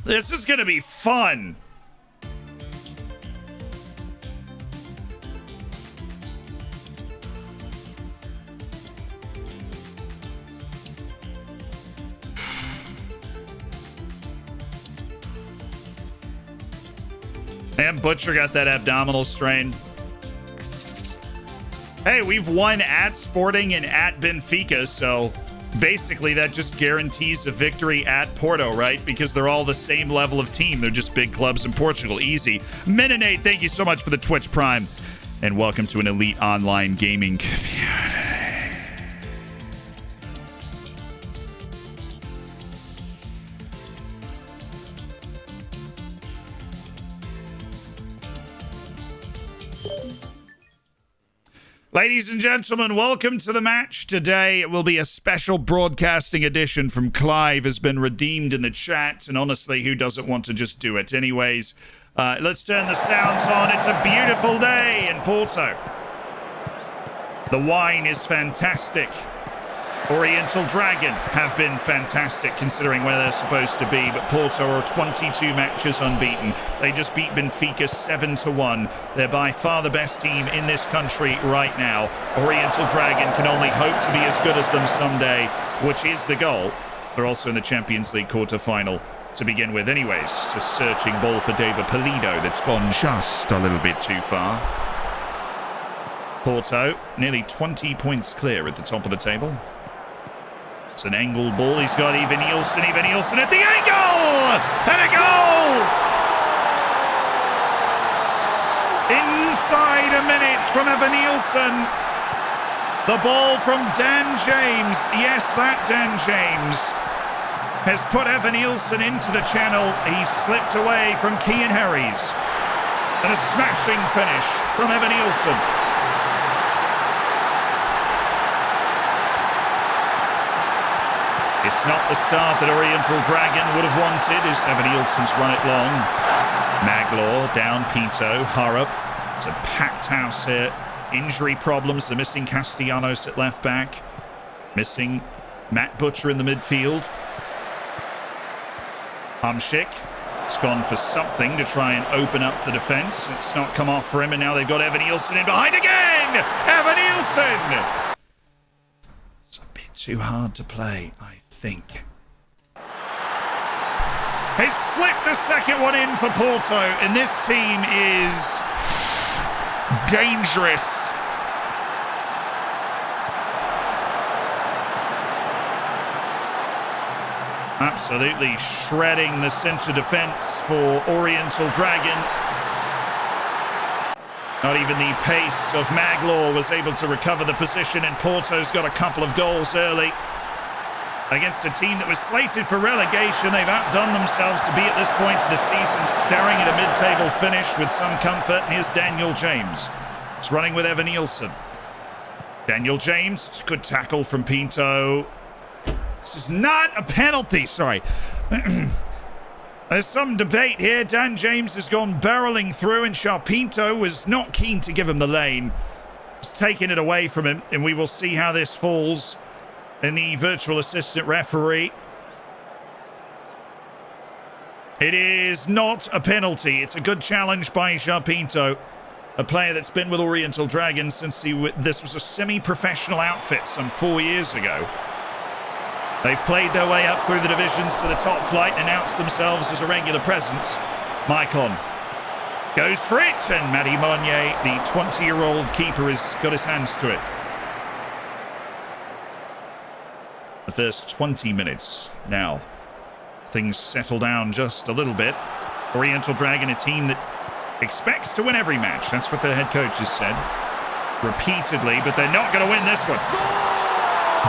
Speaker 1: This is going to be fun. And Butcher got that abdominal strain. Hey, we've won at Sporting and at Benfica, so basically that just guarantees a victory at Porto, right? Because they're all the same level of team. They're just big clubs in Portugal. Easy. Menonate, thank you so much for the Twitch Prime. And welcome to an elite online gaming community. Ladies and gentlemen, welcome to the match. Today it will be a special broadcasting edition from Clive has been redeemed in the chat, and honestly, who doesn't want to just do it? Anyways, let's turn the sounds on. It's a beautiful day in Porto. The wine is fantastic. Oriental Dragon have been fantastic considering where they're supposed to be, but Porto are 22 matches unbeaten. They just beat Benfica 7-1. They're by far the best team in this country right now. Oriental Dragon can only hope to be as good as them someday, which is the goal. They're also in the Champions League quarter-final to begin with anyways. It's a searching ball for David Polito that's gone just a little bit too far. Porto, nearly 20 points clear at the top of the table. It's an angled ball. He's got Ivan Nielsen at the angle! And a goal! Inside a minute from Evan Nielsen. The ball from Dan James. Yes, that Dan James has put Evan Nielsen into the channel. He slipped away from Kian Harris. And a smashing finish from Evan Nielsen. It's not the start that Oriental Dragon would have wanted as Evan Nielsen's run it long. Maglor, down Pinto, Harap. It's a packed house here. Injury problems. They're missing Castellanos at left back. Missing Matt Butcher in the midfield. Hamšík. It's gone for something to try and open up the defense. It's not come off for him, and now they've got Evan Nielsen in behind again! Evan Nielsen! It's a bit too hard to play, I think. He's slipped a second one in for Porto, and this team is dangerous. Absolutely shredding the centre defence for Oriental Dragon. Not even the pace of Maglaw was able to recover the position, and Porto's got a couple of goals early. Against a team that was slated for relegation, they've outdone themselves to be at this point of the season, staring at a mid-table finish with some comfort. And here's Daniel James. He's running with Evan Nielsen. Daniel James, it's a good tackle from Pinto. This is not a penalty, sorry. There's some debate here. Dan James has gone barreling through, and Sharpinto was not keen to give him the lane. He's taken it away from him, and we will see how this falls in the virtual assistant referee. It is not a penalty. It's a good challenge by Sharpinto, a player that's been with Oriental Dragon since this was a semi-professional outfit some 4 years ago. They've played their way up through the divisions to the top flight and announced themselves as a regular presence. Maicon goes for it, and Matty Monnier, the 20-year-old keeper, has got his hands to it. The first 20 minutes now. Things settle down just a little bit. Oriental Dragon, a team that expects to win every match. That's what their head coach has said repeatedly, but they're not going to win this one.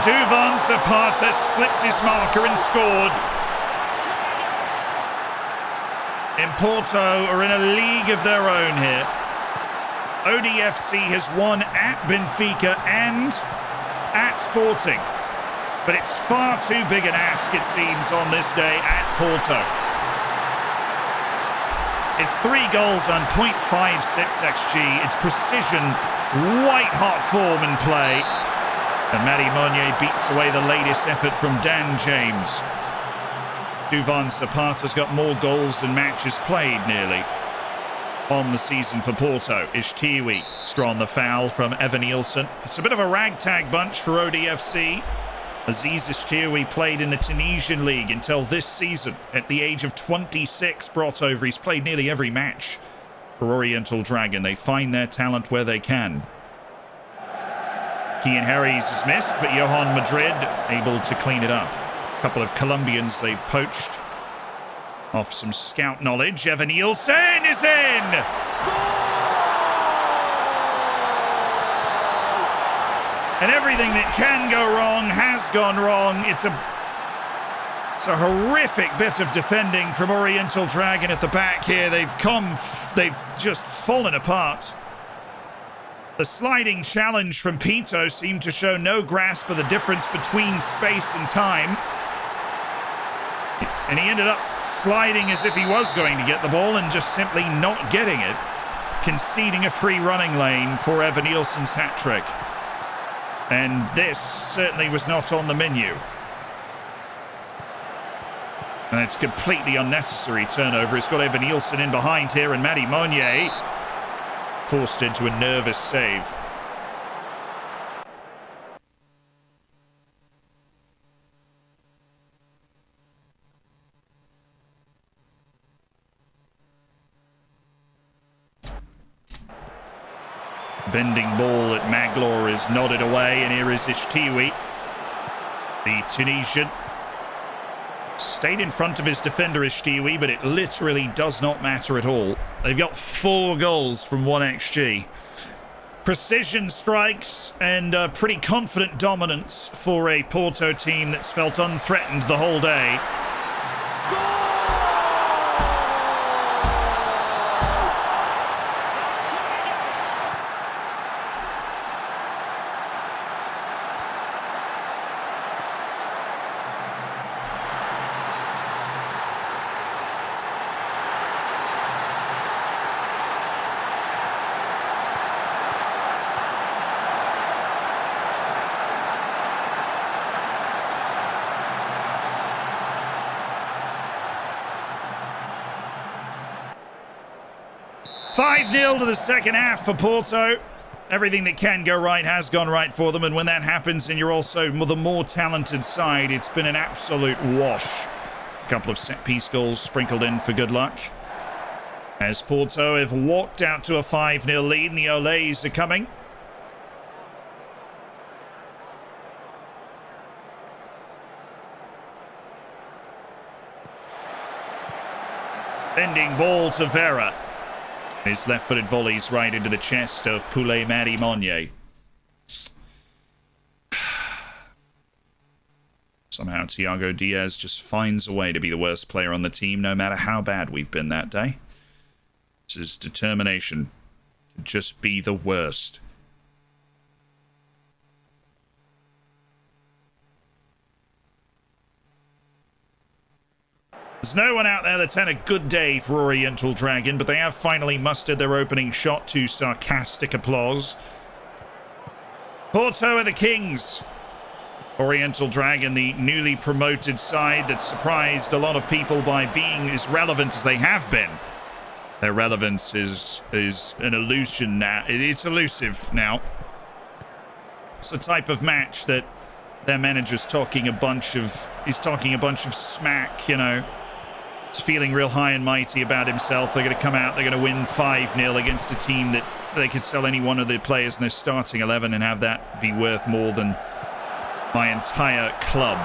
Speaker 1: Duvan Zapata slipped his marker and scored. And Porto are in a league of their own here. ODFC has won at Benfica and at Sporting. But it's far too big an ask, it seems, on this day at Porto. It's 3 goals on 0.56 XG. It's precision, white-hot form and play. And Matty Monnier beats away the latest effort from Dan James. Duvan Zapata's got more goals than matches played, nearly, on the season for Porto. Ishtiwi drawn the foul from Evan Nielsen. It's a bit of a ragtag bunch for ODFC. Aziz Ishtiwi played in the Tunisian league until this season. At the age of 26, brought over. He's played nearly every match for Oriental Dragon. They find their talent where they can. Kian Harries is missed, but Johan Madrid able to clean it up. A couple of Colombians they've poached off some scout knowledge. Evan Nielsen is in! And everything that can go wrong has gone wrong. It's a horrific bit of defending from Oriental Dragon at the back here. They've just fallen apart. The sliding challenge from Pinto seemed to show no grasp of the difference between space and time. And he ended up sliding as if he was going to get the ball and just simply not getting it, conceding a free running lane for Evan Nielsen's hat-trick. And this certainly was not on the menu. And it's a completely unnecessary turnover. It's got Evan Nielsen in behind here, and Matty Monnier forced into a nervous save. Bending ball at Maglaw is nodded away, and here is Ishtiwi, the Tunisian. Stayed in front of his defender, Ishtiwi, but it literally does not matter at all. They've got 4 goals from 1xG. Precision strikes and pretty confident dominance for a Porto team that's felt unthreatened the whole day. 5-0 to the second half for Porto. Everything that can go right has gone right for them, and when that happens and you're also the more talented side, it's been an absolute wash. A couple of set-piece goals sprinkled in for good luck. As Porto have walked out to a 5-0 lead, and the Olays are coming. Sending ball to Vera. His left-footed volleys right into the chest of Poulet Madi Monnier. Somehow Thiago Diaz just finds a way to be the worst player on the team, no matter how bad we've been that day. It's his determination to just be the worst. There's no one out there that's had a good day for Oriental Dragon, but they have finally mustered their opening shot to sarcastic applause. Porto are the kings. Oriental Dragon, the newly promoted side that surprised a lot of people by being as relevant as they have been. Their relevance is an illusion now. It's elusive now. It's the type of match that their manager's talking a bunch of smack, you know. He's feeling real high and mighty about himself. They're going to come out, they're going to win 5-0 against a team that they could sell any one of the players in their starting 11 and have that be worth more than my entire club.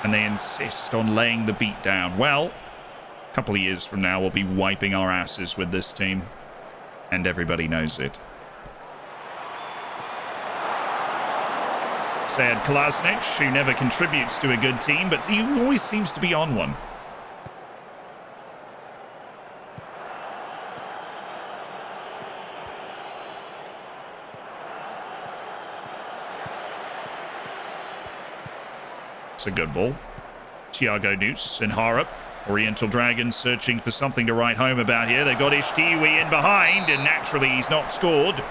Speaker 1: And they insist on laying the beat down. Well, a couple of years from now, we'll be wiping our asses with this team. And everybody knows it. Sad Kolasinac, who never contributes to a good team, but he always seems to be on one. It's a good ball. Thiago Noose and Harap. Oriental Dragons searching for something to write home about here. They've got Ishtiwi in behind, and naturally he's not scored.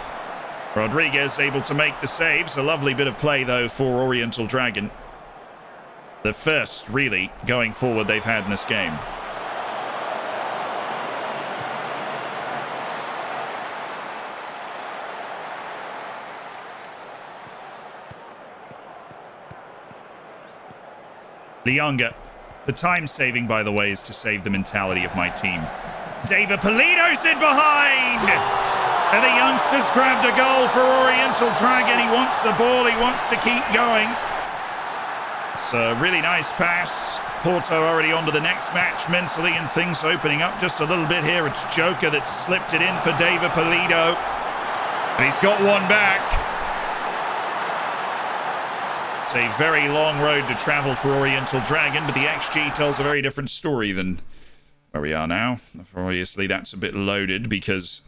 Speaker 1: Rodriguez able to make the saves. A lovely bit of play, though, for Oriental Dragon. The first, really, going forward they've had in this game. Lianga. The time saving, by the way, is to save the mentality of my team. David Polito's in behind! And the youngsters grabbed a goal for Oriental Dragon. He wants the ball. He wants to keep going. It's a really nice pass. Porto already on to the next match mentally, and things opening up just a little bit here. It's Joker that slipped it in for David Polito. And he's got one back. It's a very long road to travel for Oriental Dragon, but the XG tells a very different story than where we are now. Obviously, that's a bit loaded because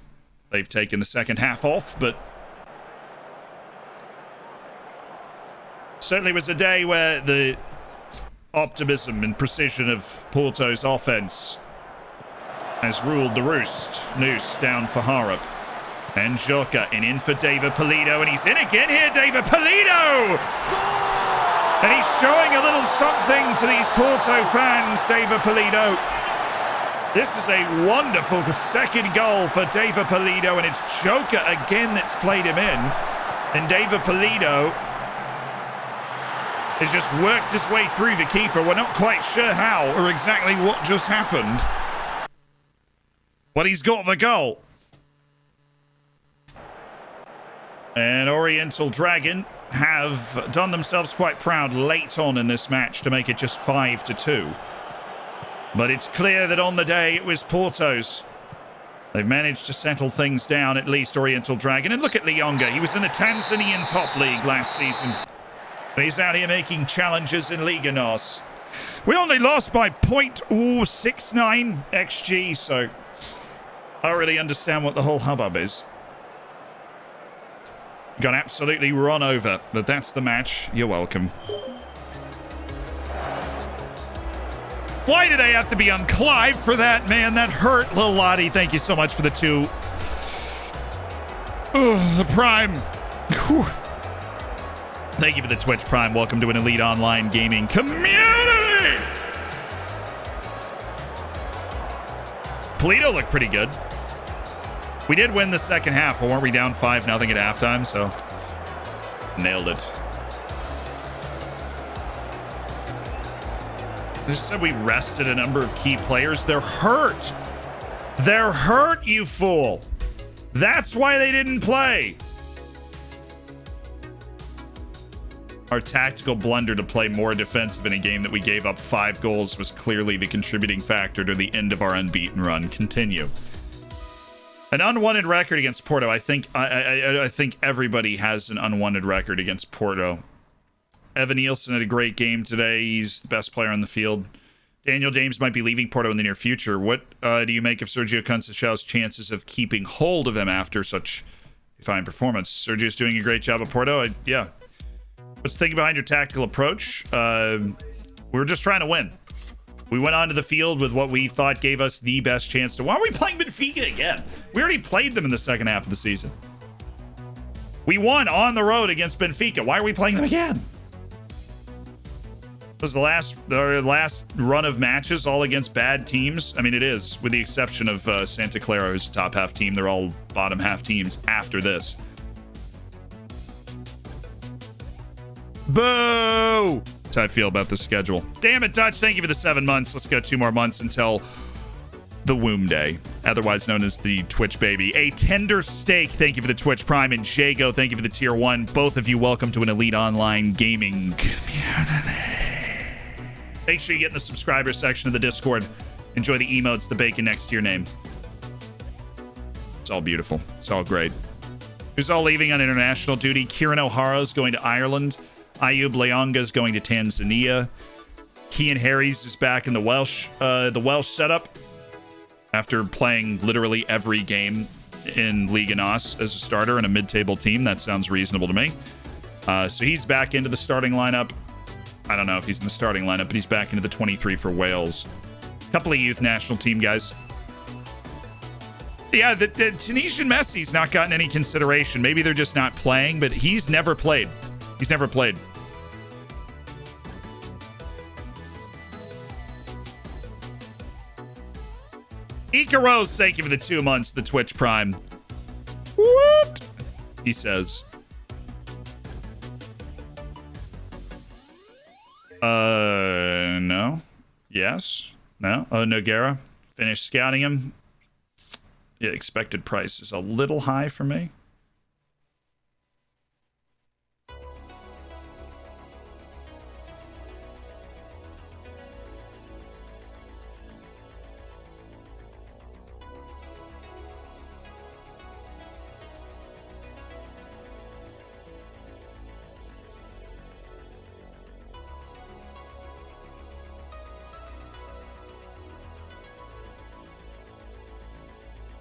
Speaker 1: they've taken the second half off, but certainly was a day where the optimism and precision of Porto's offense has ruled the roost. Noose down for Harap. And Joker in for David Polito, and he's in again here, David Polito! And he's showing a little something to these Porto fans, David Polito. This is a wonderful second goal for David Polito, and it's Joker again that's played him in. And David Polito has just worked his way through the keeper. We're not quite sure how or exactly what just happened. But he's got the goal. And Oriental Dragon have done themselves quite proud late on in this match to make it just 5-2. But it's clear that on the day it was Porto's. They've managed to settle things down, at least Oriental Dragon. And look at Lianga. He was in the Tanzanian top league last season. But he's out here making challenges in Liga NOS. We only lost by 0.069 XG, so I don't really understand what the whole hubbub is. Got absolutely run over, but that's the match. You're welcome. Why did I have to be on Clive for that, man? That hurt, Lil Lottie. Thank you so much for the 2. Oh, the Prime. Whew. Thank you for the Twitch Prime. Welcome to an elite online gaming community. Polito looked pretty good. We did win the second half, but weren't we down 5-0 at halftime? So, nailed it. I just said we rested a number of key players. They're hurt. They're hurt, you fool. That's why they didn't play. Our tactical blunder to play more defensive in a game that we gave up 5 goals was clearly the contributing factor to the end of our unbeaten run. Continue. An unwanted record against Porto. I think everybody has an unwanted record against Porto. Evan Nielsen had a great game today. He's the best player on the field. Daniel James might be leaving Porto in the near future. What do you make of Sergio Conceição's chances of keeping hold of him after such a fine performance? Sergio's doing a great job at Porto. Yeah. What's the thinking behind your tactical approach? We're just trying to win. We went onto the field with what we thought gave us the best chance to... Why are we playing Benfica again? We already played them in the second half of the season. We won on the road against Benfica. Why are we playing them again? Was the last run of matches all against bad teams? I mean, it is, with the exception of Santa Clara, who's a top half team. They're all bottom half teams after this. Boo! That's how I feel about the schedule. Damn it, Dutch. Thank you for the 7 months. Let's go 2 more months until the womb day, otherwise known as the Twitch baby. A tender steak, thank you for the Twitch Prime. And Jago, thank you for the tier 1. Both of you, welcome to an elite online gaming community. Make sure you get in the subscriber section of the Discord. Enjoy the emotes, the bacon next to your name. It's all beautiful. It's all great. Who's all leaving on international duty? Kieran O'Hara's going to Ireland. Ayub Leonga's going to Tanzania. Kean Harries is back in the Welsh setup after playing literally every game in Liga NOS as a starter in a mid-table team. That sounds reasonable to me. So he's back into the starting lineup. I don't know if he's in the starting lineup, but he's back into the 23 for Wales. A couple of youth national team guys. Yeah, the Tunisian Messi's not gotten any consideration. Maybe they're just not playing, but he's never played. He's never played. Ikaros, thank you for the 2 months, the Twitch Prime. What? He says. No. Yes. No. Oh, Noguera. Finished scouting him. Yeah, expected price is a little high for me.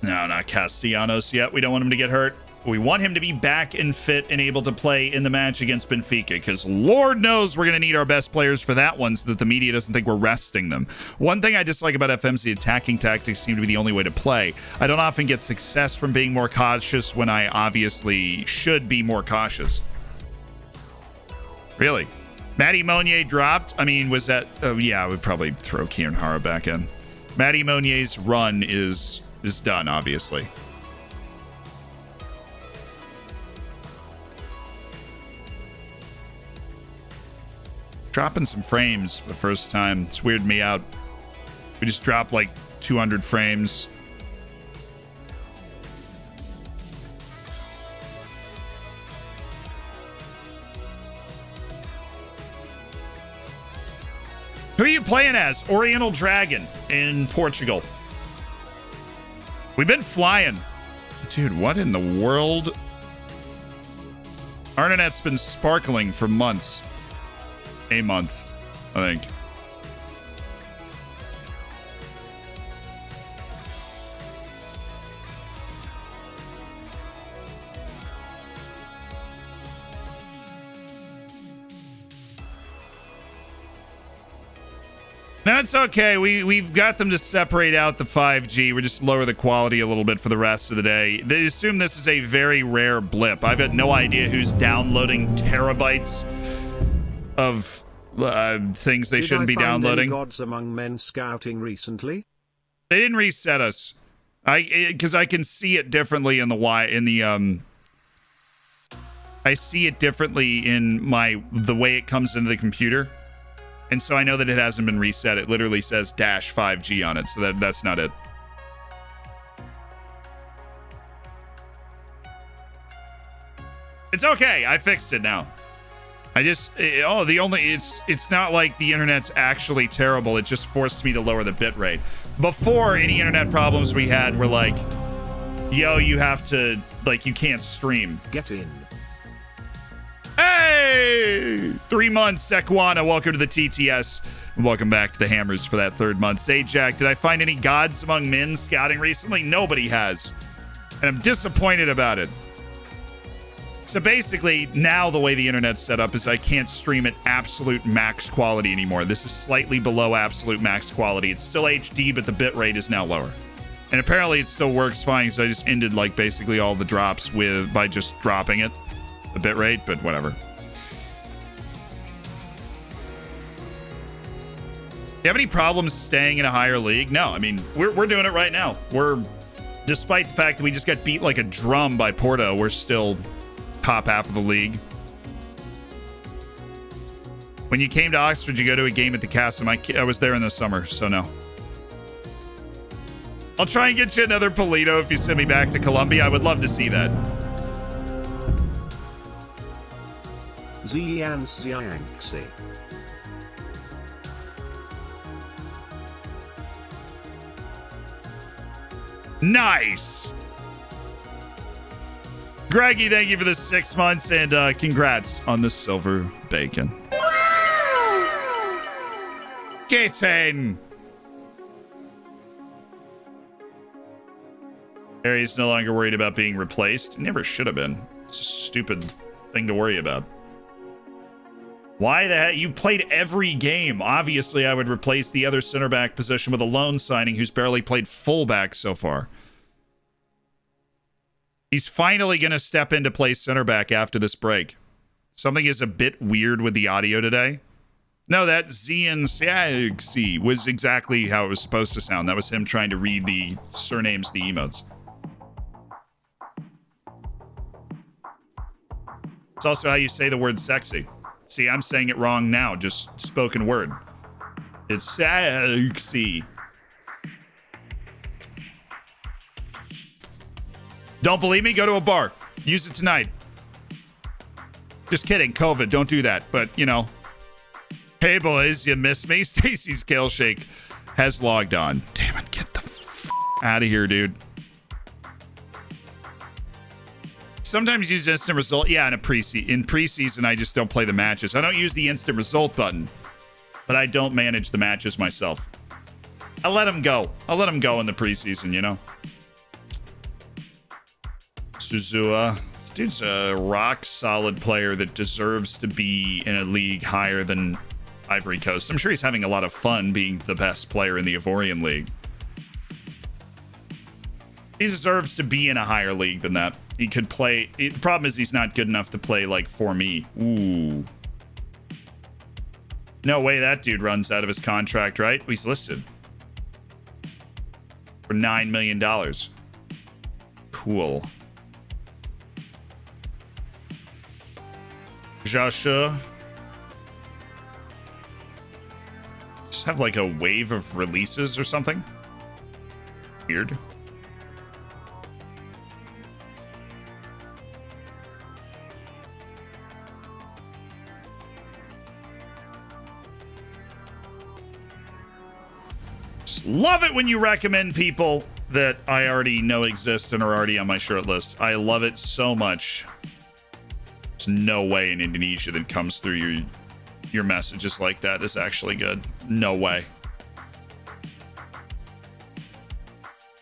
Speaker 1: No, not Castellanos yet. We don't want him to get hurt. We want him to be back and fit and able to play in the match against Benfica, because Lord knows we're going to need our best players for that one so that the media doesn't think we're resting them. One thing I dislike about FM's attacking tactics seem to be the only way to play. I don't often get success from being more cautious when I obviously should be more cautious. Really? Matty Monier dropped? I mean, was that... Oh, yeah, I would probably throw Kieran Hara back in. Matty Monier's run is done, obviously. Dropping some frames for the first time. It's weirded me out. We just dropped like 200 frames. Who are you playing as? Oriental Dragon in Portugal. We've been flying. Dude, what in the world? Our internet's been sparkling for months. A month, I think. No, it's okay. We've got them to separate out the 5G. We're just lower the quality a little bit for the rest of the day. They assume this is a very rare blip. I've got no idea who's downloading terabytes of things they shouldn't be downloading.
Speaker 2: Any gods among men scouting recently?
Speaker 1: They didn't reset us. Because I can see it differently in the I see it differently in the way it comes into the computer. And so I know that it hasn't been reset. It literally says -5G on it, so that's not it. It's okay. I fixed it now. It's not like the internet's actually terrible. It just forced me to lower the bit rate. Before, any internet problems we had were like, yo, you have to, like, you can't stream.
Speaker 2: Get in.
Speaker 1: Hey! 3 months, Sekwana. Welcome to the TTS. Welcome back to the Hammers for that 3rd month. Say, Jack, did I find any gods among men scouting recently? Nobody has. And I'm disappointed about it. So basically, now the way the internet's set up is I can't stream at absolute max quality anymore. This is slightly below absolute max quality. It's still HD, but the bit rate is now lower. And apparently it still works fine, so I just ended like basically all the drops by just dropping it, the bit rate, but whatever. You have any problems staying in a higher league? No, I mean, we're doing it right now. Despite the fact that we just got beat like a drum by Porto, we're still top half of the league. When you came to Oxford, you go to a game at the Castle. I was there in the summer, so no. I'll try and get you another Polito if you send me back to Colombia. I would love to see that.
Speaker 2: Zianxiangxi.
Speaker 1: Nice. Greggy, thank you for the 6 months, and congrats on the silver bacon. Get in. Harry's no longer worried about being replaced. Never should have been. It's a stupid thing to worry about. Why the heck? You've played every game. Obviously, I would replace the other center back position with a loan signing who's barely played fullback so far. He's finally going to step in to play center back after this break. Something is a bit weird with the audio today. No, that Zianxiangxi was exactly how it was supposed to sound. That was him trying to read the surnames, the emotes. It's also how you say the word sexy. See, I'm saying it wrong now, just spoken word. It's sexy. Don't believe me? Go to a bar. Use it tonight. Just kidding. COVID. Don't do that. But, you know. Hey, boys. You miss me? Stacy's Kale Shake has logged on. Damn it. Get the out of here, dude. Sometimes use instant result. Yeah, in preseason, I just don't play the matches. I don't use the instant result button. But I don't manage the matches myself. I let them go. I'll let them go in the preseason, you know. Suzua. This dude's a rock solid player that deserves to be in a league higher than Ivory Coast. I'm sure he's having a lot of fun being the best player in the Ivorian League. He deserves to be in a higher league than that. He could play. The problem is he's not good enough to play like for me. Ooh. No way that dude runs out of his contract, right? He's listed for $9 million. Cool. Joshua. Just have like a wave of releases or something. Weird. Just love it when you recommend people that I already know exist and are already on my short list. I love it so much. There's no way in Indonesia that comes through your messages like that is actually good. No way.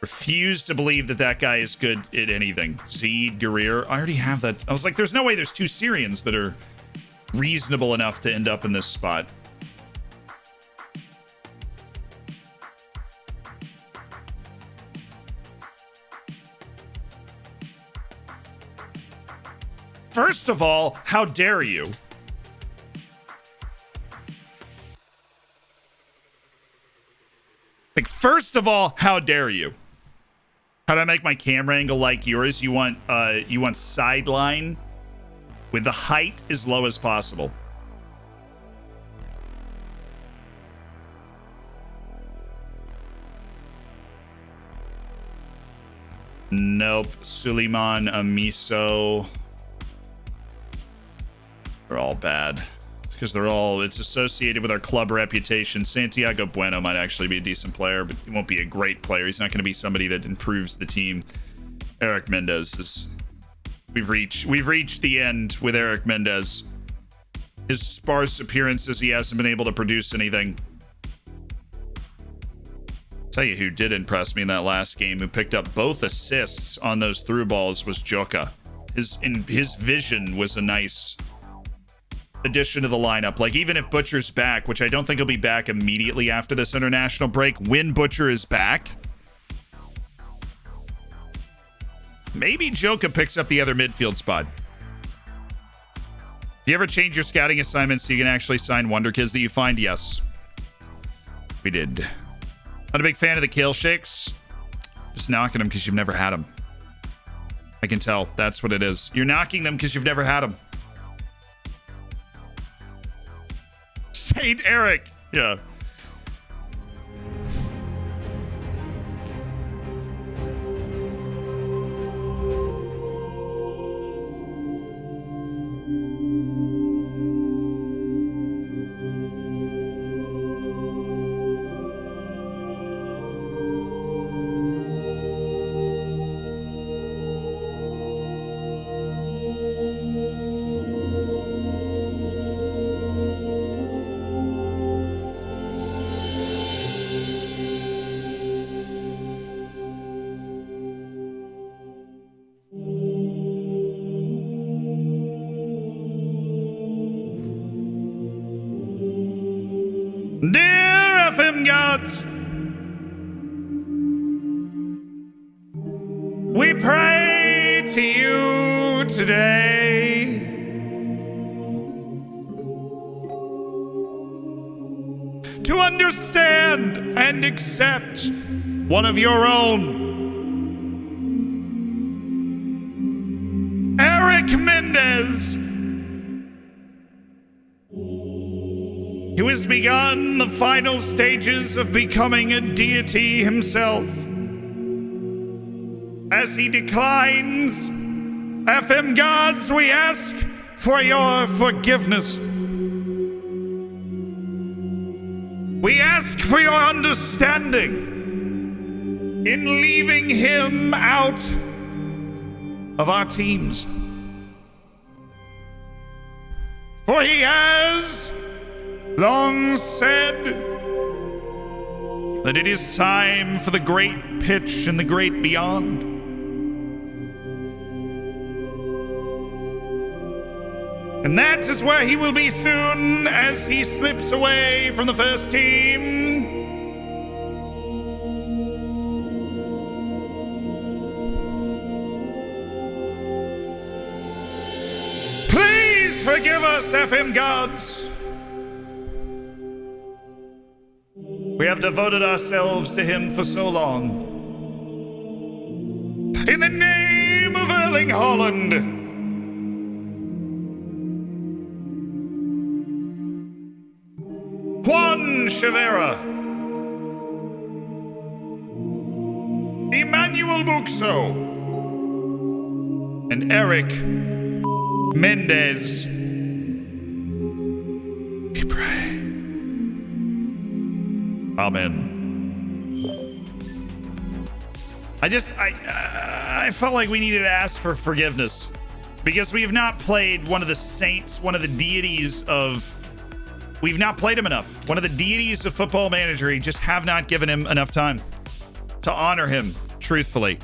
Speaker 1: Refuse to believe that guy is good at anything. Zaid Guerrero. I already have that. I was like, there's no way there's two Syrians that are reasonable enough to end up in this spot. First of all, how dare you? Like, first of all, how dare you? How do I make my camera angle like yours? You want sideline with the height as low as possible. Nope. Suleiman Amiso. They're all all bad. It's because it's associated with our club reputation. Santiago Bueno might actually be a decent player, but he won't be a great player. He's not going to be somebody that improves the team. Eric Mendez is... We've reached the end with Eric Mendez. His sparse appearances, he hasn't been able to produce anything. Tell you who did impress me in that last game, who picked up both assists on those through balls, was Joka. His vision was a nice addition to the lineup. Like, even if Butcher's back, which I don't think he'll be back immediately after this international break, when Butcher is back, maybe Joka picks up the other midfield spot. Do you ever change your scouting assignments so you can actually sign wonder kids that you find? Yes. We did. Not a big fan of the kale shakes. Just knocking them because you've never had them. I can tell. That's what it is. You're knocking them because you've never had them. Saint Eric. Yeah. Dear FM gods, we pray to you today. To understand and accept one of your own, Eric Mendez, who has begun the final stages of becoming a deity himself. As he declines, FM gods, we ask for your forgiveness. We ask for your understanding in leaving him out of our teams. For he has long said that it is time for the great pitch and the great beyond. And that is where he will be soon as he slips away from the first team. Please forgive us, FM gods. We have devoted ourselves to him for so long. In the name of Erling Haaland, Juan Chivera, Emmanuel Buxo, and Eric Mendez, we pray. Amen. I felt like we needed to ask for forgiveness because we have not played one of the saints, one of the deities of... We've not played him enough. One of the deities of Football Manager. We just have not given him enough time to honor him, truthfully.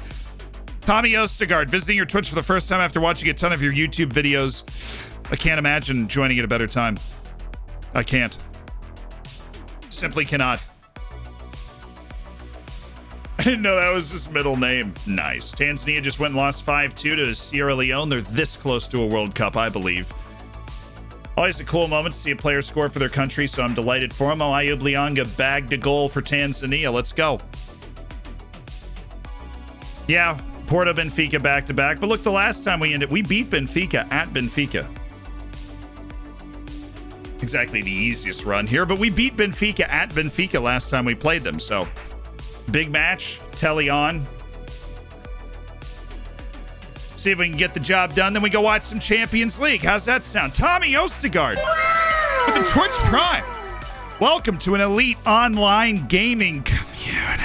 Speaker 1: Tommy Ostergaard, visiting your Twitch for the first time after watching a ton of your YouTube videos. I can't imagine joining at a better time. I can't. Simply cannot. I didn't know that was his middle name. Nice. Tanzania just went and lost 5-2 to Sierra Leone. They're this close to a World Cup, I believe. Always a cool moment to see a player score for their country, so I'm delighted for him. Ayub Lianga bagged a goal for Tanzania. Let's go. Yeah, Porto, Benfica back-to-back. But look, the last time we beat Benfica at Benfica. Exactly the easiest run here, but we beat Benfica at Benfica last time we played them, so... Big match, telly on. See if we can get the job done. Then we go watch some Champions League. How's that sound? Tommy Ostergaard with the Twitch Prime. Welcome to an elite online gaming community.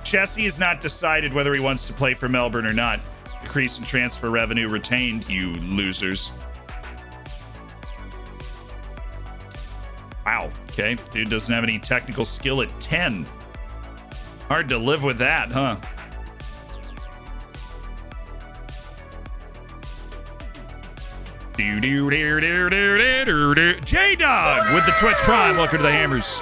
Speaker 1: Jesse has not decided whether he wants to play for Melbourne or not. Increase in transfer revenue retained, you losers. Wow. Okay. Dude doesn't have any technical skill at 10. Hard to live with that, huh? J-Dog with the Twitch Prime. Welcome to the Hammers.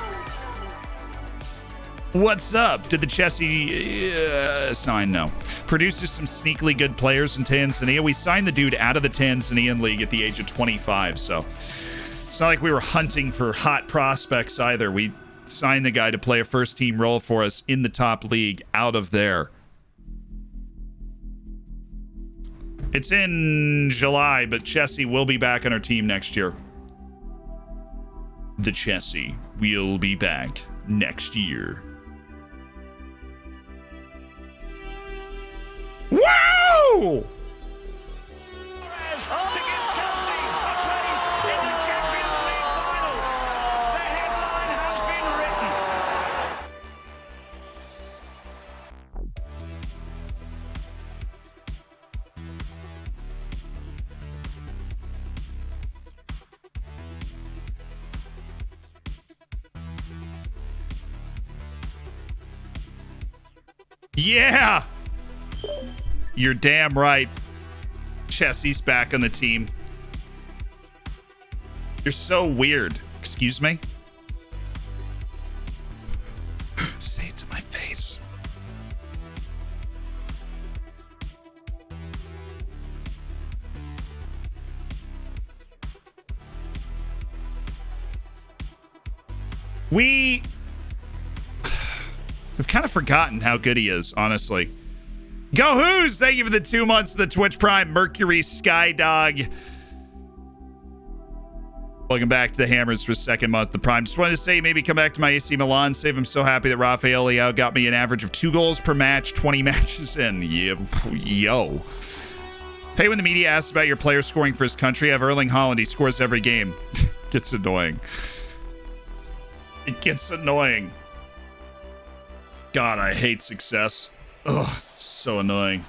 Speaker 1: What's up? Did the Chessie sign? No. Produces some sneakily good players in Tanzania. We signed the dude out of the Tanzanian league at the age of 25, so it's not like we were hunting for hot prospects either. We signed the guy to play a first-team role for us in the top league out of there. It's in July, but Chessie will be back on our team next year. The Chessie will be back next year. Wow! Yeah! You're damn right. Chessie's back on the team. You're so weird. Excuse me? Say it to my face. We've kind of forgotten how good he is, honestly. Go Who's! Thank you for the 2 months of the Twitch Prime. Mercury Skydog. Welcome back to the Hammers for second month of the Prime. Just wanted to say maybe come back to my AC Milan save. I'm so happy that Rafael Leao got me an average of 2 goals per match, 20 matches in. Yo. Hey, when the media asks about your player scoring for his country, I have Erling Haaland. He scores every game. Gets annoying. It gets annoying. God, I hate success. Ugh, so annoying.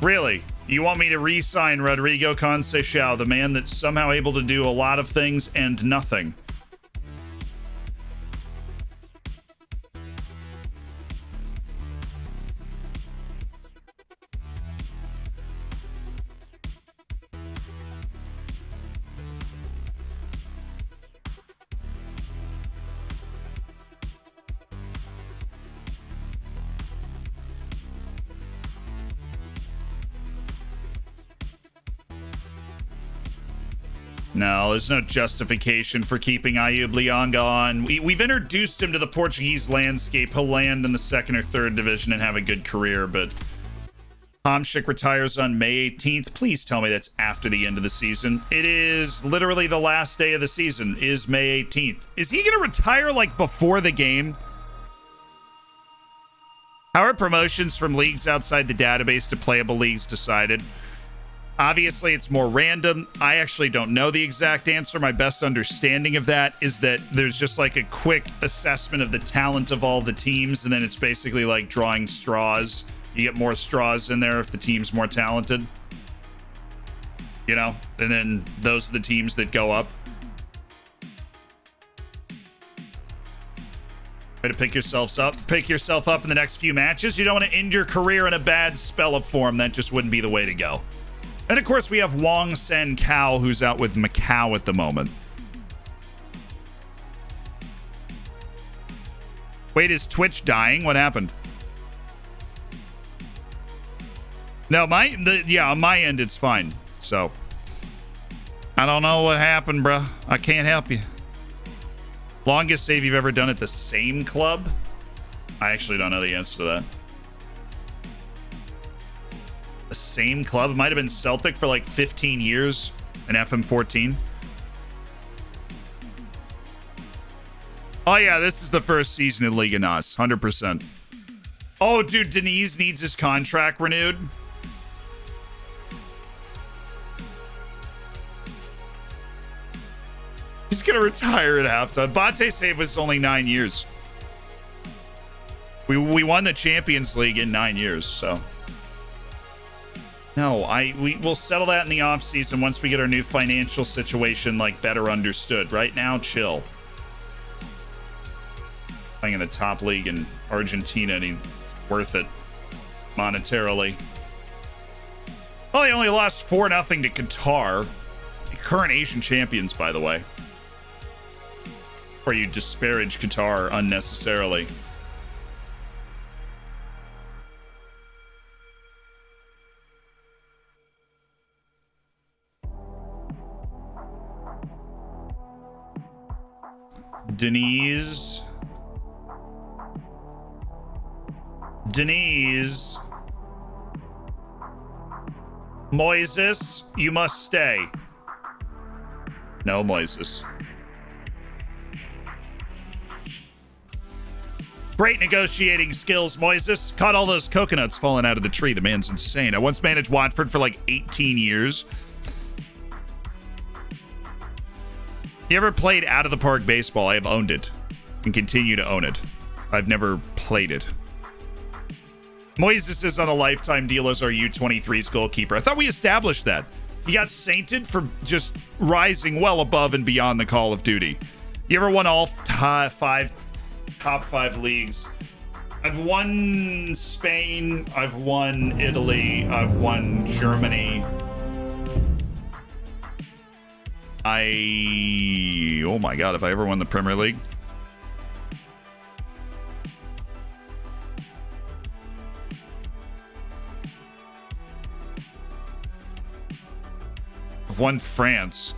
Speaker 1: Really? You want me to re-sign Rodrigo Conceição, the man that's somehow able to do a lot of things and nothing? No, there's no justification for keeping Ayub Lianga on. We've introduced him to the Portuguese landscape. He'll land in the 2nd or 3rd division and have a good career, but Hamšík retires on May 18th. Please tell me that's after the end of the season. It is literally the last day of the season, is May 18th. Is he going to retire, like, before the game? How are promotions from leagues outside the database to playable leagues decided? Obviously, it's more random. I actually don't know the exact answer. My best understanding of that is that there's just like a quick assessment of the talent of all the teams, and then it's basically like drawing straws. You get more straws in there if the team's more talented. You know? And then those are the teams that go up. Way to pick yourself up in the next few matches. You don't want to end your career in a bad spell of form. That just wouldn't be the way to go. And of course, we have Wong Sen Kao, who's out with Macau at the moment. Wait, is Twitch dying? What happened? No, on my end, it's fine. So, I don't know what happened, bruh. I can't help you. Longest save you've ever done at the same club? I actually don't know the answer to that. The same club? It might have been Celtic for like 15 years in FM14. Oh, yeah, this is the first season in Liga NOS. 100%. Oh, dude, Denise needs his contract renewed. He's going to retire at halftime. Bate save was only 9 years. We won the Champions League in 9 years, so. No, we'll settle that in the offseason once we get our new financial situation, like, better understood. Right now, chill. Playing in the top league in Argentina, and he's worth it monetarily. Well, he only lost 4-0 to Qatar. Current Asian champions, by the way. Or you disparage Qatar unnecessarily. Denise. Moises, you must stay. No, Moises. Great negotiating skills, Moises. Caught all those coconuts falling out of the tree. The man's insane. I once managed Watford for like 18 years. You ever played out of the park baseball? I have owned it and continue to own it. I've never played it. Moises is on a lifetime deal as our U23's goalkeeper. I thought we established that. He got sainted for just rising well above and beyond the Call of Duty. You ever won all top five leagues? I've won Spain. I've won Italy. I've won Germany. Oh my God, if I ever won the Premier League. I've won France.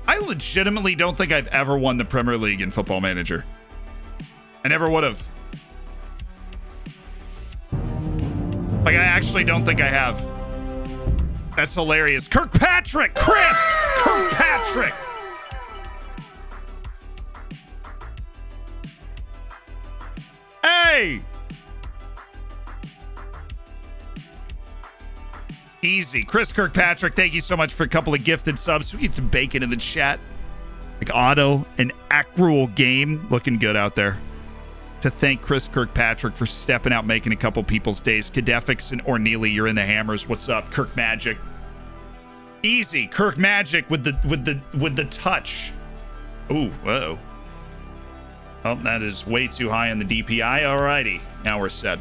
Speaker 1: I legitimately don't think I've ever won the Premier League in Football Manager. I never would have. Like, I actually don't think I have. That's hilarious. Kirkpatrick! Chris! Kirkpatrick! Hey! Easy. Chris Kirkpatrick, thank you so much for a couple of gifted subs. We get some bacon in the chat. Like Otto and Acrual Game. Looking good out there. To thank Chris Kirkpatrick for stepping out, making a couple people's days. Cadefix and Orneely, you're in the hammers. What's up, Kirk Magic? Easy. Kirk Magic with the touch. Ooh, whoa. Oh, that is way too high on the DPI. Alrighty. Now we're set.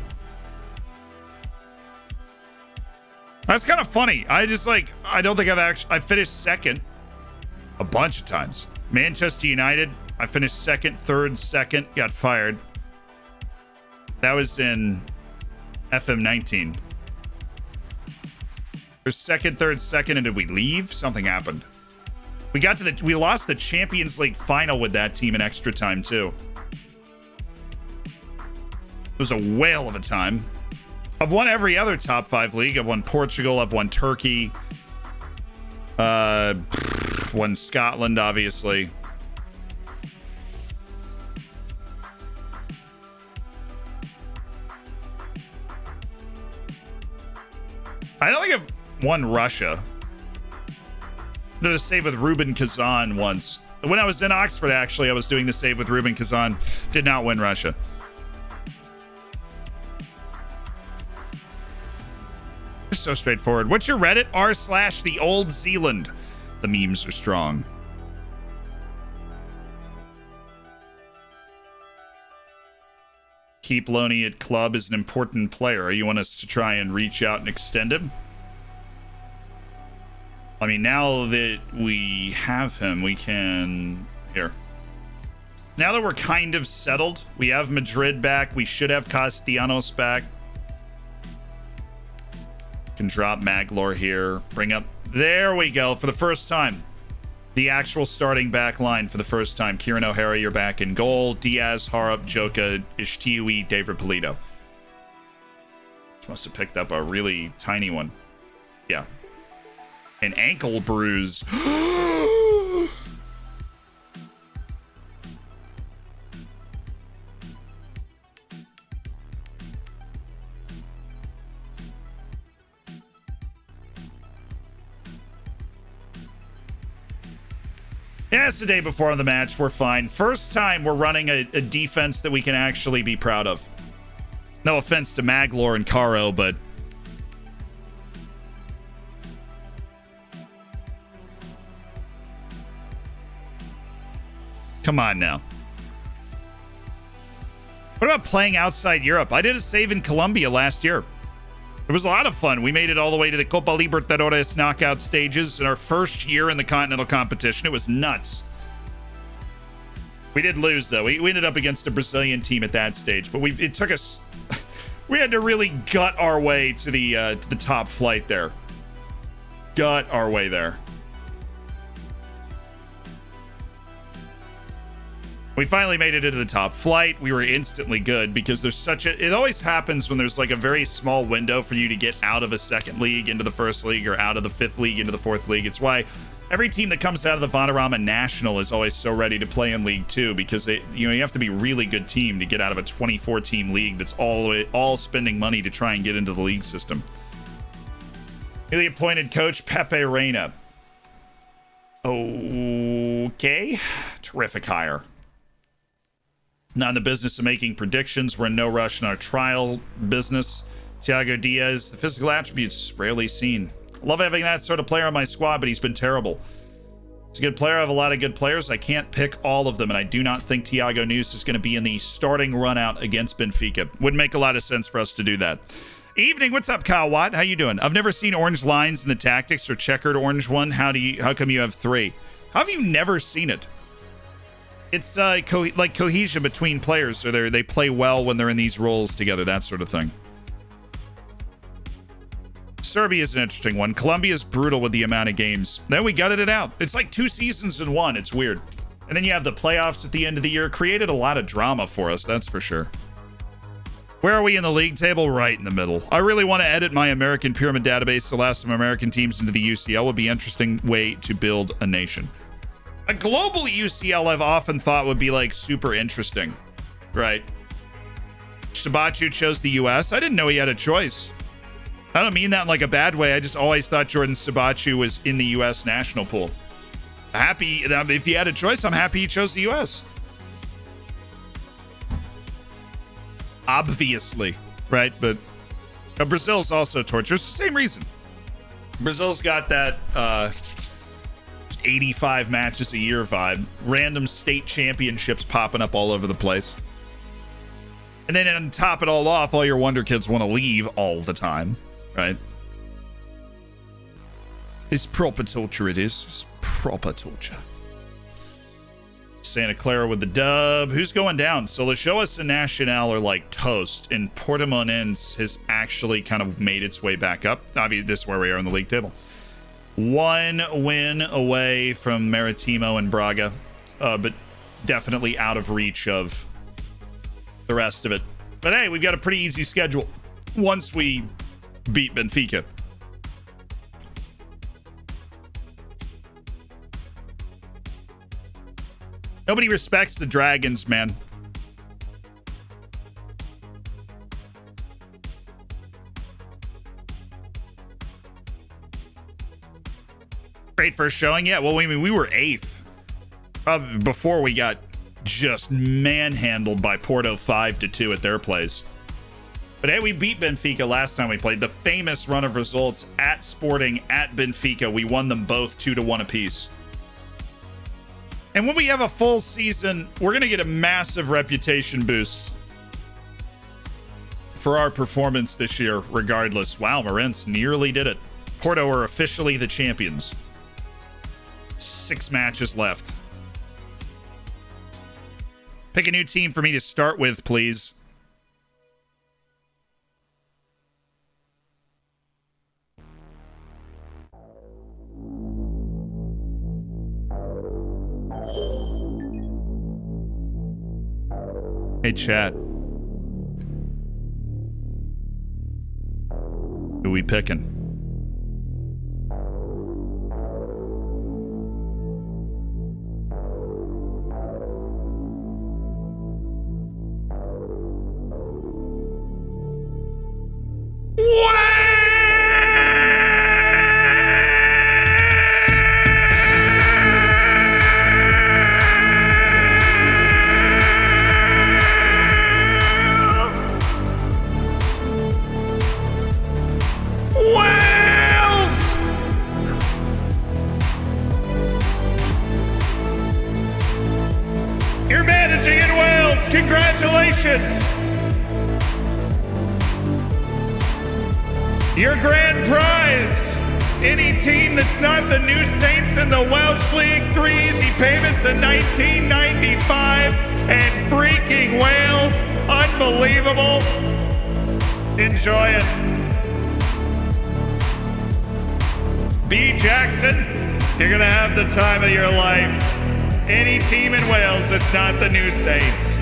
Speaker 1: That's kind of funny. I don't think I finished second a bunch of times. Manchester United, I finished second, third, second, got fired. That was in FM19. There's second, third, second, and did we leave? Something happened. We lost the Champions League final with that team in extra time too. It was a whale of a time. I've won every other top 5 league. I've won Portugal. I've won Turkey. Won Scotland, obviously. I don't think I've won Russia. Did a save with Ruben Kazan once. When I was in Oxford, actually, I was doing the save with Ruben Kazan. Did not win Russia. It's so straightforward. What's your Reddit? r/the Old Zealand. The memes are strong. Keep Loney at club is an important player. You want us to try and reach out and extend him? I mean, now that we have him, we can... Here. Now that we're kind of settled, we have Madrid back. We should have Castellanos back. Can drop Maglor here. Bring up... There we go. For the first time. The actual starting back line for the first time. Kieran O'Hara, you're back in goal. Diaz, Harap, Joka, Ishtiwi, David Polito. Must have picked up a really tiny one. Yeah. An ankle bruise. Yeah, it's the day before the match. We're fine. First time we're running a defense that we can actually be proud of. No offense to Maglor and Caro, but... Come on now. What about playing outside Europe? I did a save in Colombia last year. It was a lot of fun. We made it all the way to the Copa Libertadores knockout stages in our first year in the continental competition. It was nuts. We did lose, though. We ended up against a Brazilian team at that stage, but it took us... we had to really gut our way to the top flight there. Gut our way there. We finally made it into the top flight. We were instantly good because there's such a... It always happens when there's like a very small window for you to get out of a second league into the first league or out of the fifth league into the fourth league. It's why every team that comes out of the Vanarama National is always so ready to play in League 2 because you have to be a really good team to get out of a 24-team league that's all spending money to try and get into the league system. Newly appointed coach Pepe Reina. Okay. Terrific hire. Not in the business of making predictions. We're in no rush in our trial business. Thiago Diaz, the physical attributes rarely seen. Love having that sort of player on my squad, but he's been terrible. He's a good player. I have a lot of good players. I can't pick all of them, and I do not think Thiago Nunes is going to be in the starting run out against Benfica. Wouldn't make a lot of sense for us to do that. Evening, what's up, Kyle Watt? How you doing? I've never seen orange lines in the tactics or checkered orange one. How come you have 3? How have you never seen it? It's like cohesion between players, so they play well when they're in these roles together, that sort of thing. Serbia is an interesting one. Colombia is brutal with the amount of games. Then we gutted it out. It's like 2 seasons in one. It's weird. And then you have the playoffs at the end of the year. Created a lot of drama for us, that's for sure. Where are we in the league table? Right in the middle. I really want to edit my American pyramid database to allow some American teams into the UCL. Would be an interesting way to build a nation. A global UCL I've often thought would be like super interesting, right? Sabachu chose the US. I didn't know he had a choice. I don't mean that in like a bad way. I just always thought Jordan Sabachu was in the US national pool. Happy if he had a choice, I'm happy he chose the US. Obviously, right? But Brazil's also torture. It's the same reason. Brazil's got that 85 matches a year vibe. Random state championships popping up all over the place. And then on top it all off, all your Wonder Kids want to leave all the time, right? It's proper torture, it is. It's proper torture. Santa Clara with the dub. Who's going down? So Lashoas and Nacional are like toast, and Portimonense has actually kind of made its way back up. Obviously, this is where we are in the league table. 1 win away from Maritimo and Braga, but definitely out of reach of the rest of it. But hey, we've got a pretty easy schedule once we beat Benfica. Nobody respects the Dragons, man. Great first showing. Yeah, well, I mean, we were 8th before we got just manhandled by Porto 5-2 at their place. But hey, we beat Benfica last time we played. The famous run of results at Sporting, at Benfica. We won them both 2-1 apiece. And when we have a full season, we're going to get a massive reputation boost for our performance this year, regardless. Wow, Marense nearly did it. Porto are officially the champions. 6 matches left. Pick a new team for me to start with, please. Hey, chat. Who we picking? congratulations! Your grand prize! Any team that's not the New Saints in the Welsh League, 3 easy payments in 1995, and freaking Wales. Unbelievable. Enjoy it. B. Jackson, you're going to have the time of your life. Any team in Wales that's not the New Saints.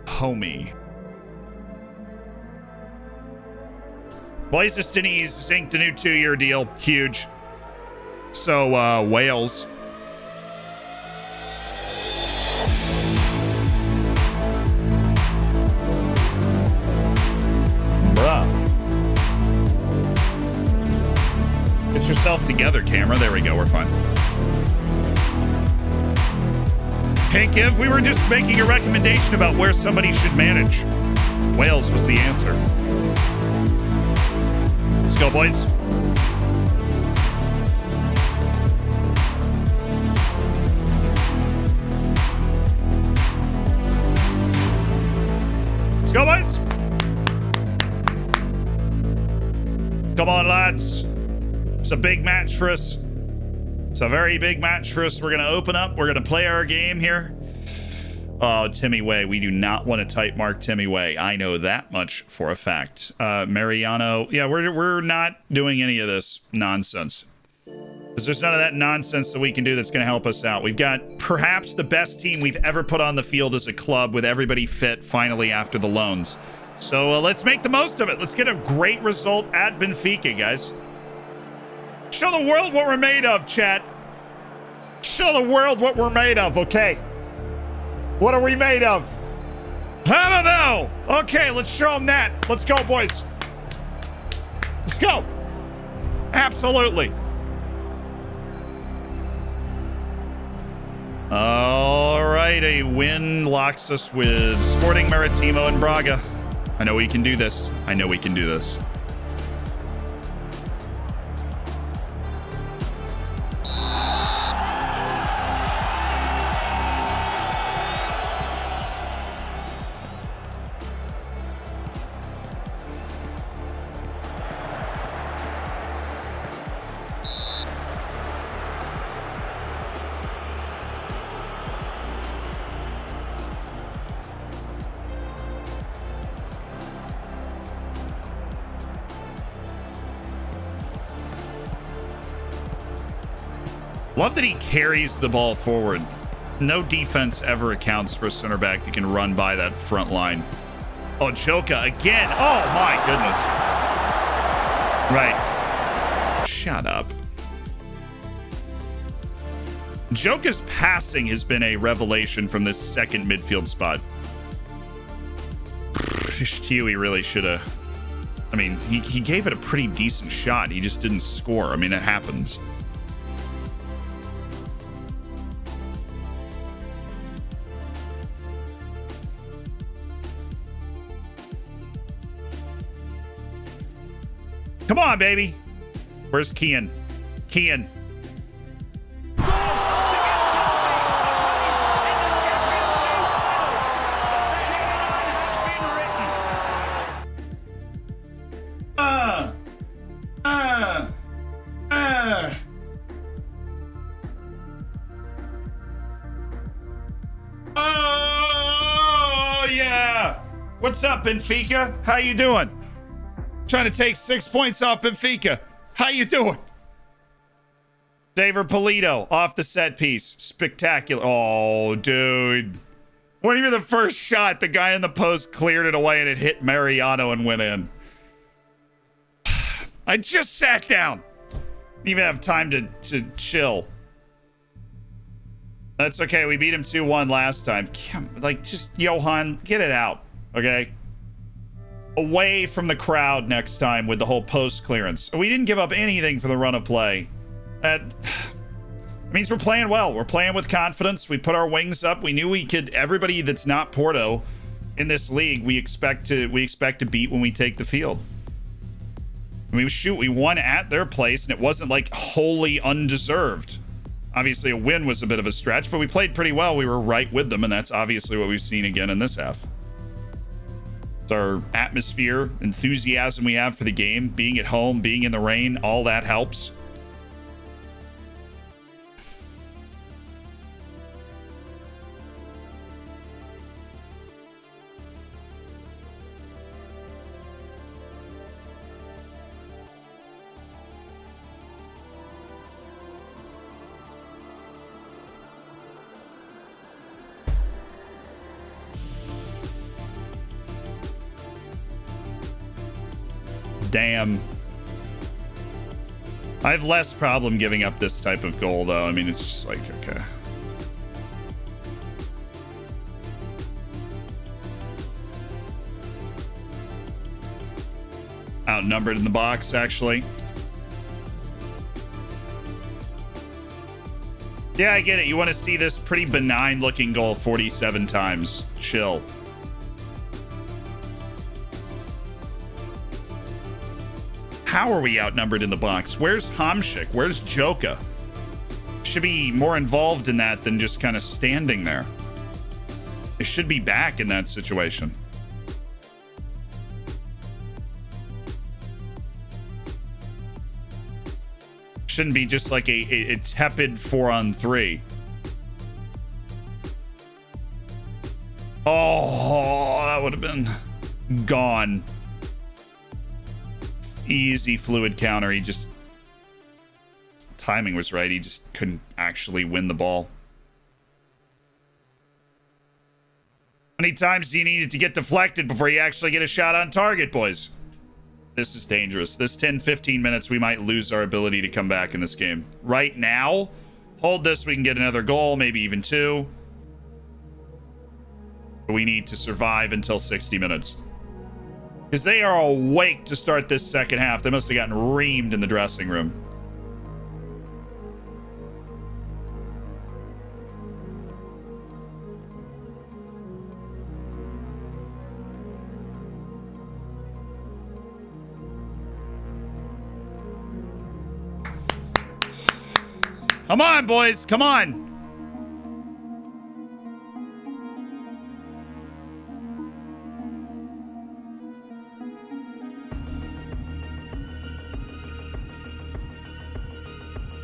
Speaker 1: Homie. Blaze Diniz inked a new 2-year deal. Huge. So, Wales. Bruh. Get yourself together, camera. There we go. We're fine. Hey, Kev, we were just making a recommendation about where somebody should manage. Wales was the answer. Let's go, boys. Let's go, boys. Come on, lads. It's a big match for us. It's a very big match for us. We're going to open up. We're going to play our game here. Oh, Timmy Way. We do not want to type mark Timmy Way. I know that much for a fact. Mariano. Yeah, we're not doing any of this nonsense. Because there's none of that nonsense that we can do that's going to help us out. We've got perhaps the best team we've ever put on the field as a club with everybody fit finally after the loans. So let's make the most of it. Let's get a great result at Benfica, guys. Show the world what we're made of, chat. Show the world what we're made of, okay? What are we made of? I don't know. Okay, let's show them that. Let's go, boys. Let's go. Absolutely. All right, a win locks us with Sporting Maritimo and Braga. I know we can do this. I know we can do this. Love that he carries the ball forward. No defense ever accounts for a center back that can run by that front line. Oh, Joka again. Oh, my goodness. Right. Shut up. Joka's passing has been a revelation from this second midfield spot. Huey really should have. I mean, he gave it a pretty decent shot. He just didn't score. I mean, it happens. Come on, baby. Where's Kian? Kian. Oh, yeah. What's up, Benfica? How you doing? Trying to take 6 points off Benfica. How you doing? David Polito off the set piece. Spectacular. Oh, dude. When you were the first shot, the guy in the post cleared it away and it hit Mariano and went in. I just sat down. Didn't even have time to chill. That's okay. We beat him 2-1 last time. Like, just, Johan, get it out. Okay? Away from the crowd next time with the whole post clearance. We didn't give up anything for the run of play. That It means we're playing well. We're playing with confidence. We put our wings up. We knew we could. Everybody that's not Porto in this league, we expect to beat when we take the field. I mean, shoot, we won at their place, and it wasn't like wholly undeserved. Obviously, a win was a bit of a stretch, but we played pretty well. We were right with them, and that's obviously what we've seen again in this half. It's our atmosphere, enthusiasm we have for the game, being at home, being in the rain, all that helps. Damn. I have less problem giving up this type of goal, though. I mean, it's just like, okay. Outnumbered in the box, actually. Yeah, I get it. You want to see this pretty benign-looking goal 47 times. Chill. How are we outnumbered in the box? Where's Hamsik? Where's Joka? Should be more involved in that than just kind of standing there. They should be back in that situation. Shouldn't be just like a tepid 4-on-3. Oh, that would have been gone. Easy fluid counter. He just, timing was right. He just couldn't actually win the ball. How many times do you need it to get deflected before you actually get a shot on target, boys? This is dangerous. This 10-15 minutes, we might lose our ability to come back in this game. Right now, hold this, we can get another goal, maybe even two. But we need to survive until 60 minutes. Because they are awake to start this second half. They must have gotten reamed in the dressing room. Come on, boys. Come on.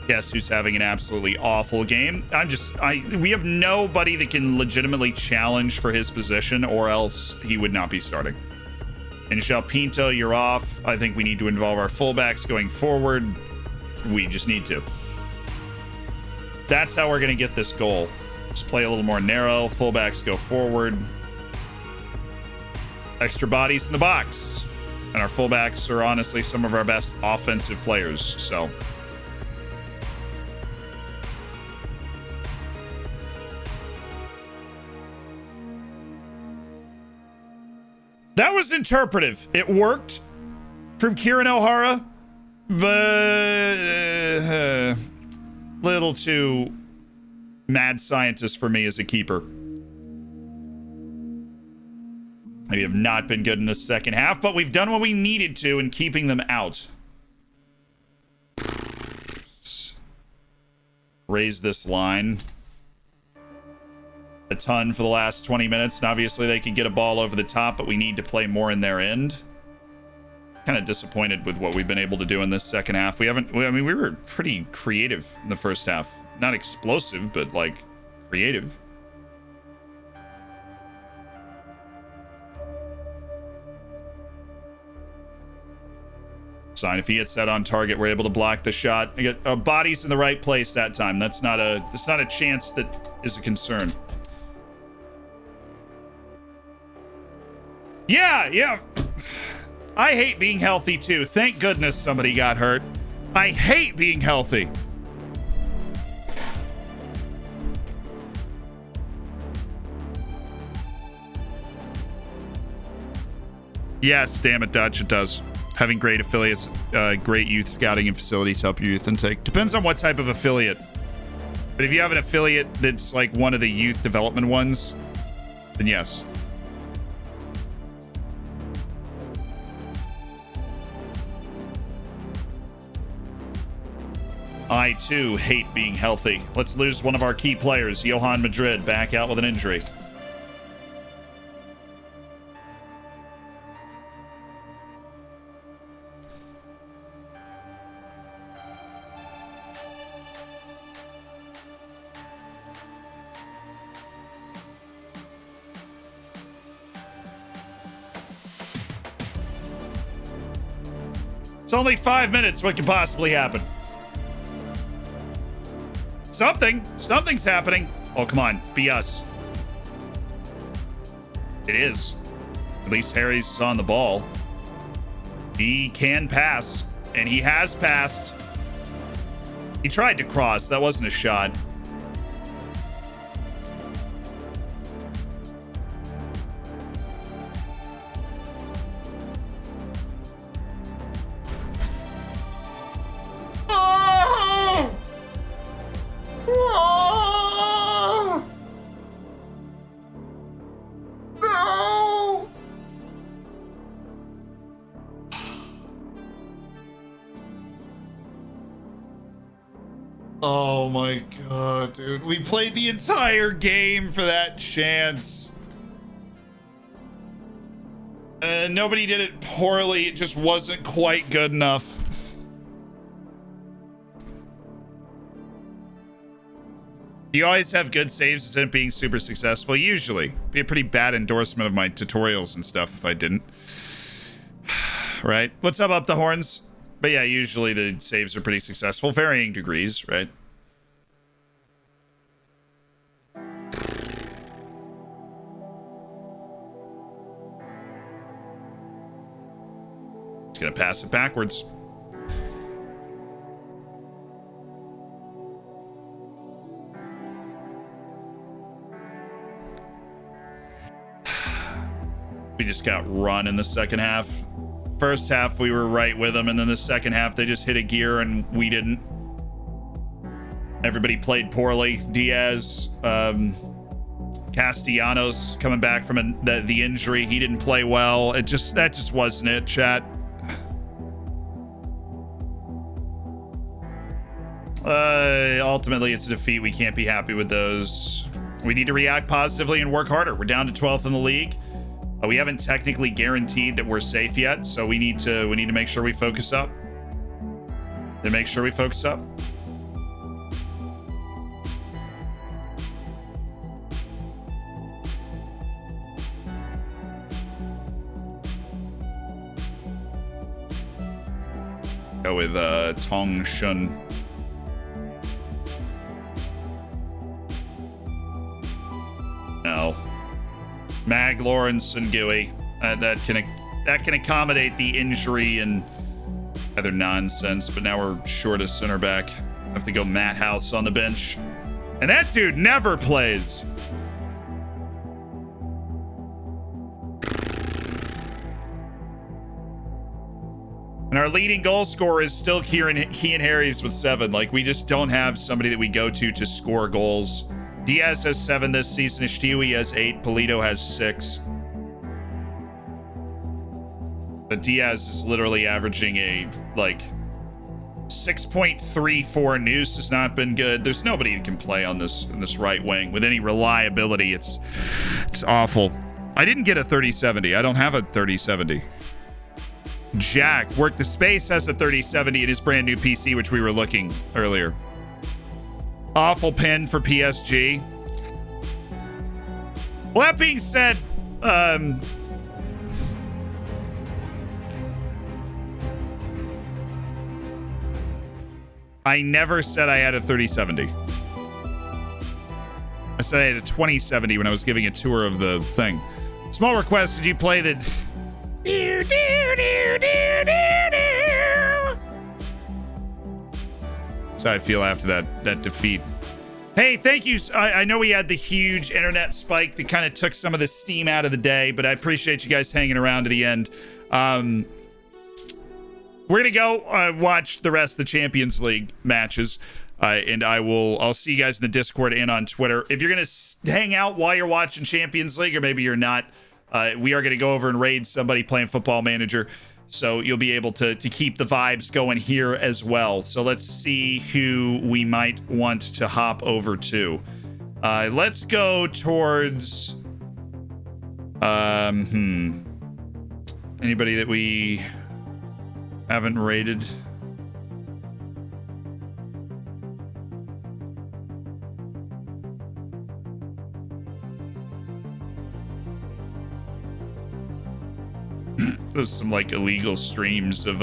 Speaker 1: Guess who's having an absolutely awful game? We have nobody that can legitimately challenge for his position, or else he would not be starting. And João Pinto, you're off. I think we need to involve our fullbacks going forward. We just need to. That's how we're going to get this goal. Just play a little more narrow. Fullbacks go forward. Extra bodies in the box. And our fullbacks are honestly some of our best offensive players, so... That was interpretive. It worked from Kieran O'Hara, but little too mad scientist for me as a keeper. We have not been good in the second half, but we've done what we needed to in keeping them out. Raise this line a ton for the last 20 minutes, and obviously they could get a ball over the top, but we need to play more in their end. Kind of disappointed with what we've been able to do in this second half. We were pretty creative in the first half. Not explosive, but like creative. Sign if he hits that on target, we're able to block the shot. I get bodies in the right place that time. That's not a chance that is a concern. Yeah. I hate being healthy too. Thank goodness somebody got hurt. I hate being healthy. Yes, damn it, Dutch, it does. Having great affiliates, great youth scouting and facilities help your youth intake. Depends on what type of affiliate. But if you have an affiliate that's like one of the youth development ones, then yes. I, too, hate being healthy. Let's lose one of our key players, Johan Madrid, back out with an injury. It's only 5 minutes. What could possibly happen? Something's happening. Oh, come on. Be us. It is. At least Harry's on the ball. He can pass, and he has passed. He tried to cross. That wasn't a shot. Oh my god, dude. We played the entire game for that chance. Nobody did it poorly. It just wasn't quite good enough. You always have good saves instead of being super successful. Usually. Be a pretty bad endorsement of my tutorials and stuff if I didn't. Right? What's up the horns? But yeah, usually the saves are pretty successful. Varying degrees, right? He's gonna pass it backwards. We just got run in the second half. First half, we were right with them, and then the second half, they just hit a gear, and we didn't. Everybody played poorly. Diaz, Castellanos coming back from the injury. He didn't play well. That just wasn't it, chat. Ultimately, it's a defeat. We can't be happy with those. We need to react positively and work harder. We're down to 12th in the league. We haven't technically guaranteed that we're safe yet, so we need to make sure we focus up. Go with Tong Shun. No. Mag, Lawrence, and Gui. That can accommodate the injury and other nonsense, but now we're short a center back. Have to go Matt House on the bench. And that dude never plays. And our leading goal scorer is still Kieran Harries with 7. Like, we just don't have somebody that we go to score goals. Diaz has 7 this season. Ishtiwi has 8. Polito has 6. But Diaz is literally averaging a, 6.34 Noose has not been good. There's nobody that can play on this right wing with any reliability. It's awful. I didn't get a 3070. I don't have a 3070. Jack, Work the Space, has a 3070 in his brand new PC, which we were looking earlier. Awful pin for PSG. Well, that being said, I never said I had a 3070. I said I had a 2070 when I was giving a tour of the thing. Small request, did you play the... That's how I feel after that defeat. Hey, thank you. I know we had the huge internet spike that kind of took some of the steam out of the day, but I appreciate you guys hanging around to the end. We're going to go watch the rest of the Champions League matches. And I'll see you guys in the Discord and on Twitter. If you're going to hang out while you're watching Champions League, or maybe you're not, we are going to go over and raid somebody playing Football Manager. So you'll be able to keep the vibes going here as well. So let's see who we might want to hop over to. Let's go towards... Anybody that we haven't raided? There's some like illegal streams of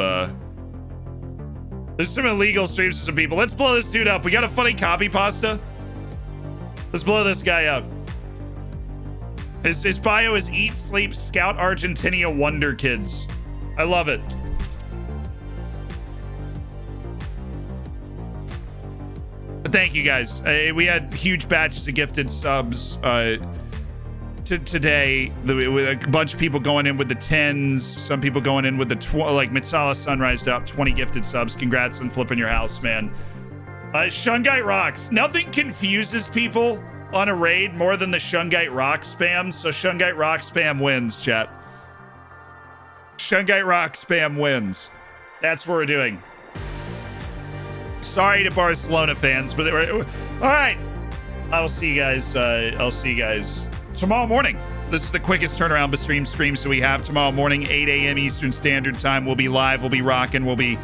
Speaker 1: there's some illegal streams of some people. Let's blow this dude up. We got a funny copy pasta. Let's blow this guy up. His bio is Eat, Sleep, Scout, Argentina, Wonder Kids. I love it. But thank you guys. We had huge batches of gifted subs today, with a bunch of people going in with the 10s, some people going in with the like Mitsala Sunrise up 20 gifted subs. Congrats on flipping your house, man. Shungite rocks. Nothing confuses people on a raid more than the Shungite rock spam. So Shungite rock spam wins, chat. Shungite rock spam wins. That's what we're doing. Sorry to Barcelona fans, but all right. I'll see you guys. I'll see you guys tomorrow morning. This is the quickest turnaround between streams that we have. Tomorrow morning, 8 a.m. Eastern Standard Time. We'll be live. We'll be rocking. We'll be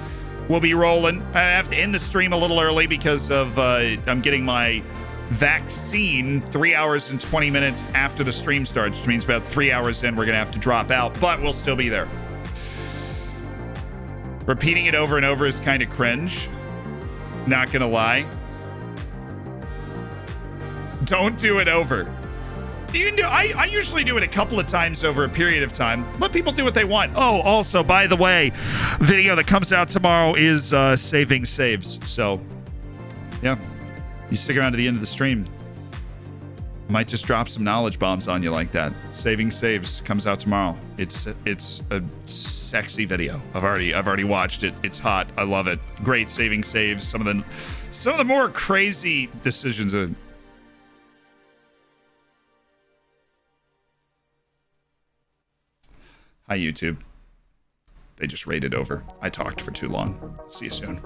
Speaker 1: rolling. I have to end the stream a little early because of I'm getting my vaccine 3 hours and 20 minutes after the stream starts, which means about 3 hours in we're gonna have to drop out, but we'll still be there. Repeating it over and over is kind of cringe, not gonna lie. Don't do it over. You can do. I usually do it a couple of times over a period of time. Let people do what they want. Oh, also, by the way, video that comes out tomorrow is saving saves. So, yeah, you stick around to the end of the stream. Might just drop some knowledge bombs on you like that. Saving saves comes out tomorrow. It's a sexy video. I've already watched it. It's hot. I love it. Great saving saves. Some of the more crazy decisions. Hi, YouTube. They just raided over. I talked for too long. See you soon.